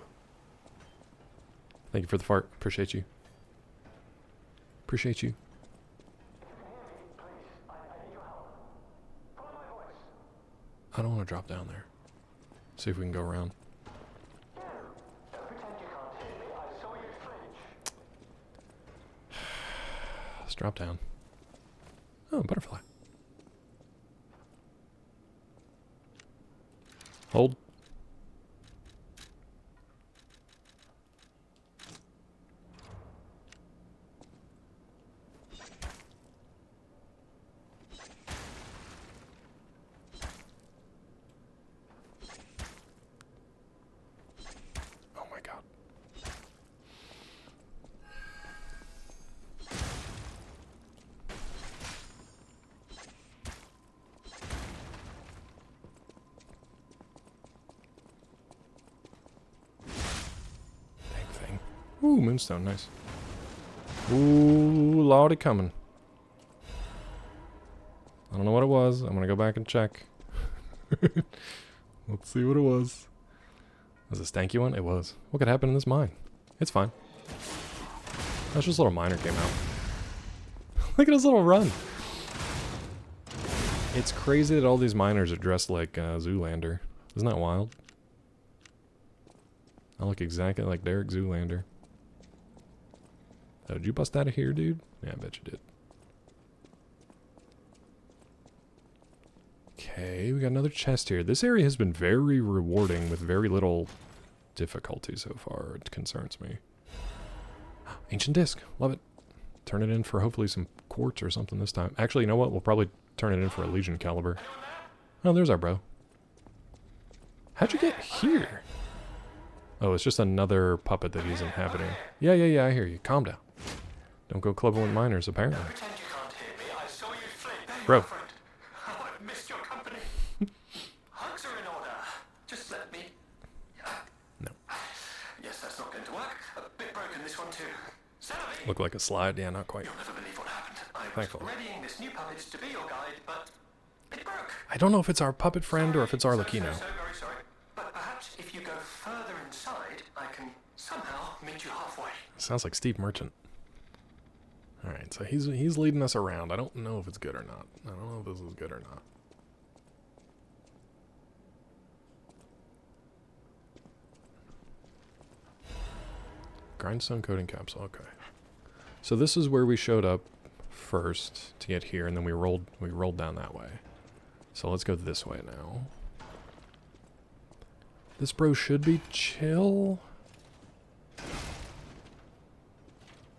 Thank you for the fart. Appreciate you. Appreciate you. don't want to drop down there. See if we can go around. Let's drop down. Oh, butterfly. Hold. Oh my god. Thing. Ooh, moonstone, nice. Ooh, lordy coming. I don't know what it was. I'm gonna go back and check. Let's see what it was. Was it a stanky one? It was. What could happen in this mine? It's fine. That's just a little miner came out. Look at his little run. It's crazy that all these miners are dressed like Zoolander. Isn't that wild? I look exactly like Derek Zoolander. Oh, did you bust out of here, dude? Yeah, I bet you did. Okay, we got another chest here. This area has been very rewarding with very little difficulty so far. It concerns me. Ancient disc. Love it. Turn it in for hopefully some quartz or something this time. Actually, you know what? We'll probably turn it in for a Legion caliber. Oh, there's our bro. How'd you get here? Oh, it's just another puppet that he's inhabiting. Yeah, I hear you. Calm down. Don't go clubbing with miners, apparently.
Pretend you can't hear me. I saw you flee.
Bro.
Friend. Oh, I've missed your company. Hugs are in order. Just let me...
No.
Yes, that's not going to work. A bit broken, this one too. Sadly,
Look like a slide. Yeah, not quite.
you'll never believe what happened. I was
Thankfully.
readying this new puppet to be your guide, but it broke.
I don't know if it's our puppet friend or if it's Arlecchino.
So very sorry. But perhaps if you go further inside, I can somehow meet you halfway.
Sounds like Steve Merchant. Alright, so he's leading us around. I don't know if it's good or not. I don't know if this is good or not. Grindstone coating capsule, okay. So this is where we showed up first to get here, and then we rolled down that way. So let's go this way now. This bro should be chill.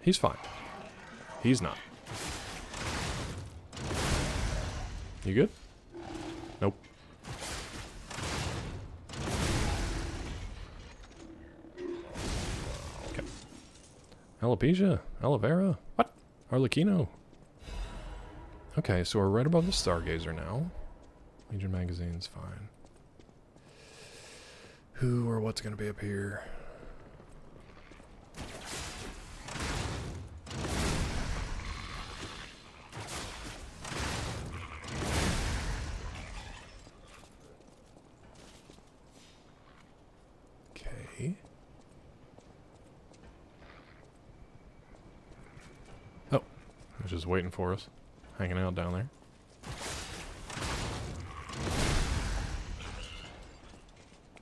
He's fine. He's not. You good? Nope. Okay. Alopecia? Aloe vera? What? Arlecchino? Okay, so we're right above the Stargazer now. Legion magazine's fine. Who or what's gonna be up here? Okay. Oh, he's just waiting for us. Hanging out down there.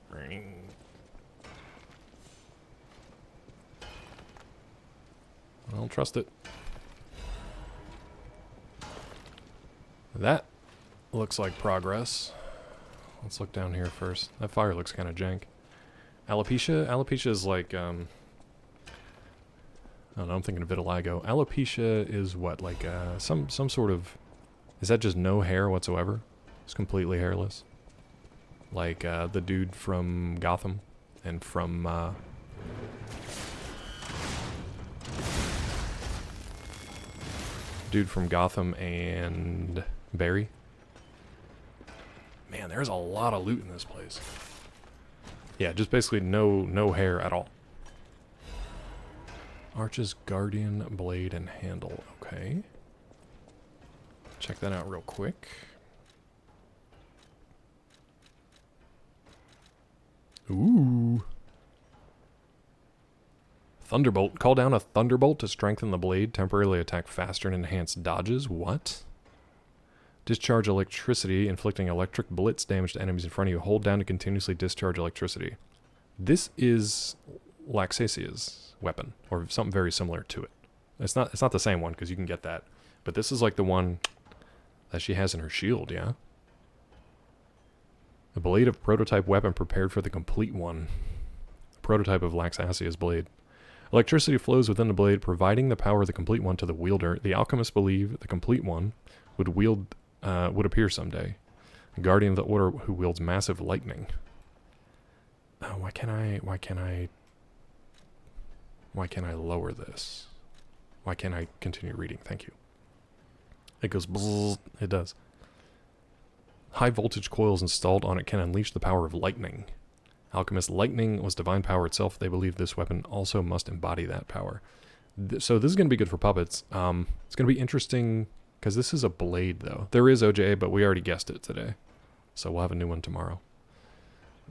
Ring. I don't trust it. That looks like progress. Let's look down here first. That fire looks kind of jank. Alopecia? Alopecia is like, I don't know, I'm thinking of vitiligo. Alopecia is what, like, some sort of... Is that just no hair whatsoever? It's completely hairless. Like, the dude from Gotham and from, dude from Gotham and Barry. Man, there's a lot of loot in this place. Yeah, just basically no hair at all. Arch's Guardian Blade and Handle. Okay. Check that out real quick. Ooh. Thunderbolt. Call down a Thunderbolt to strengthen the blade, temporarily attack faster and enhance dodges. What? Discharge electricity, inflicting electric blitz damage to enemies in front of you. Hold down to continuously discharge electricity. This is Laxasia's weapon, or something very similar to it. It's not the same one, because you can get that. But this is like the one that she has in her shield, yeah? A blade of prototype weapon prepared for the complete one. Prototype of Laxasia's blade. Electricity flows within the blade, providing the power of the complete one to the wielder. The alchemists believe the complete one would appear someday. A guardian of the order who wields massive lightning. Oh, why can't I lower this? Why can't I continue reading? Thank you. It goes bzzz. It does. High voltage coils installed on it can unleash the power of lightning. Alchemist lightning was divine power itself. They believe this weapon also must embody that power. So this is going to be good for puppets. It's going to be interesting because this is a blade, though. There is OJ, but we already guessed it today. So we'll have a new one tomorrow.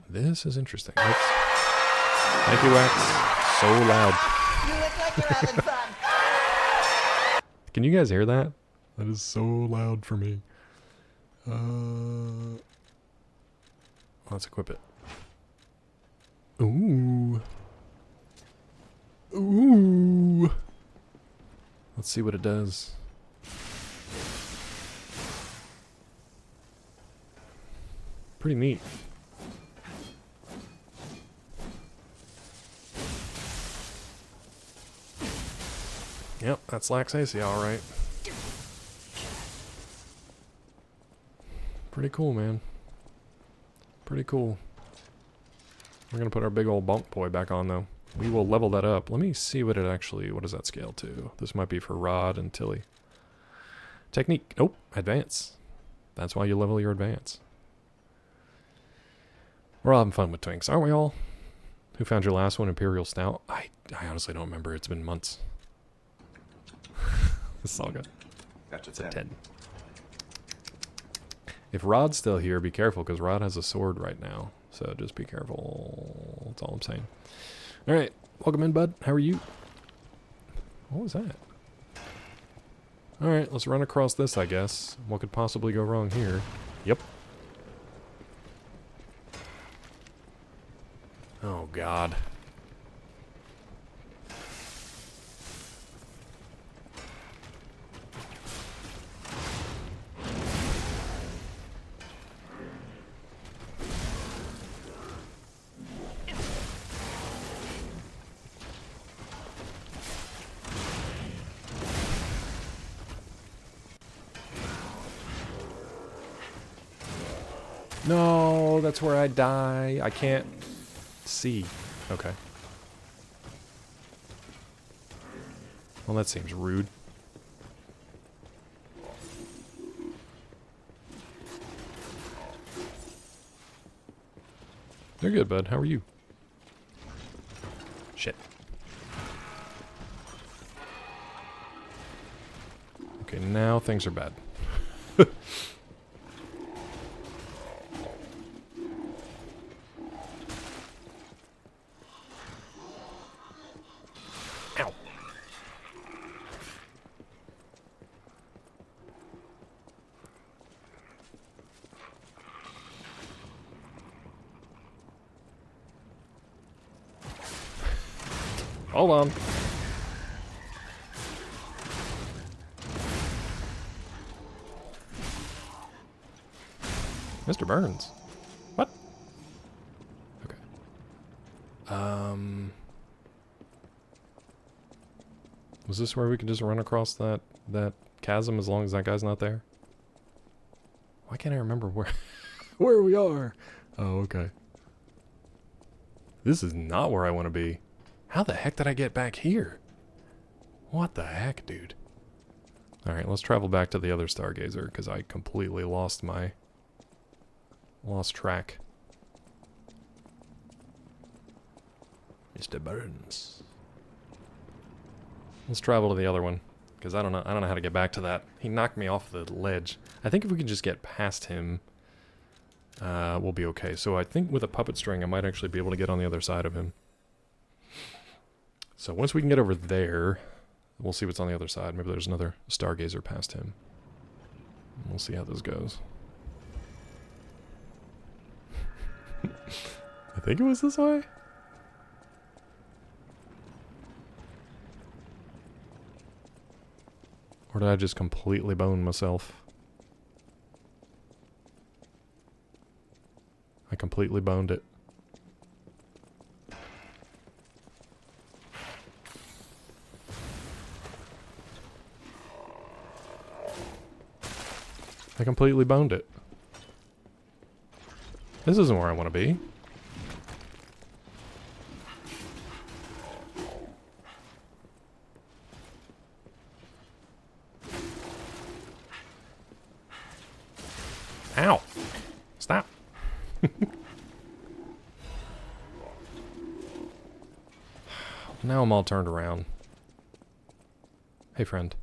This is interesting. Thank you, Wax. So loud.
You look like you're having fun.
Can you guys hear that? That is so loud for me. Let's equip it. Ooh. Ooh. Let's see what it does. Pretty neat. Yep, that's Laxasia, alright. Pretty cool, man. Pretty cool. We're gonna put our big old bonk boy back on, though. We will level that up. Let me see what it actually... What does that scale to? This might be for Rod and Tilly. Technique. Nope. Advance. That's why you level your advance. We're all having fun with Twinks, aren't we all? Who found your last one? Imperial Stout? I honestly don't remember. It's been months. This is all good.
That's
a 10. If Rod's still here, be careful, because Rod has a sword right now. So just be careful. That's all I'm saying. Alright. Welcome in, bud. How are you? What was that? Alright, let's run across this, I guess. What could possibly go wrong here? Yep. Oh, God. No, that's where I die. I can't see. Okay. Well, that seems rude. They're good, bud. How are you? Shit. Okay, now things are bad. Hold on. Mr. Burns. What? Okay. Was this where we can just run across that chasm as long as that guy's not there? Why can't I remember where we are? Oh, okay. This is not where I want to be. How the heck did I get back here? What the heck, dude? Alright, let's travel back to the other Stargazer, because I completely lost track. Mr. Burns. Let's travel to the other one, because I don't know how to get back to that. He knocked me off the ledge. I think if we can just get past him, we'll be okay. So I think with a puppet string, I might actually be able to get on the other side of him. So once we can get over there, we'll see what's on the other side. Maybe there's another Stargazer past him. We'll see how this goes. I think it was this way. Or did I just completely bone myself? I completely boned it. I completely boned it. This isn't where I want to be. Ow! Stop. Now I'm all turned around. Hey, friend.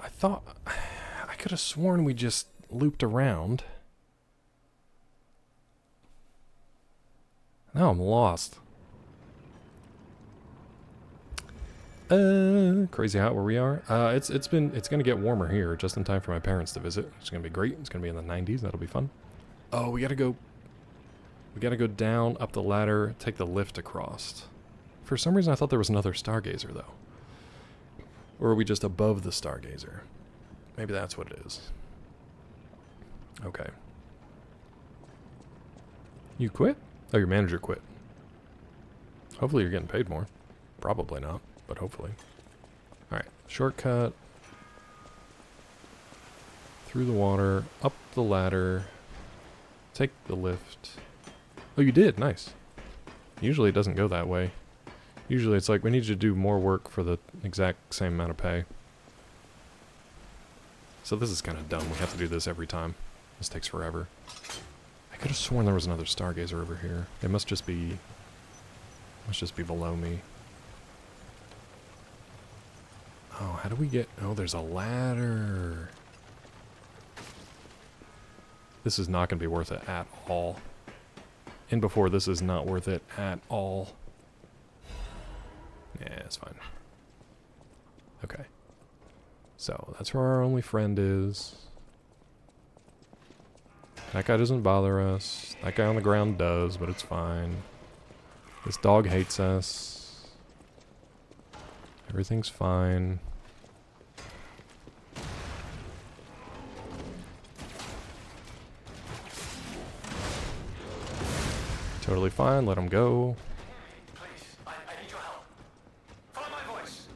I thought... I could have sworn we just looped around. Now I'm lost. Crazy hot where we are. It's gonna get warmer here just in time for my parents to visit. It's gonna be great. It's gonna be in the 90s. That'll be fun. Oh, we gotta go down up the ladder, take the lift across. For some reason I thought there was another Stargazer though. Or are we just above the Stargazer? Maybe that's what it is. Okay. You quit? Oh, your manager quit. Hopefully you're getting paid more. Probably not, but hopefully. Alright, shortcut. Through the water, up the ladder. Take the lift. Oh, you did? Nice. Usually it doesn't go that way. Usually it's like, we need you to do more work for the exact same amount of pay. So this is kind of dumb. We have to do this every time. This takes forever. I could have sworn there was another Stargazer over here. It must just be below me. Oh, how do we get... Oh, there's a ladder. This is not going to be worth it at all. In before, this is not worth it at all. Yeah, it's fine. Okay. So, that's where our only friend is. That guy doesn't bother us. That guy on the ground does, but it's fine. This dog hates us. Everything's fine. Totally fine, let him go.
Please, I need your help. Follow my voice.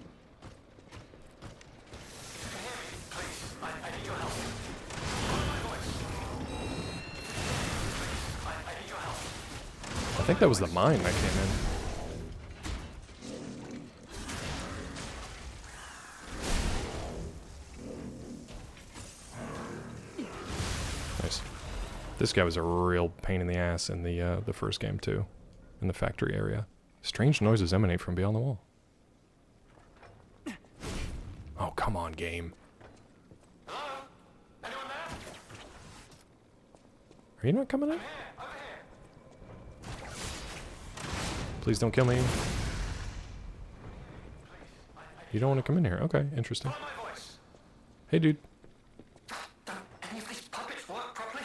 If you can hear me, please, I need your help. Follow my voice. Please, I need your help.
I think that was the mine that came in. Nice. This guy was a real pain in the ass in the first game too, in the factory area. Strange noises emanate from beyond the wall. Oh, come on, game.
Hello? Anyone there?
Are you not coming in?
Over here.
Please don't kill me. You don't want to come in here. Okay, interesting.
Follow my voice.
Hey, dude.
Don't any of these puppets work properly?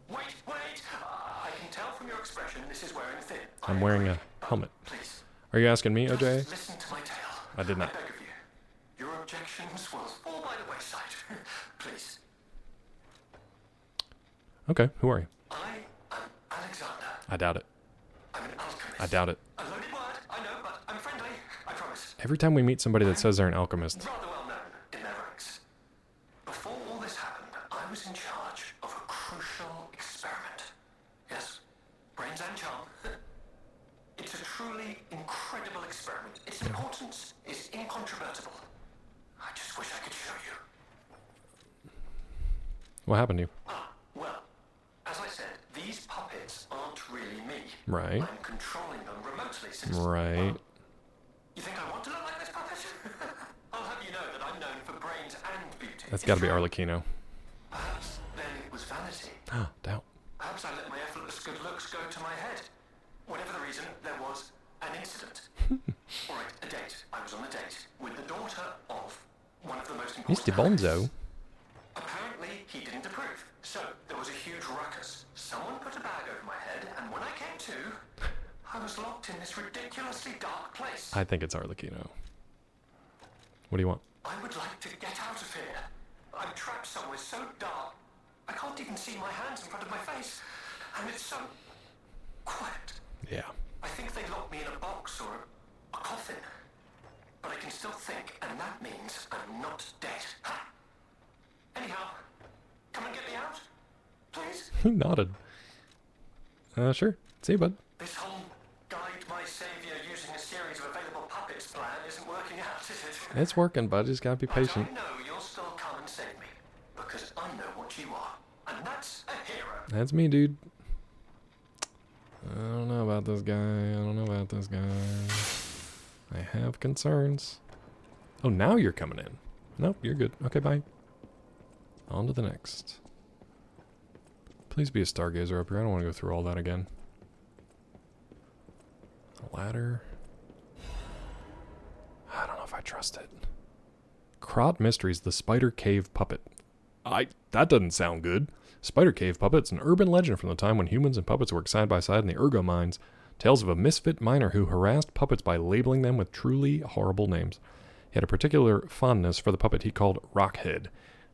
Wait. I can tell from your expression this is wearing thin.
I'm wearing a helmet.
Please.
Are you asking me, OJ?
Listen to my tale.
I did not.
I beg of you. Your objections will fall by the wayside. Please.
Okay, who are you?
I am Alexander.
I doubt it.
I'm an alchemist.
I doubt it.
A loaded word, I know, but I'm friendly. I promise.
Every time we meet somebody that says they're an alchemist,
Rather well known in their ranks. Before all this happened, I was in charge of a crucial experiment. Yes, brains and charm. It's a truly incredible experiment. Its importance is incontrovertible. I just wish I could show you.
what happened to you?
Well, as I said, these puppets aren't really me.
Right.
I'm controlling them remotely since...
Right.
Well, you think I want to look like this puppet? I'll have you know that I'm known for brains and beauty.
That's got to be Arlecchino.
Perhaps then it was vanity.
Doubt.
Perhaps I let my effortless good looks go to my head. whatever the reason, there was an incident. All right, a date. I was on a date with the daughter of one of the most important
Mr. Bonzo.
Apparently, he didn't approve. So, there was a huge ruckus. Someone put a bag over my head, and when I came to, I was locked in this ridiculously dark place.
I think it's Arlecchino. What do you want?
I would like to get out of here. I'm trapped somewhere so dark, I can't even see my hands in front of my face. And it's so quiet.
Yeah.
I think they locked me in a box or a coffin. But I can still think, and that means I'm not dead. Ha! Anyhow, come and get me out, please.
He nodded. Sure. See you, bud.
This whole guide my savior using a series of available puppets plan isn't working out, is it?
It's working, bud. Just gotta be patient.
I know you'll still come and save me, because I know what you are, and that's a hero.
That's me, dude. I don't know about this guy. I don't know about this guy. I have concerns. Oh, now you're coming in. Nope, you're good. Okay, bye. On to the next. Please be a stargazer up here. I don't want to go through all that again. A ladder. I don't know if I trust it. Krot Mysteries, the Spider Cave Puppet. That doesn't sound good. Spider Cave Puppet's an urban legend from the time when humans and puppets worked side by side in the Ergo mines. Tales of a misfit miner who harassed puppets by labeling them with truly horrible names. He had a particular fondness for the puppet he called Rockhead.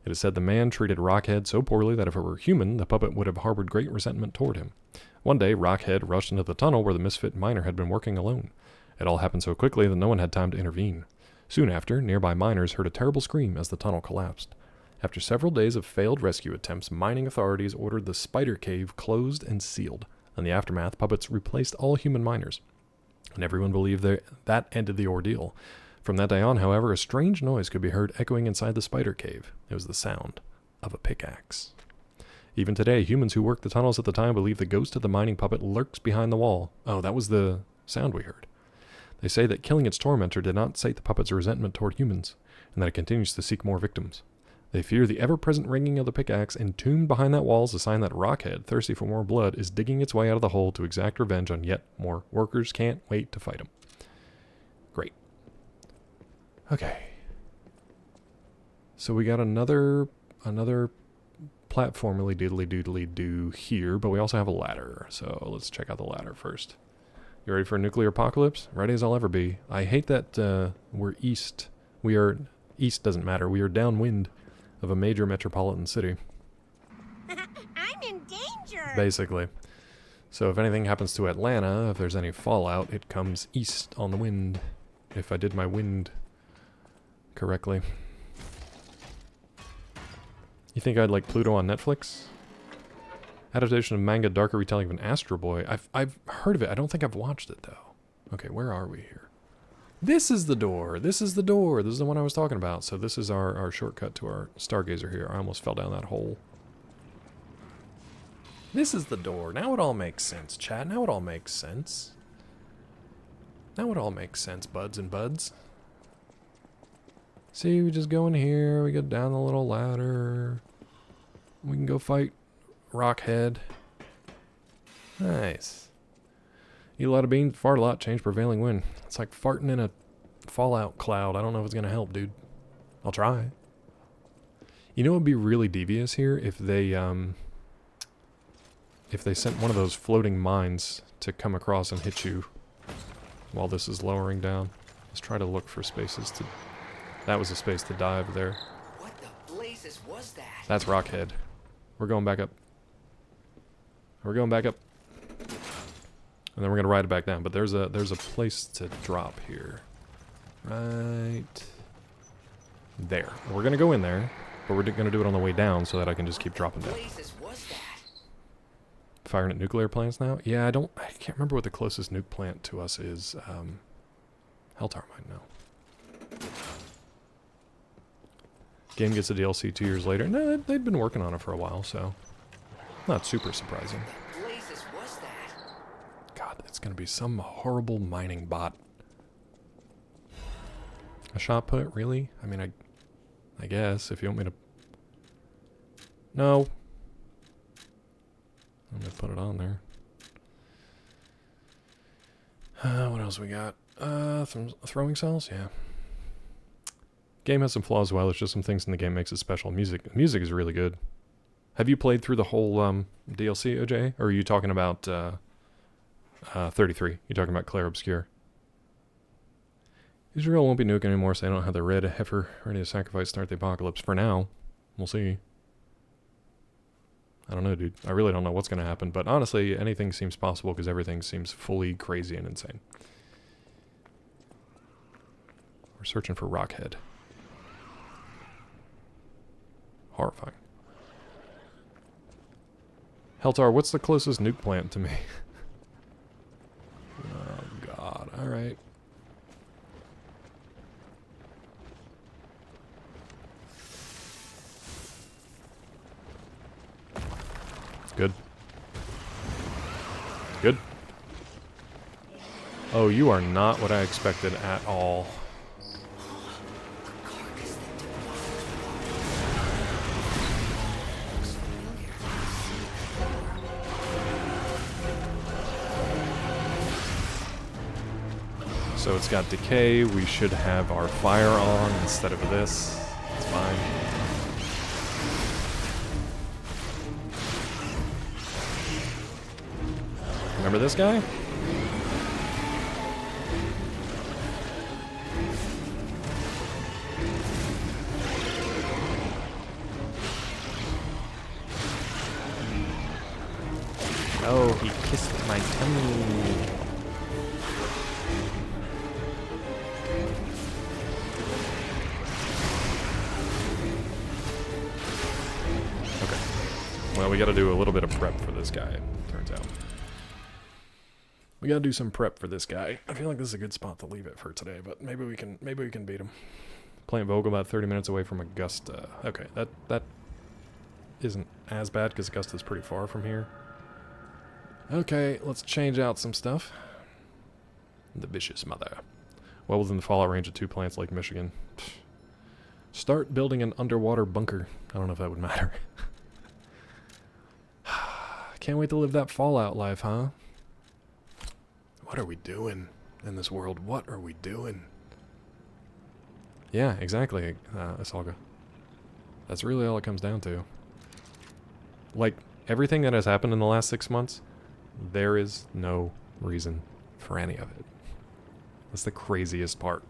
It is said the man treated Rockhead so poorly that if it were human, the puppet would have harbored great resentment toward him. One day, Rockhead rushed into the tunnel where the misfit miner had been working alone. It all happened so quickly that no one had time to intervene. Soon after, nearby miners heard a terrible scream as the tunnel collapsed. After several days of failed rescue attempts, mining authorities ordered the Spider Cave closed and sealed. In the aftermath, puppets replaced all human miners, and everyone believed that ended the ordeal. From that day on, however, a strange noise could be heard echoing inside the Spider Cave. It was the sound of a pickaxe. Even today, humans who worked the tunnels at the time believe the ghost of the mining puppet lurks behind the wall. Oh, that was the sound we heard. They say that killing its tormentor did not sate the puppet's resentment toward humans, and that it continues to seek more victims. They fear the ever-present ringing of the pickaxe entombed behind that wall is a sign that Rockhead, thirsty for more blood, is digging its way out of the hole to exact revenge on yet more workers. Can't wait to fight him. Great. Okay. So we got another platformily diddly-doodly-doo here, but we also have a ladder. So let's check out the ladder first. You ready for a nuclear apocalypse? Ready as I'll ever be. I hate that we're east. East doesn't matter. We are downwind of a major metropolitan city.
I'm in danger.
Basically. So if anything happens to Atlanta, if there's any fallout, it comes east on the wind. If I did my wind correctly. You think I'd like Pluto on Netflix? Adaptation of manga, darker retelling of an Astro Boy. I've heard of it. I don't think I've watched it though. Okay, where are we here? This is the door. This is the door. This is the one I was talking about. So this is our shortcut to our stargazer here. I almost fell down that hole. This is the door. Now it all makes sense, chat. Now it all makes sense. Now it all makes sense, buds and buds. See, we just go in here. We go down the little ladder. We can go fight Rockhead. Nice. Eat a lot of beans, fart a lot, change prevailing wind. It's like farting in a fallout cloud. I don't know if it's going to help, dude. I'll try. You know what would be really devious here? If they sent one of those floating mines to come across and hit you while this is lowering down. Let's try to look for spaces to... That was a space to dive there.
What the blazes was that?
That's Rockhead. We're going back up. We're going back up. And then we're gonna ride it back down. But there's a place to drop here. Right there. We're gonna go in there, but we're gonna do it on the way down so that I can just keep dropping down. Firing at nuclear plants now? Yeah, I can't remember what the closest nuke plant to us is. Helltower might know. Game gets a DLC 2 years later. No, they'd been working on it for a while, so not super surprising. God, it's gonna be some horrible mining bot. A shot put, really? I mean, I guess if you want me to. No. I'm gonna put it on there. What else we got? Throwing cells? Yeah. Game has some flaws as well. There's just some things in the game makes it special. Music is really good. Have you played through the whole DLC, OJ? Or are you talking about 33? You're talking about Claire Obscure. Israel won't be nuking anymore, so they don't have the red heifer ready to sacrifice start the apocalypse. For now. We'll see. I don't know, dude. I really don't know what's going to happen. But honestly, anything seems possible because everything seems fully crazy and insane. We're searching for Rockhead. Horrifying. Heltar, what's the closest nuke plant to me? Oh, God. Alright. Good. Good. Oh, you are not what I expected at all. So it's got decay. We should have our fire on instead of this. It's fine. Remember this guy? Oh, he kissed my tummy. Okay. Well, we gotta do a little bit of prep for this guy, turns out. We gotta do some prep for this guy. I feel like this is a good spot to leave it for today, but maybe we can beat him. Plant Vogel about 30 minutes away from Augusta. Okay, that isn't as bad because Augusta's pretty far from here. Okay, let's change out some stuff. The vicious mother. Well within the fallout range of 2 plants Lake Michigan. Start building an underwater bunker. I don't know if that would matter. Can't wait to live that Fallout life, huh? What are we doing in this world? What are we doing? Yeah, exactly, Asalga. That's really all it comes down to. Like, everything that has happened in the last 6 months, there is no reason for any of it. That's the craziest part.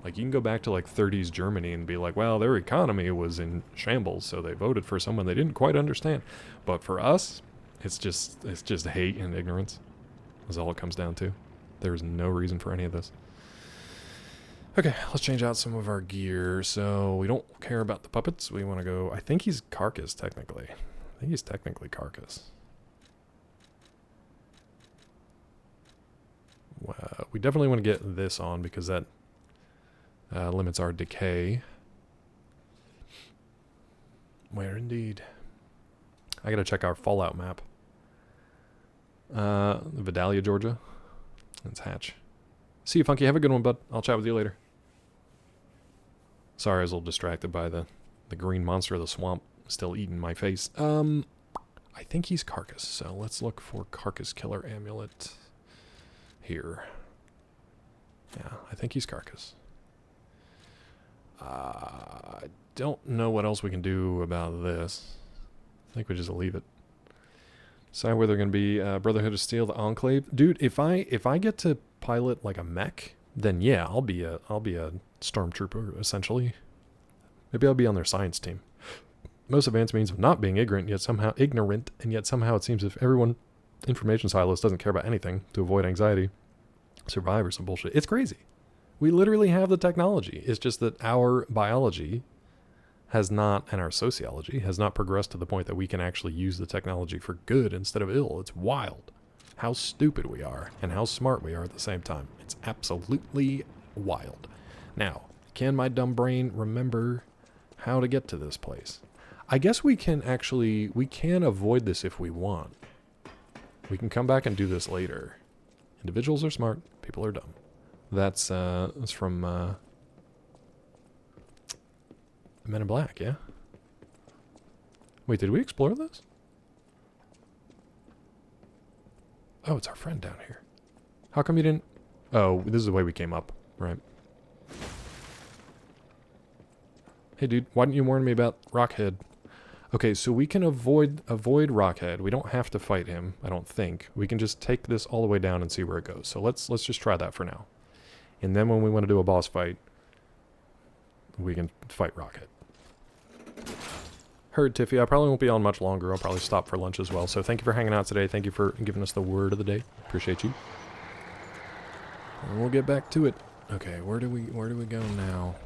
Like, you can go back to, like, 30s Germany and be like, well, their economy was in shambles, so they voted for someone they didn't quite understand. But for us, it's just hate and ignorance. That's all it comes down to. There's no reason for any of this. Okay, let's change out some of our gear. So we don't care about the puppets. We want to go... I think he's Carcass, technically. I think he's technically Carcass. We definitely want to get this on because that limits our decay. Where indeed? I gotta check our Fallout map. Vidalia, Georgia. That's Hatch. See you, Funky. Have a good one, bud. I'll chat with you later. Sorry, I was a little distracted by the green monster of the swamp still eating my face. I think he's Carcass, so let's look for Carcass Killer Amulet here. Yeah, I think he's Carcass. I don't know what else we can do about this. I think we just leave it. Decide where they're going to be. Brotherhood of Steel, the Enclave. Dude, if I get to pilot like a mech, then yeah, I'll be a stormtrooper essentially. Maybe I'll be on their science team. Most advanced means of not being ignorant, yet somehow it seems if everyone information silos doesn't care about anything to avoid anxiety, survive or some bullshit. It's crazy. We literally have the technology. It's just that our biology has not, and our sociology has not progressed to the point that we can actually use the technology for good instead of ill. It's wild how stupid we are and how smart we are at the same time. It's absolutely wild. Now, can my dumb brain remember how to get to this place? I guess we can avoid this if we want. We can come back and do this later. Individuals are smart, people are dumb. That's from Men in Black, yeah? Wait, did we explore this? Oh, it's our friend down here. How come you didn't... Oh, this is the way we came up, right? Hey, dude, why didn't you warn me about Rockhead? Okay, so we can avoid Rockhead. We don't have to fight him, I don't think. We can just take this all the way down and see where it goes. So let's just try that for now. And then when we want to do a boss fight, we can fight Rockhead. Heard, Tiffy. I probably won't be on much longer. I'll probably stop for lunch as well. So thank you for hanging out today. Thank you for giving us the word of the day. Appreciate you. And we'll get back to it. Okay, where do we go now?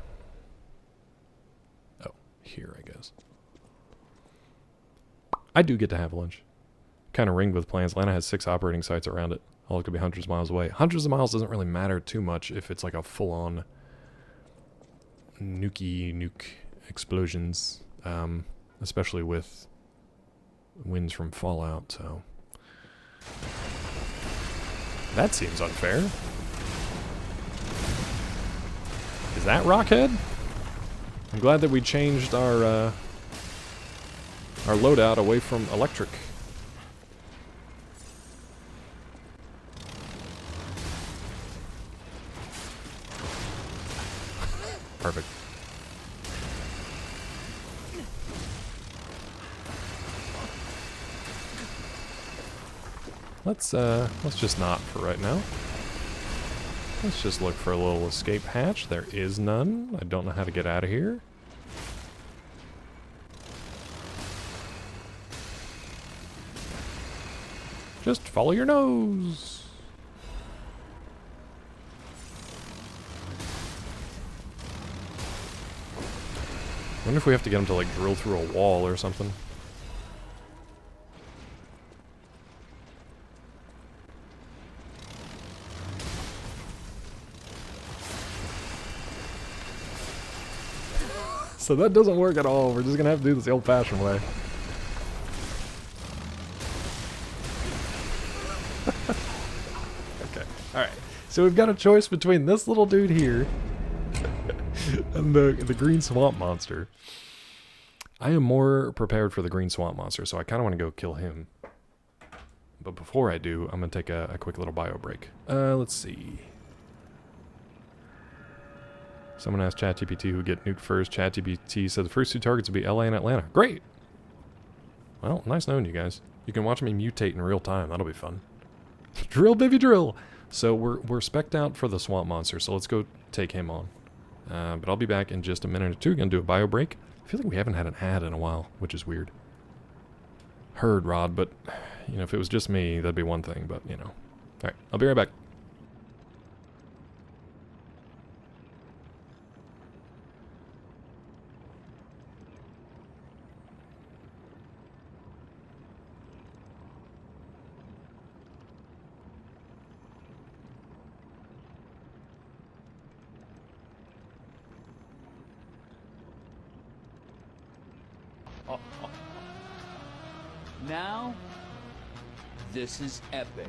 Oh, here, I guess. I do get to have lunch. Kind of ringed with plans. Atlanta has 6 operating sites around it. All could be hundreds of miles away. Hundreds of miles doesn't really matter too much if it's like a full-on nuke explosions, especially with winds from Fallout, so... That seems unfair. Is that Rockhead? I'm glad that we changed our loadout away from electric. Perfect. Let's just not for right now. Let's just look for a little escape hatch. There is none. I don't know how to get out of here. Just follow your nose. Wonder if we have to get him to like drill through a wall or something. So that doesn't work at all. We're just gonna have to do this the old-fashioned way. Okay, alright. So we've got a choice between this little dude here and the green swamp monster. I am more prepared for the green swamp monster, so I kind of want to go kill him. But before I do, I'm going to take a quick little bio break. Let's see. Someone asked ChatGPT who would get nuked first. ChatGPT said the first 2 targets would be LA and Atlanta. Great! Well, nice knowing you guys. You can watch me mutate in real time. That'll be fun. Drill, baby, drill! So we're spec'd out for the swamp monster, so let's go take him on. But I'll be back in just a minute or two. Gonna do a bio break. I feel like we haven't had an ad in a while, which is weird. Heard, Rod, but, you know, if it was just me, that'd be one thing, but, you know. Alright, I'll be right back.
Now, this is epic.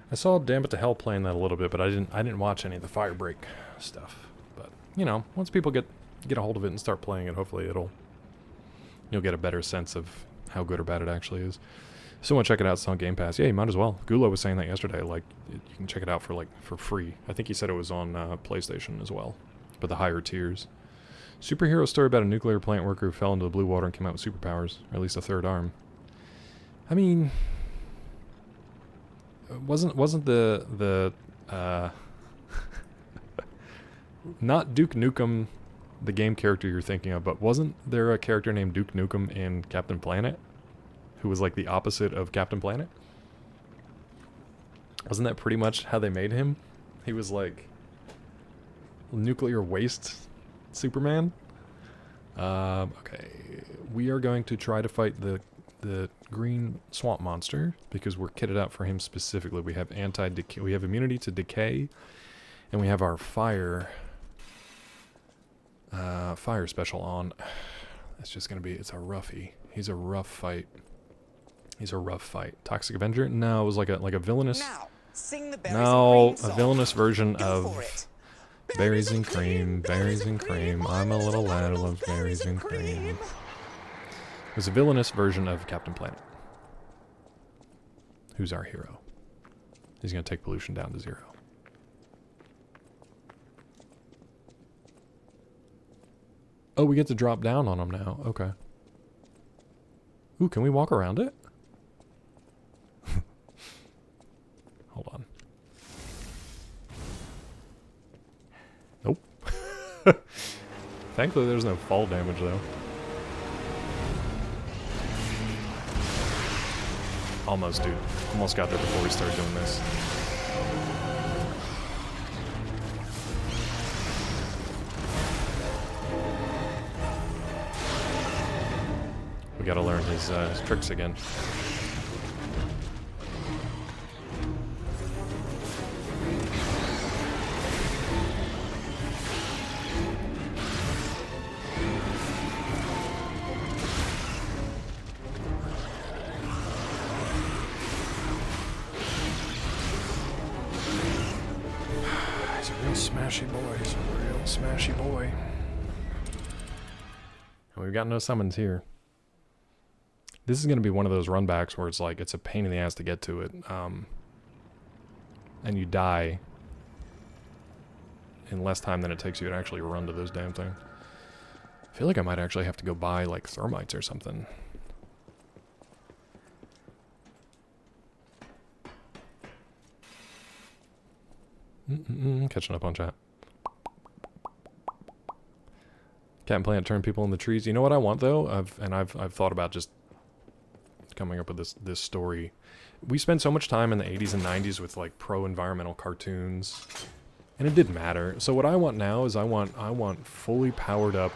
I saw Damn It to Hell playing that a little bit, but I didn't watch any of the Firebreak stuff. But you know, once people get a hold of it and start playing it, hopefully you'll get a better sense of how good or bad it actually is. Someone check it out. It's on Game Pass. Yeah, you might as well. Gula was saying that yesterday. Like, you can check it out for free. I think he said it was on PlayStation as well, but the higher tiers. Superhero story about a nuclear plant worker who fell into the blue water and came out with superpowers, or at least a third arm. I mean, wasn't the not Duke Nukem the game character you're thinking of, but wasn't there a character named Duke Nukem in Captain Planet who was like the opposite of Captain Planet? Wasn't that pretty much how they made him? He was like nuclear waste Superman. Okay, we are going to try to fight the green swamp monster because we're kitted out for him specifically. We have anti-decay, we have immunity to decay, and we have our fire special on. It's just gonna be, it's a roughie. He's a rough fight. He's a rough fight. Toxic Avenger? No, it was like a villainous.
Now, sing the berries
No,
and cream
a
song.
villainous version
Go for
of
it.
berries and cream, berries and cream. I'm a little lad who loves berries and cream. It was a villainous version of Captain Planet. Who's our hero? He's gonna take pollution down to 0. Oh, we get to drop down on him now. Okay. Ooh, can we walk around it? Hold on. Nope. Thankfully, there's no fall damage, though. Almost, dude. Almost got there before we started doing this. We gotta learn his tricks again. He's a real smashy boy. He's a real smashy boy. And we've got no summons here. This is going to be one of those runbacks where it's like, it's a pain in the ass to get to it. And you die in less time than it takes you to actually run to those damn things. I feel like I might actually have to go buy, like, thermites or something. Catching up on chat. Captain Planet turn people in the trees. You know what I want, though? I've thought about just coming up with this story. We spent so much time in the 80s and 90s with like pro-environmental cartoons, and it didn't matter. So what I want now is I want fully powered up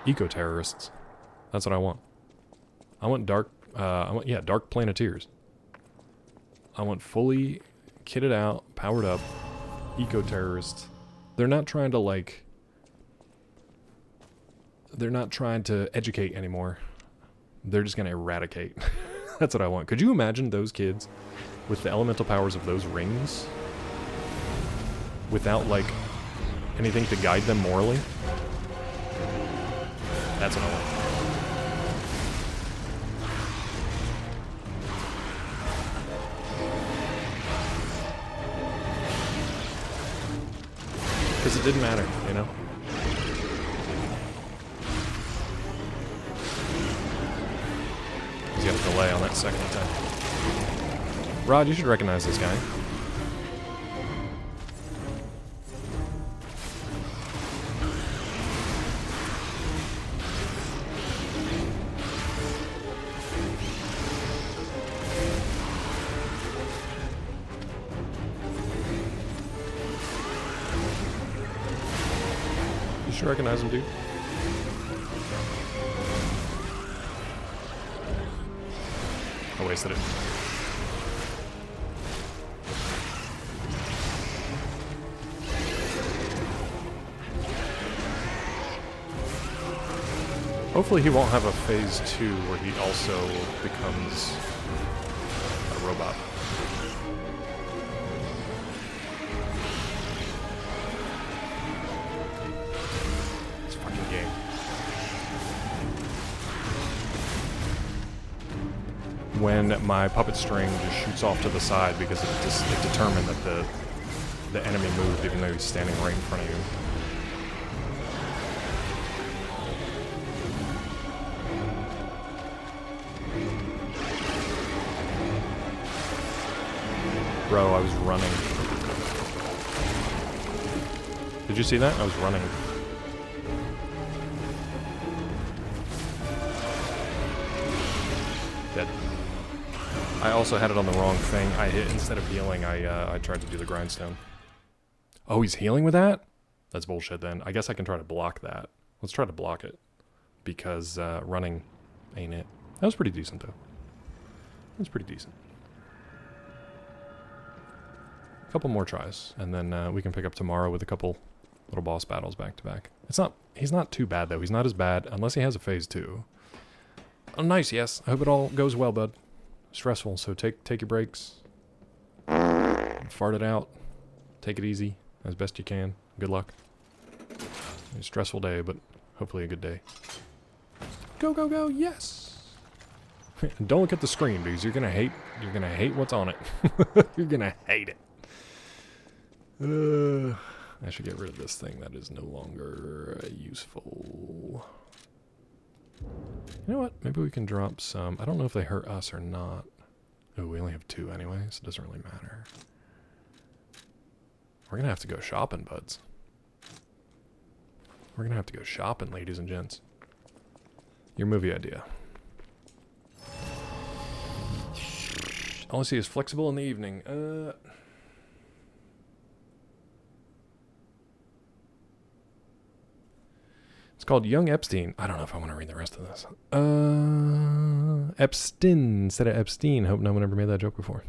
eco-terrorists. That's what I want. I want dark planeteers. I want fully kitted out, powered up eco-terrorists. They're not trying to educate anymore. They're just going to eradicate. That's what I want. Could you imagine those kids with the elemental powers of those rings without, like, anything to guide them morally? That's what I want. Because it didn't matter, you know? He's got a delay on that second attack. Rod, you should recognize this guy. You should recognize him, dude. I wasted it. Hopefully he won't have a phase 2 where he also becomes a robot. This fucking game. When my puppet string just shoots off to the side because it determined that the enemy moved even though he's standing right in front of you. Bro, I was running. Did you see that? I was running. I also had it on the wrong thing. I hit, instead of healing, I tried to do the grindstone. Oh, he's healing with that? That's bullshit then. I guess I can try to block that. Let's try to block it. Because running ain't it. That was pretty decent though. That was pretty decent. A couple more tries, and then we can pick up tomorrow with a couple little boss battles back to back. He's not too bad though. He's not as bad, unless he has a phase 2. Oh, nice, yes. I hope it all goes well, bud. Stressful, so take your breaks. Fart it out. Take it easy, as best you can. Good luck. A stressful day, but hopefully a good day. Go, go, go, yes! Don't look at the screen, because you're gonna hate what's on it. You're gonna hate it. I should get rid of this thing that is no longer useful. You know what? Maybe we can drop some. I don't know if they hurt us or not. Oh, we only have 2 anyway, so it doesn't really matter. We're gonna have to go shopping, buds. We're gonna have to go shopping, ladies and gents. Your movie idea. All I see is flexible in the evening. It's called Young Epstein. I don't know if I want to read the rest of this. Epstein instead of Epstein. Hope no one ever made that joke before.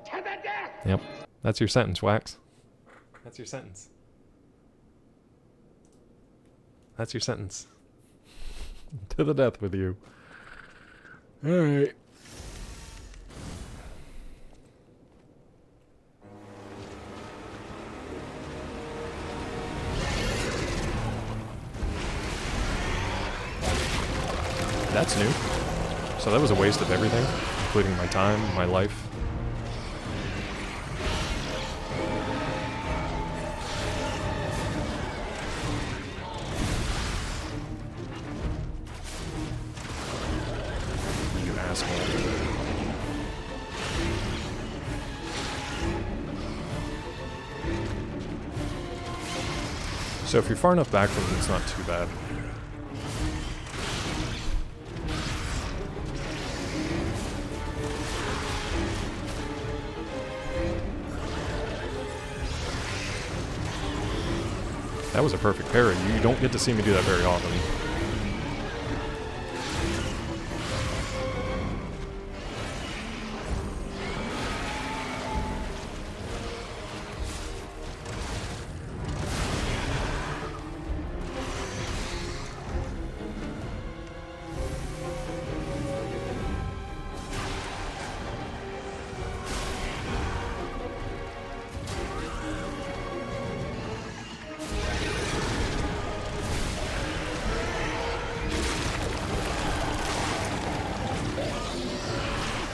To the death!
Yep. That's your sentence, Wax. That's your sentence. That's your sentence. To the death with you. Alright. That's new. So that was a waste of everything, including my time, my life. You asshole. So if you're far enough back from them, it's not too bad. That was a perfect parry. You don't get to see me do that very often.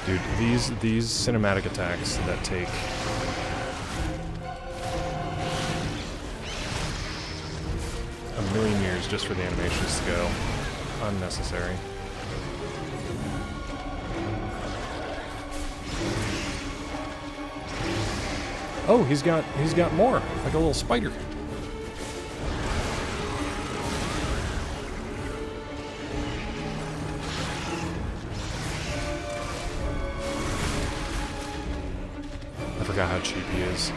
Dude, these cinematic attacks that take a million years just for the animations to go, unnecessary. Oh, he's got more, like a little spider. I forgot how cheap he is.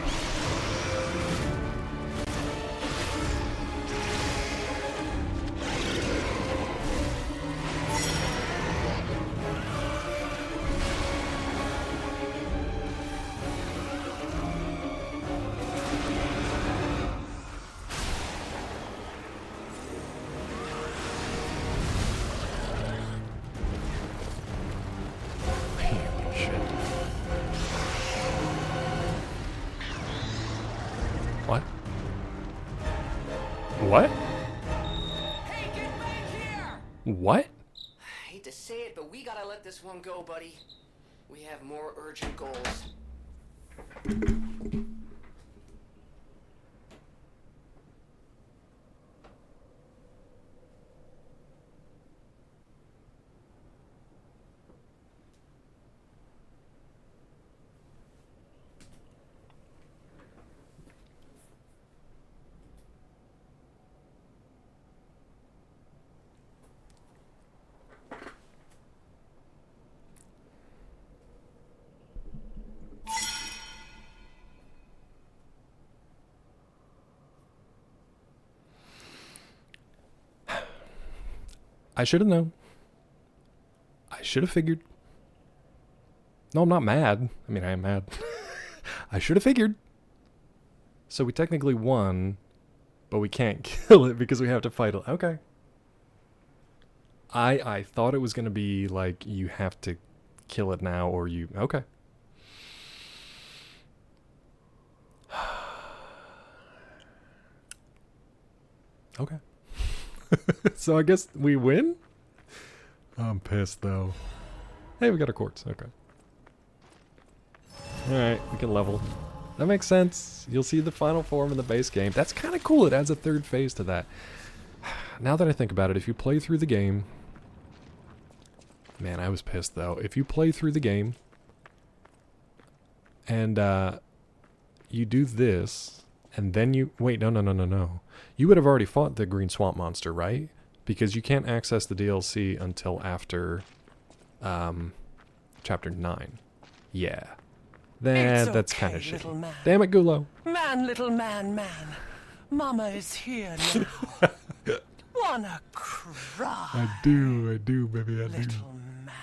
What? What?
Hey, get back here!
What?
I hate to say it, but we gotta let this one go, buddy. We have more urgent goals.
I should have known. I should have figured. No, I'm not mad. I mean, I am mad. I should have figured. So we technically won, but we can't kill it because we have to fight it. Okay. I thought it was going to be like you have to kill it now or you... Okay. Okay. So I guess we win? I'm pissed though. Hey, we got our quartz. Okay. Alright, we can level. That makes sense. You'll see the final form in the base game. That's kind of cool. It adds a third phase to that. Now that I think about it, if you play through the game... Man, I was pissed though. If you play through the game and you do this and then you... Wait, no. You would have already fought the green swamp monster, right? Because you can't access the DLC until after Chapter 9. Yeah. That's kind of shitty. Damn it, Gulo.
Man, little man. Mama is here now. Wanna cry?
I do, baby, I do.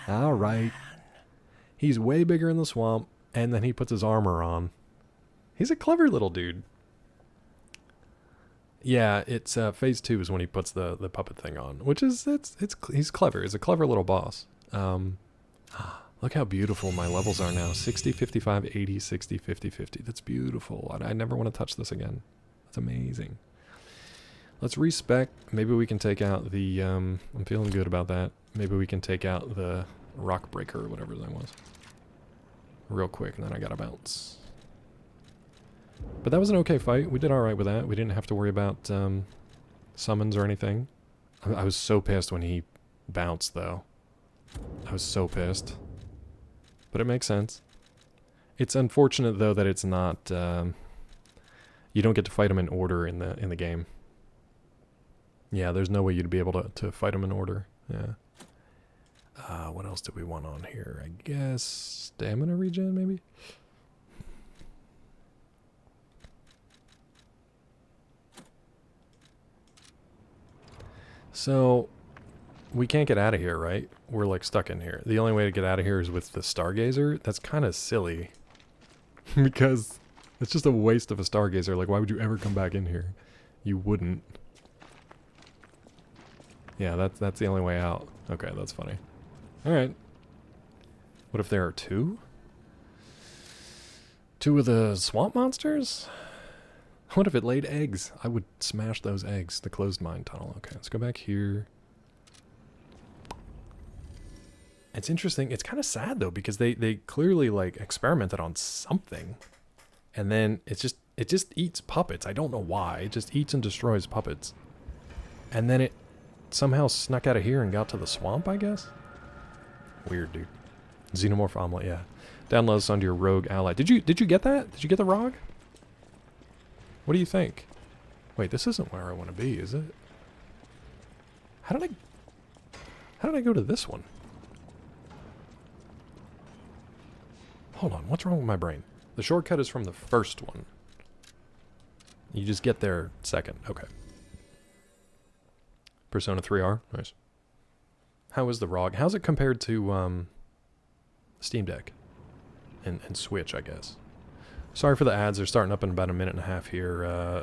All right. He's way bigger in the swamp, and then he puts his armor on. He's a clever little dude. Yeah, it's phase 2 is when he puts the puppet thing on, which is he's clever. He's a clever little boss. Look how beautiful my levels are now. 60, 55, 80, 60, 50, 50. That's beautiful. I never want to touch this again. That's amazing. Let's respec. Maybe we can take out the... I'm feeling good about that. Maybe we can take out the rock breaker or whatever that was. Real quick, and then I gotta bounce. But that was an okay fight. We did alright with that. We didn't have to worry about summons or anything. I was so pissed when he bounced, though. I was so pissed. But it makes sense. It's unfortunate, though, that it's not... you don't get to fight him in order in the game. Yeah, there's no way you'd be able to fight him in order. Yeah. What else do we want on here? I guess stamina regen, maybe? So, we can't get out of here, right? We're like stuck in here. The only way to get out of here is with the Stargazer. That's kind of silly. Because it's just a waste of a Stargazer. Like, why would you ever come back in here? You wouldn't. Yeah, that's the only way out. Okay, that's funny. Alright. What if there are two? Two of the swamp monsters? What if it laid eggs? I would smash those eggs. The closed mine tunnel. Okay, let's go back here. It's interesting. It's kind of sad, though, because they clearly, like, experimented on something. And then it just eats puppets. I don't know why. It just eats and destroys puppets. And then it somehow snuck out of here and got to the swamp, I guess? Weird, dude. Xenomorph omelet, yeah. Download this onto your rogue ally. Did you get that? Did you get the ROG? What do you think? Wait, this isn't where I want to be, is it? How did I go to this one? Hold on, what's wrong with my brain? The shortcut is from the first one. You just get there second. Okay. Persona 3R, nice. How is the ROG? How's it compared to Steam Deck and Switch, I guess? Sorry for the ads. They're starting up in about a minute and a half here.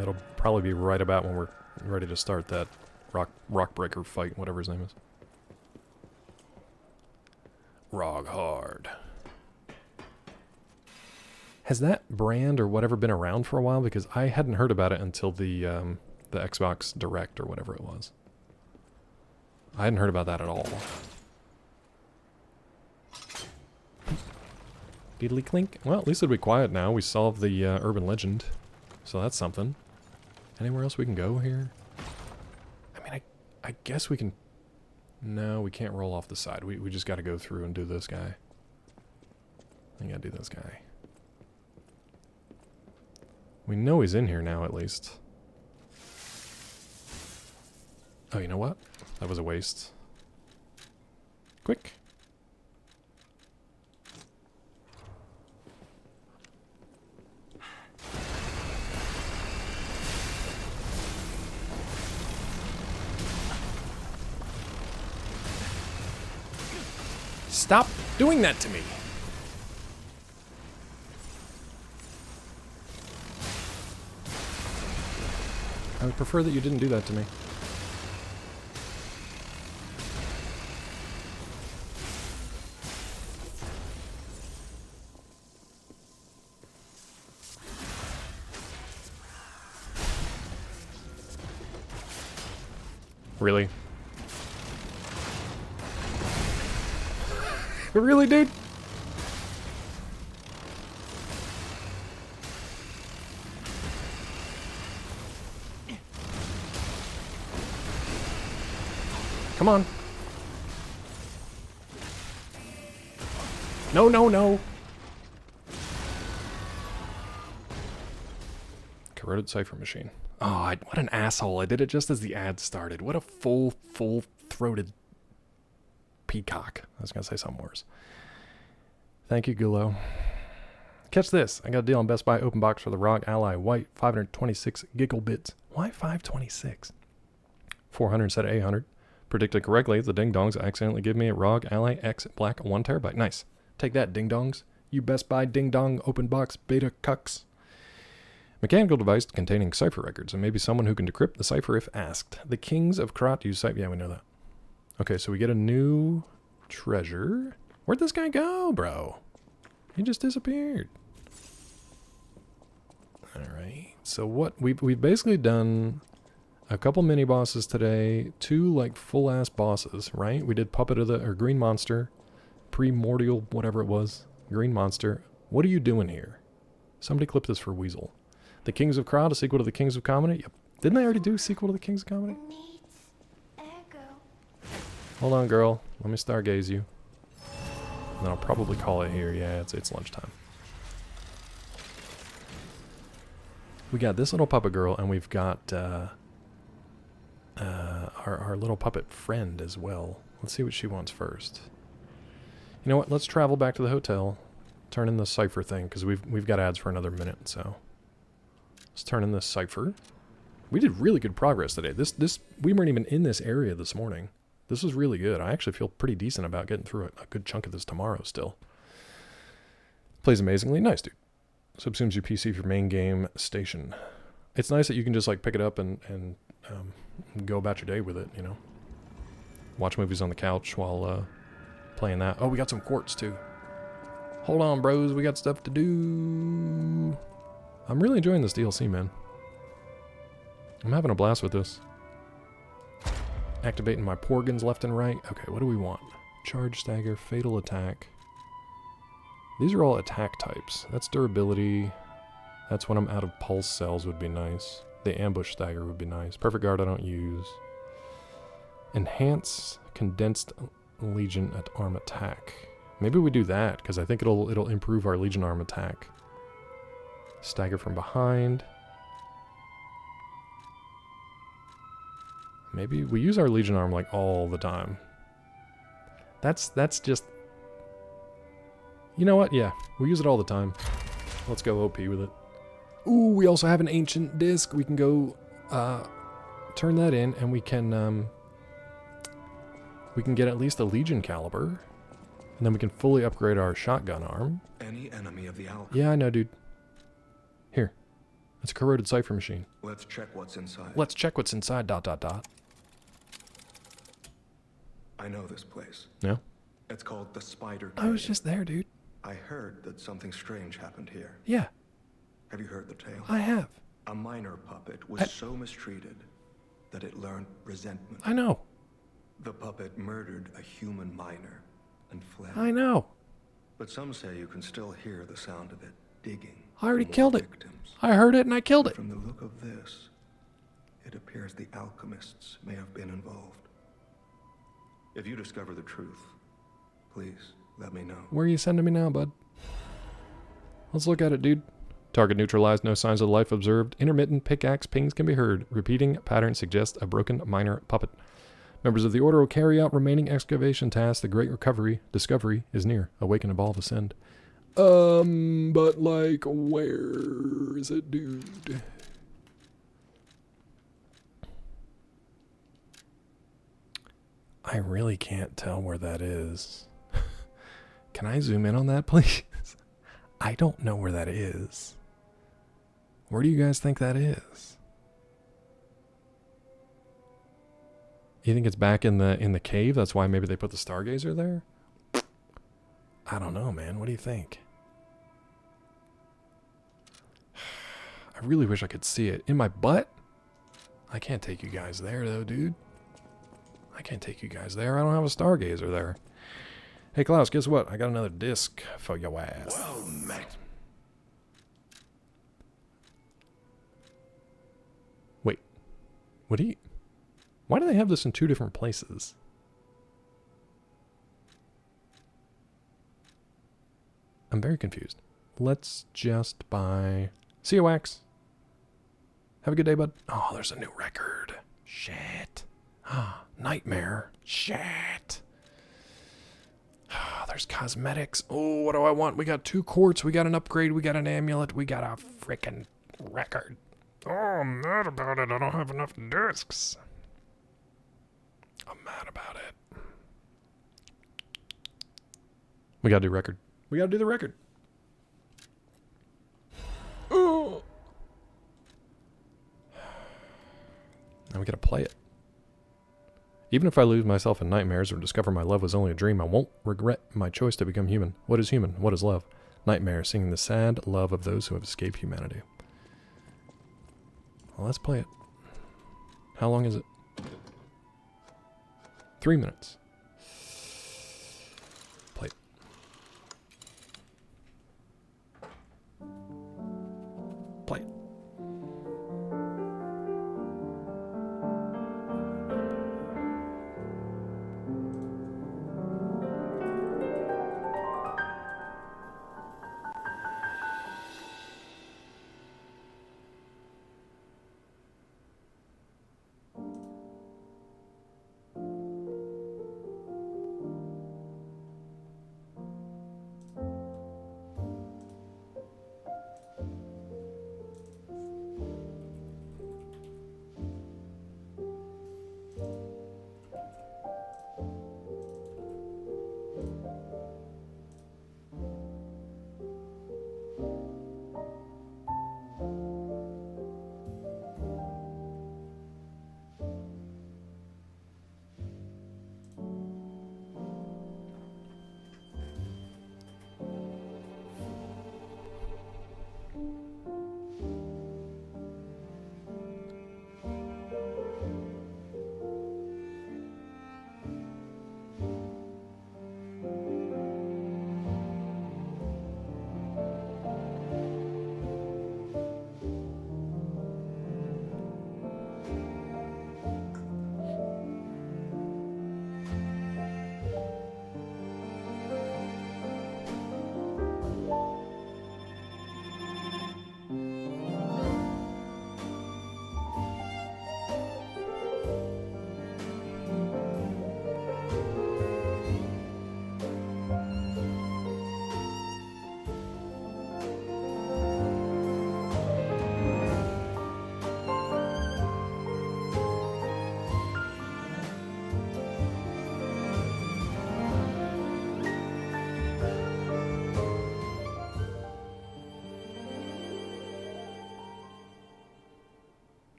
It'll probably be right about when we're ready to start that rock breaker fight, whatever his name is. ROG hard. Has that brand or whatever been around for a while? Because I hadn't heard about it until the Xbox Direct or whatever it was. I hadn't heard about that at all. Diddly clink. Well, at least it'll be quiet now. We solved the urban legend. So that's something. Anywhere else we can go here? I mean, I guess we can... No, we can't roll off the side. We just got to go through and do this guy. I gotta do this guy. We know he's in here now, at least. Oh, you know what? That was a waste. Quick. Stop doing that to me. I would prefer that you didn't do that to me. Really? Really, dude? Come on. No, no, no. Corroded cipher machine. Oh, what an asshole. I did it just as the ad started. What a full-throated peacock. I was going to say something worse. Thank you, Gulo. Catch this. I got a deal on Best Buy open box for the ROG Ally White 526 gigabits. Why 526? 400 instead of 800. Predicted correctly, the ding-dongs accidentally give me a ROG Ally X Black 1 terabyte. Nice. Take that, ding-dongs. You Best Buy ding-dong open box beta cucks. Mechanical device containing cipher records, and maybe someone who can decrypt the cipher if asked. The Kings of Krat use cipher. Yeah, we know that. Okay, so we get a new treasure. Where'd this guy go, bro? He just disappeared. Alright, so what we've basically done a couple mini bosses today, 2 like full ass bosses, right? We did Puppet of the or Green Monster, Primordial, whatever it was. Green Monster. What are you doing here? Somebody clip this for Weasel. The Kings of Krat, a sequel to the Kings of Comedy? Yep. Didn't they already do a sequel to the Kings of Comedy? Hold on, girl. Let me stargaze you. And then I'll probably call it here. Yeah, it's lunchtime. We got this little puppet girl, and we've got our little puppet friend as well. Let's see what she wants first. You know what? Let's travel back to the hotel. Turn in the cipher thing, because we've got ads for another minute, so... Let's turn in this cipher. We did really good progress today. We weren't even in this area this morning. This was really good. I actually feel pretty decent about getting through a good chunk of this tomorrow still. Plays amazingly. Nice, dude. Subsumes your PC for main game station. It's nice that you can just like pick it up and go about your day with it, you know. Watch movies on the couch while playing that. Oh, we got some quartz too. Hold on, bros. We got stuff to do. I'm really enjoying this DLC, man. I'm having a blast with this. Activating my Porgans left and right. Okay, what do we want? Charge, stagger, fatal attack. These are all attack types. That's durability. That's when I'm out of pulse cells would be nice. The ambush stagger would be nice. Perfect guard I don't use. Enhance condensed legion at arm attack. Maybe we do that, because I think it'll improve our legion arm attack. Stagger from behind. Maybe we use our legion arm like all the time. That's just... You know what? Yeah, we use it all the time. Let's go OP with it. Ooh, we also have an ancient disc. We can go turn that in, and we can get at least a legion caliber, and then we can fully upgrade our shotgun arm.
Any enemy of the alchemy.
Yeah, I know, dude. Here, it's a corroded cipher machine.
Let's check what's inside.
Let's check what's inside. ...
I know this place.
Yeah.
It's called the Spider Cave.
I was just there, dude.
I heard that something strange happened here.
Yeah.
Have you heard the tale?
I have.
A minor puppet was so mistreated that it learned resentment.
I know.
The puppet murdered a human miner and fled.
I know.
But some say you can still hear the sound of it digging.
I already
for
killed
more
it.
victims.
I heard it and I killed it.
From the look of this, it appears the alchemists may have been involved. If you discover the truth, please let me know.
Where are you sending me now, bud? Let's look at it, dude. Target neutralized, no signs of life observed. Intermittent pickaxe pings can be heard. Repeating pattern suggests a broken minor puppet. Members of the Order will carry out remaining excavation tasks. The great discovery is near. Awaken, evolve, ascend. But like, where is it, dude? I really can't tell where that is. Can I zoom in on that, please? I don't know where that is. Where do you guys think that is? You think it's back in the cave? That's why maybe they put the stargazer there? I don't know, man. What do you think? I really wish I could see it. In my butt? I can't take you guys there, though, dude. I can't take you guys there. I don't have a stargazer there. Hey, Klaus, guess what? I got another disc for your ass.
Well met.
Wait. What do you... Why do they have this in 2 different places? I'm very confused. Let's just buy... See you, Wax. Have a good day, bud. Oh, there's a new record. Shit. Nightmare. Shit. There's cosmetics. Oh, what do I want? We got 2 quartz. We got an upgrade. We got an amulet. We got a freaking record. Oh, I'm mad about it. I don't have enough discs. I'm mad about it. We gotta do record. We gotta do the record. Oh. Now we gotta play it. Even if I lose myself in nightmares or discover my love was only a dream, I won't regret my choice to become human. What is human? What is love? Nightmare, singing the sad love of those who have escaped humanity. Well, let's play it. How long is it? 3 minutes. Play it. Play it.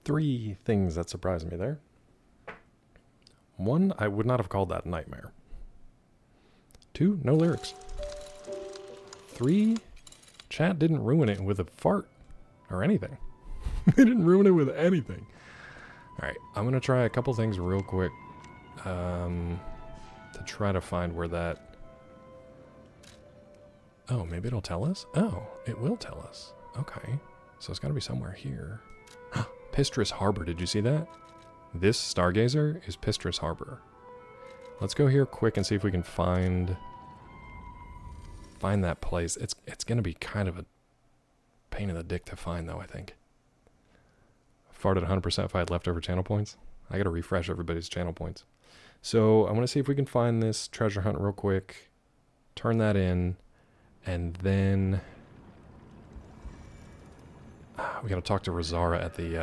Three things that surprised me there. 1, I would not have called that nightmare. 2, no lyrics. 3, chat didn't ruin it with a fart or anything. They didn't ruin it with anything. Alright, I'm going to try a couple things real quick to try to find where that... Oh, maybe it'll tell us? Oh, it will tell us. Okay, so it's got to be somewhere here. Pistrus Harbor, did you see that? This Stargazer is Pistrus Harbor. Let's go here quick and see if we can find that place. It's going to be kind of a pain in the dick to find, though, I think. Farted 100% if I had leftover channel points. I got to refresh everybody's channel points. So I want to see if we can find this treasure hunt real quick. Turn that in. And then we got to talk to Rosara at the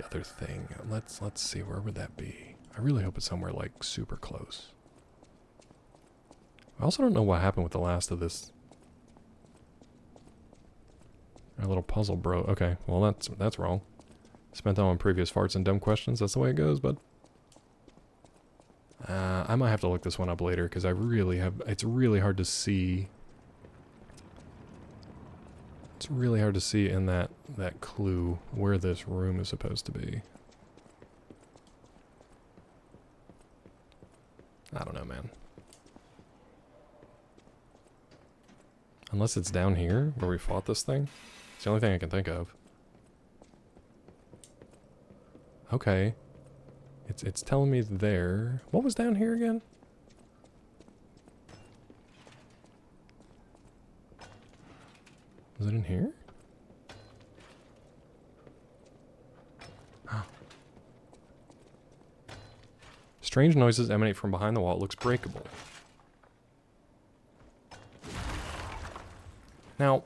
other thing. Let's see, where would that be? I really hope it's somewhere like super close. I also don't know what happened with the last of this. Our little puzzle, bro. Okay, well that's wrong. Spent time on previous farts and dumb questions. That's the way it goes, bud. I might have to look this one up later because I really have. It's really hard to see. It's really hard to see in that clue where this room is supposed to be. I don't know, man. Unless it's down here where we fought this thing. It's the only thing I can think of. Okay. It's telling me there. What was down here again? Was it in here? Oh. Strange noises emanate from behind the wall. It looks breakable. Now,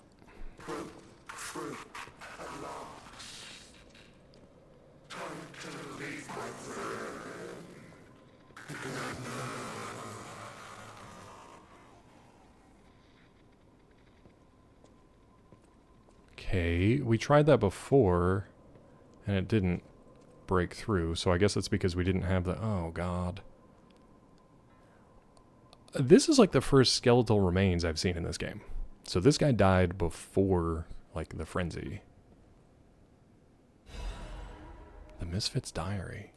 okay, we tried that before, and it didn't break through, so I guess it's because we didn't have the... Oh, God. This is like the first skeletal remains I've seen in this game. So this guy died before, like, the frenzy. The Misfit's Diary.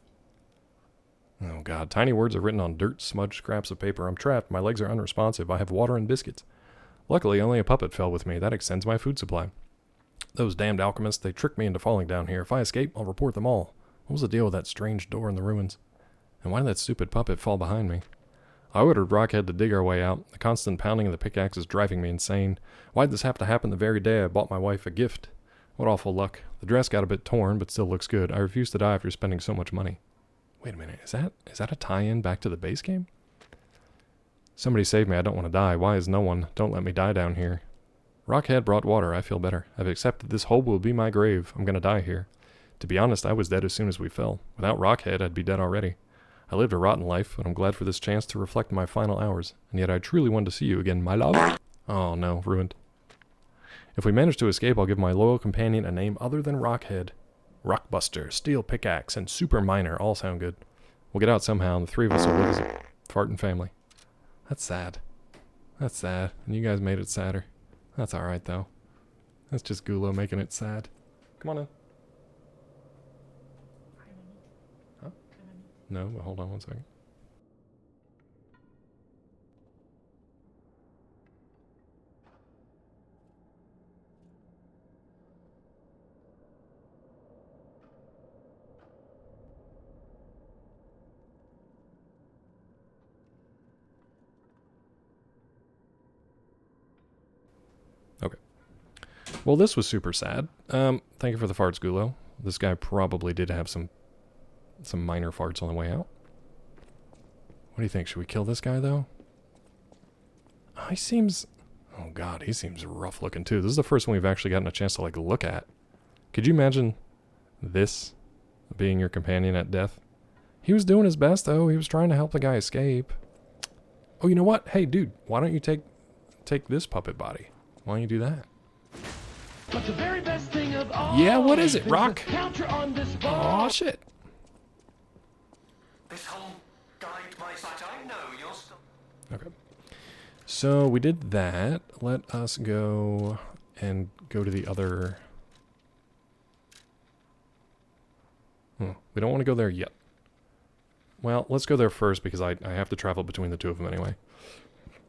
Oh, God. Tiny words are written on dirt, smudged scraps of paper. I'm trapped. My legs are unresponsive. I have water and biscuits. Luckily, only a puppet fell with me. That extends my food supply. Those damned alchemists, they tricked me into falling down here. If I escape, I'll report them all. What was the deal with that strange door in the ruins? And why did that stupid puppet fall behind me? I ordered Rockhead to dig our way out. The constant pounding of the pickaxe is driving me insane. Why'd this have to happen the very day I bought my wife a gift? What awful luck. The dress got a bit torn, but still looks good. I refuse to die after spending so much money. Wait a minute, is that a tie-in back to the base game? Somebody save me, I don't want to die. Why is no one? Don't let me die down here. Rockhead brought water, I feel better. I've accepted this hole will be my grave. I'm gonna die here. To be honest, I was dead as soon as we fell. Without Rockhead, I'd be dead already. I lived a rotten life, but I'm glad for this chance to reflect my final hours. And yet I truly wanted to see you again, my love. Oh no, ruined. If we manage to escape, I'll give my loyal companion a name other than Rockhead. Rockbuster, Steel Pickaxe, and Super Miner all sound good. We'll get out somehow, and the three of us will live as a farting family. That's sad. That's sad. And you guys made it sadder. That's alright, though. That's just Gulo making it sad. Come on in. Huh? No, but hold on one second. Okay. Well, this was super sad. Thank you for the farts, Gulo. This guy probably did have some minor farts on the way out. What do you think? Should we kill this guy, though? Oh, he seems... Oh, God, he seems rough looking, too. This is the first one we've actually gotten a chance to, like, look at. Could you imagine this being your companion at death? He was doing his best, though. He was trying to help the guy escape. Oh, you know what? Hey, dude, why don't you take this puppet body? Why don't you do that?
But the very best thing of all,
yeah, what is it, Rock?
Counter on this
Oh shit.
this whole guide my site, I know you're still...
Okay. So we did that. Let us go and go to the other... we don't want to go there yet. Well, let's go there first because I have to travel between the two of them anyway.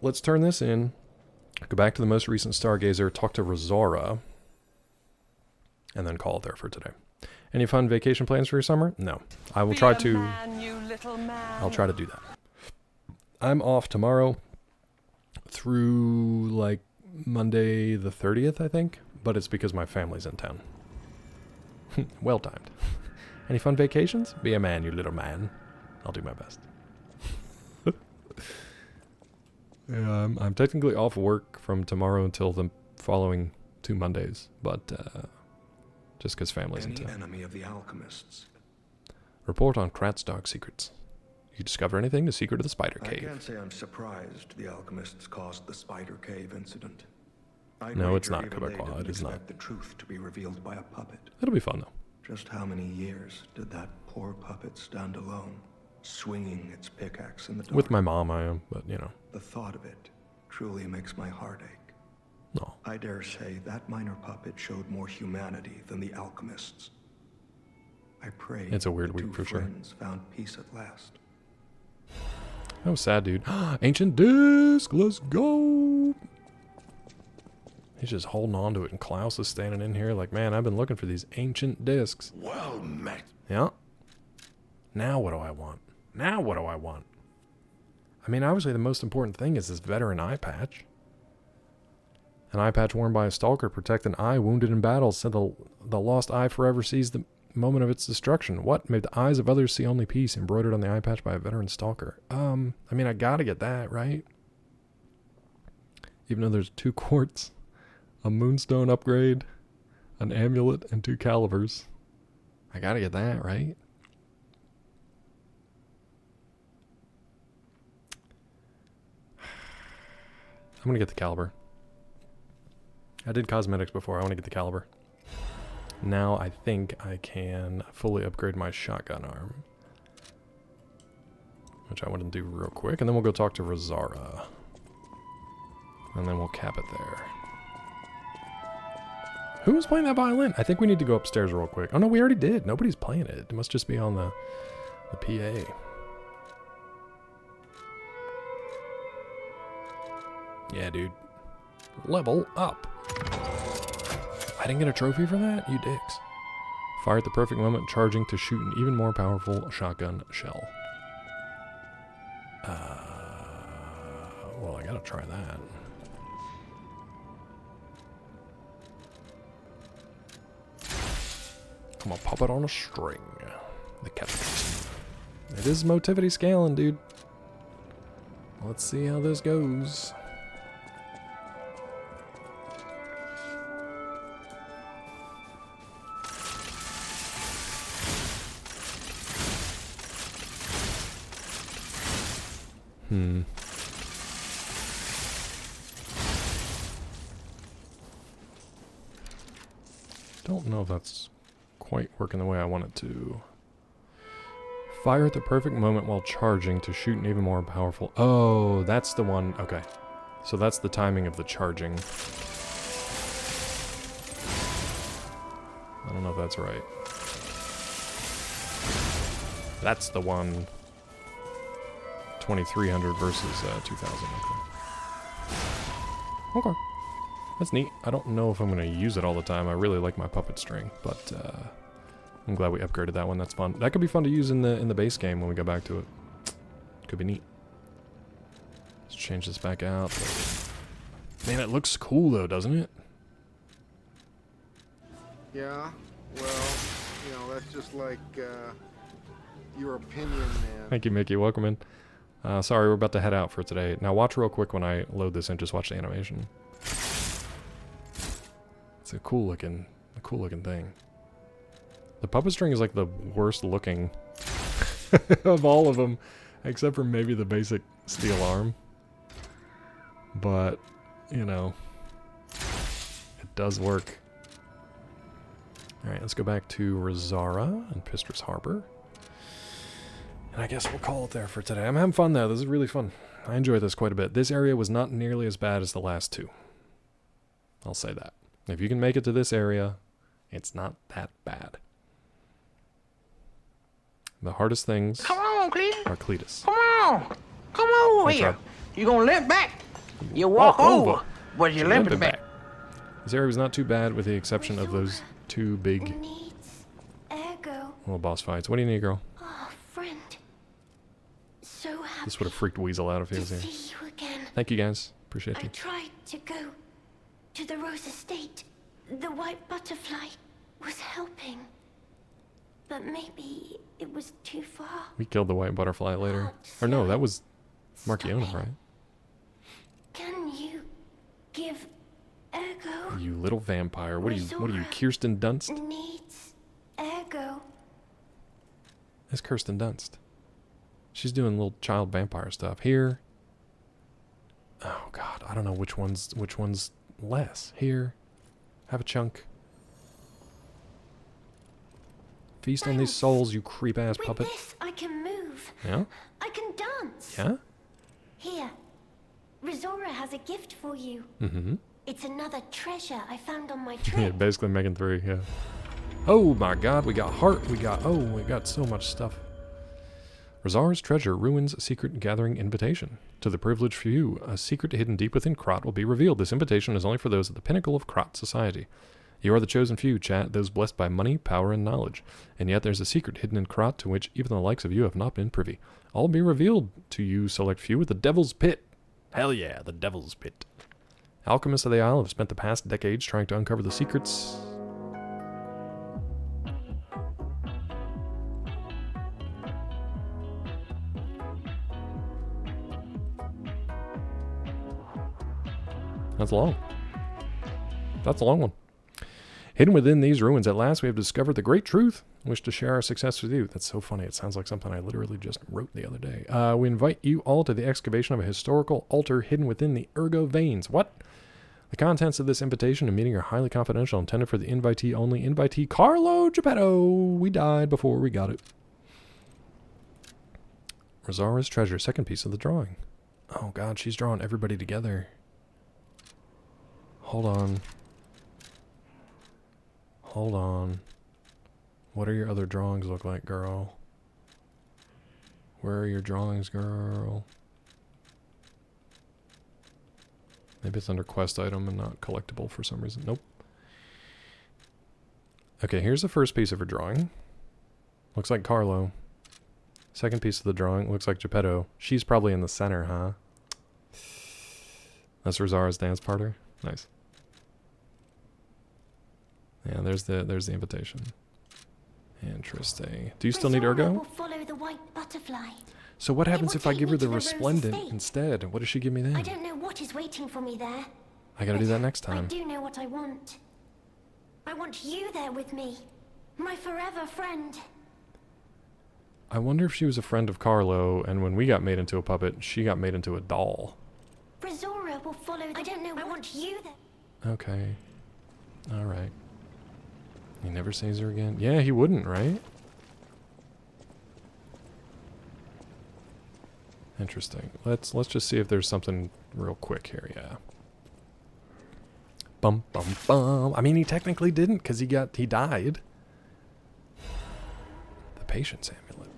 Let's turn this in. Go back to the most recent Stargazer, talk to Rosara, and then call it there for today. Any fun vacation plans for your summer? No. I will try to... I'll try to do that. I'm off tomorrow through, like, Monday the 30th, I think. But it's because my family's in town. Well timed. Any fun vacations? Be a man, you little man. I'll do my best. Yeah, I'm technically off work from tomorrow until the following 2 Mondays, but just because family's in town.
Enemy of the alchemists.
Report on Krat's dark secrets. You discover anything? The secret of the spider cave.
I can't say I'm surprised the alchemists caused the spider cave incident.
No, it's not Quebecois. It is not.
The truth to be revealed by a puppet.
It'll be fun though.
Just how many years did that poor puppet stand alone, swinging its pickaxe in the dark?
With my mom, I am, but you know.
The thought of it truly makes my heart ache.
No.
I dare say that minor puppet showed more humanity than the alchemists. I pray
it's a weird
the
week
two
for sure.
friends found peace at last.
That was sad, dude. Ancient disc, let's go. He's just holding on to it, and Klaus is standing in here like, man, I've been looking for these ancient discs.
Well met.
Yeah. Now what do I want? Now what do I want? I mean, obviously the most important thing is this veteran eye patch. An eye patch worn by a stalker protect an eye wounded in battle, so the lost eye forever sees the moment of its destruction. What? Made the eyes of others see only peace, embroidered on the eye patch by a veteran stalker. I mean, I gotta get that, right? Even though there's 2 quartz, a moonstone upgrade, an amulet, and 2 calibers. I gotta get that, right? I'm gonna get the caliber. I did cosmetics before. I want to get the caliber. Now I think I can fully upgrade my shotgun arm, which I want to do real quick, and then we'll go talk to Rosara, and then we'll cap it there. Who was playing that violin? I think we need to go upstairs real quick. Oh no, we already did. Nobody's playing it. It must just be on the PA. Yeah, dude. Level up. I didn't get a trophy for that? You dicks. Fire at the perfect moment, charging to shoot an even more powerful shotgun shell. Well, I gotta try that. I'm gonna pop it on a string. The catch. It is motivity scaling, dude. Let's see how this goes. Don't know if that's quite working the way I want it to. Fire at the perfect moment while charging to shoot an even more powerful... Oh, that's the one. Okay. So that's the timing of the charging. I don't know if that's right. That's the one. 2300 versus 2000. Okay. Okay. That's neat. I don't know if I'm going to use it all the time. I really like my puppet string, but I'm glad we upgraded that one. That's fun. That could be fun to use in the base game when we go back to it. Could be neat. Let's change this back out. Man, it looks cool though, doesn't it?
Yeah, well, you know, that's just like your opinion, man.
Thank you, Mickey. Welcome in. Sorry, we're about to head out for today. Now watch real quick when I load this in. Just watch the animation. It's a cool looking thing. The puppet string is like the worst looking of all of them, except for maybe the basic steel arm. But, you know, it does work. Alright, let's go back to Rosara and Pistrus Harbor. And I guess we'll call it there for today. I'm having fun, though. This is really fun. I enjoy this quite a bit. This area was not nearly as bad as the last two. I'll say that. If you can make it to this area, it's not that bad. The hardest things
Come on, Cletus.
are Cletus.
Come on. Come over
That's
here.
right.
You gonna limp back. You walk over, but you're limping back.
This area was not too bad with the exception of those two big
Ergo.
little boss fights. What do you need, girl?
Oh, friend. So happy
This would have freaked Weasel out if he was
to
here.
see you again.
Thank you, guys. Appreciate
I
you.
tried to go to the Rose Estate. The white butterfly was helping. But maybe it was too far.
We killed the white butterfly later. Or no, that was Markiona, right?
Can you give Ergo
You little vampire. What are you, Kirsten Dunst?
needs Ergo?
That's Kirsten Dunst. She's doing little child vampire stuff. Here. Oh god, I don't know which one's less. Here. Have a chunk. Feast on these souls, you creep ass
With
puppet.
this, I can move.
Yeah?
I can dance.
Yeah?
Here, Rizora has a gift for you.
Mm-hmm.
It's another treasure I found on my
Yeah,
trip.
basically Megan 3, yeah. Oh my god, we got heart, we got so much stuff. Rizara's treasure ruins a secret gathering invitation. To the privileged few, a secret hidden deep within Krot will be revealed. This invitation is only for those at the pinnacle of Krot society. You are the chosen few, chat, those blessed by money, power, and knowledge. And yet there's a secret hidden in Krot to which even the likes of you have not been privy. All will be revealed to you select few at the Devil's Pit. Hell yeah, the Devil's Pit. Alchemists of the Isle have spent the past decades trying to uncover the secrets. That's long. That's a long one. Hidden within these ruins, at last we have discovered the great truth. Wish to share our success with you. That's so funny. It sounds like something I literally just wrote the other day. We invite you all to the excavation of a historical altar hidden within the Ergo veins. What? The contents of this invitation and meeting are highly confidential, intended for the invitee only. Invitee Carlo Geppetto. We died before we got it. Rizara's treasure, second piece of the drawing. Oh god, she's drawing everybody together. Hold on. Hold on. What are your other drawings look like, girl? Where are your drawings, girl? Maybe it's under quest item and not collectible for some reason. Nope. Okay, here's the first piece of her drawing. Looks like Carlo. Second piece of the drawing looks like Geppetto. She's probably in the center, huh? That's Rizara's dance partner. Nice. Yeah, there's the invitation. Interesting. Do you still need
Rizora
Ergo?
will follow the white butterfly.
So what happens
will
if I
take
give
me
her the
to the Rose
resplendent
Estate.
instead? What does she give me then?
I don't know what is waiting for me there.
I gotta do that next
I
time.
do know what I want. I want you there with me. My forever friend.
I wonder if she was a friend of Carlo, and when we got made into a puppet, she got made into a doll.
Rizora will follow I don't know. I want you there.
Okay. Alright. He never sees her again? Yeah, he wouldn't, right? Interesting. Let's just see if there's something real quick here, yeah. Bum bum bum. I mean, he technically didn't, because he died. The patience amulet.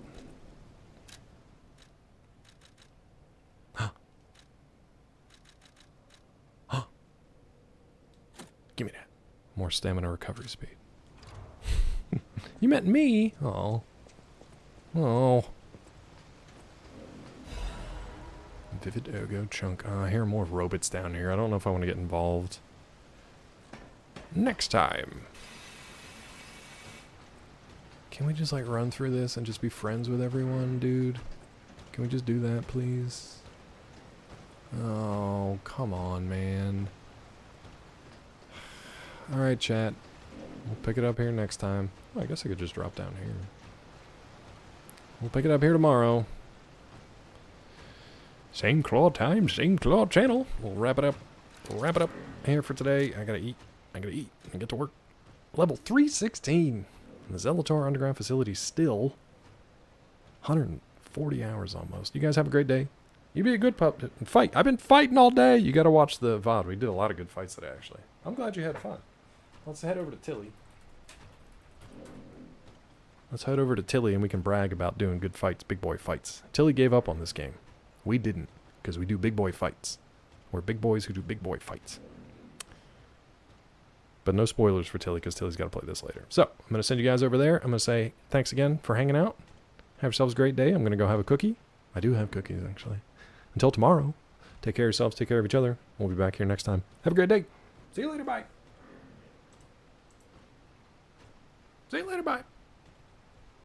Give me that. More stamina recovery speed. You met me? Oh. Oh. Vivid Ergo chunk. I hear more robots down here. I don't know if I want to get involved. Next time. Can we just like run through this and just be friends with everyone, dude? Can we just do that, please? Oh, come on, man. Alright, chat. We'll pick it up here next time. Oh, I guess I could just drop down here. We'll pick it up here tomorrow. Same claw time, same claw channel. We'll wrap it up. We'll wrap it up here for today. I gotta eat. I gotta eat and get to work. Level 316. The Zelator underground facility still 100 40 hours almost. You guys have a great day. You be a good pup. Fight. I've been fighting all day. You got to watch the VOD. We did a lot of good fights today, actually. I'm glad you had fun. Let's head over to Tilly. Let's head over to Tilly and we can brag about doing good fights, big boy fights. Tilly gave up on this game. We didn't, because we do big boy fights. We're big boys who do big boy fights. But no spoilers for Tilly, because Tilly's got to play this later. So, I'm going to send you guys over there. I'm going to say thanks again for hanging out. Have yourselves a great day. I'm going to go have a cookie. I do have cookies, actually. Until tomorrow, take care of yourselves, take care of each other. We'll be back here next time. Have a great day. See you later, bye. See you later, bye.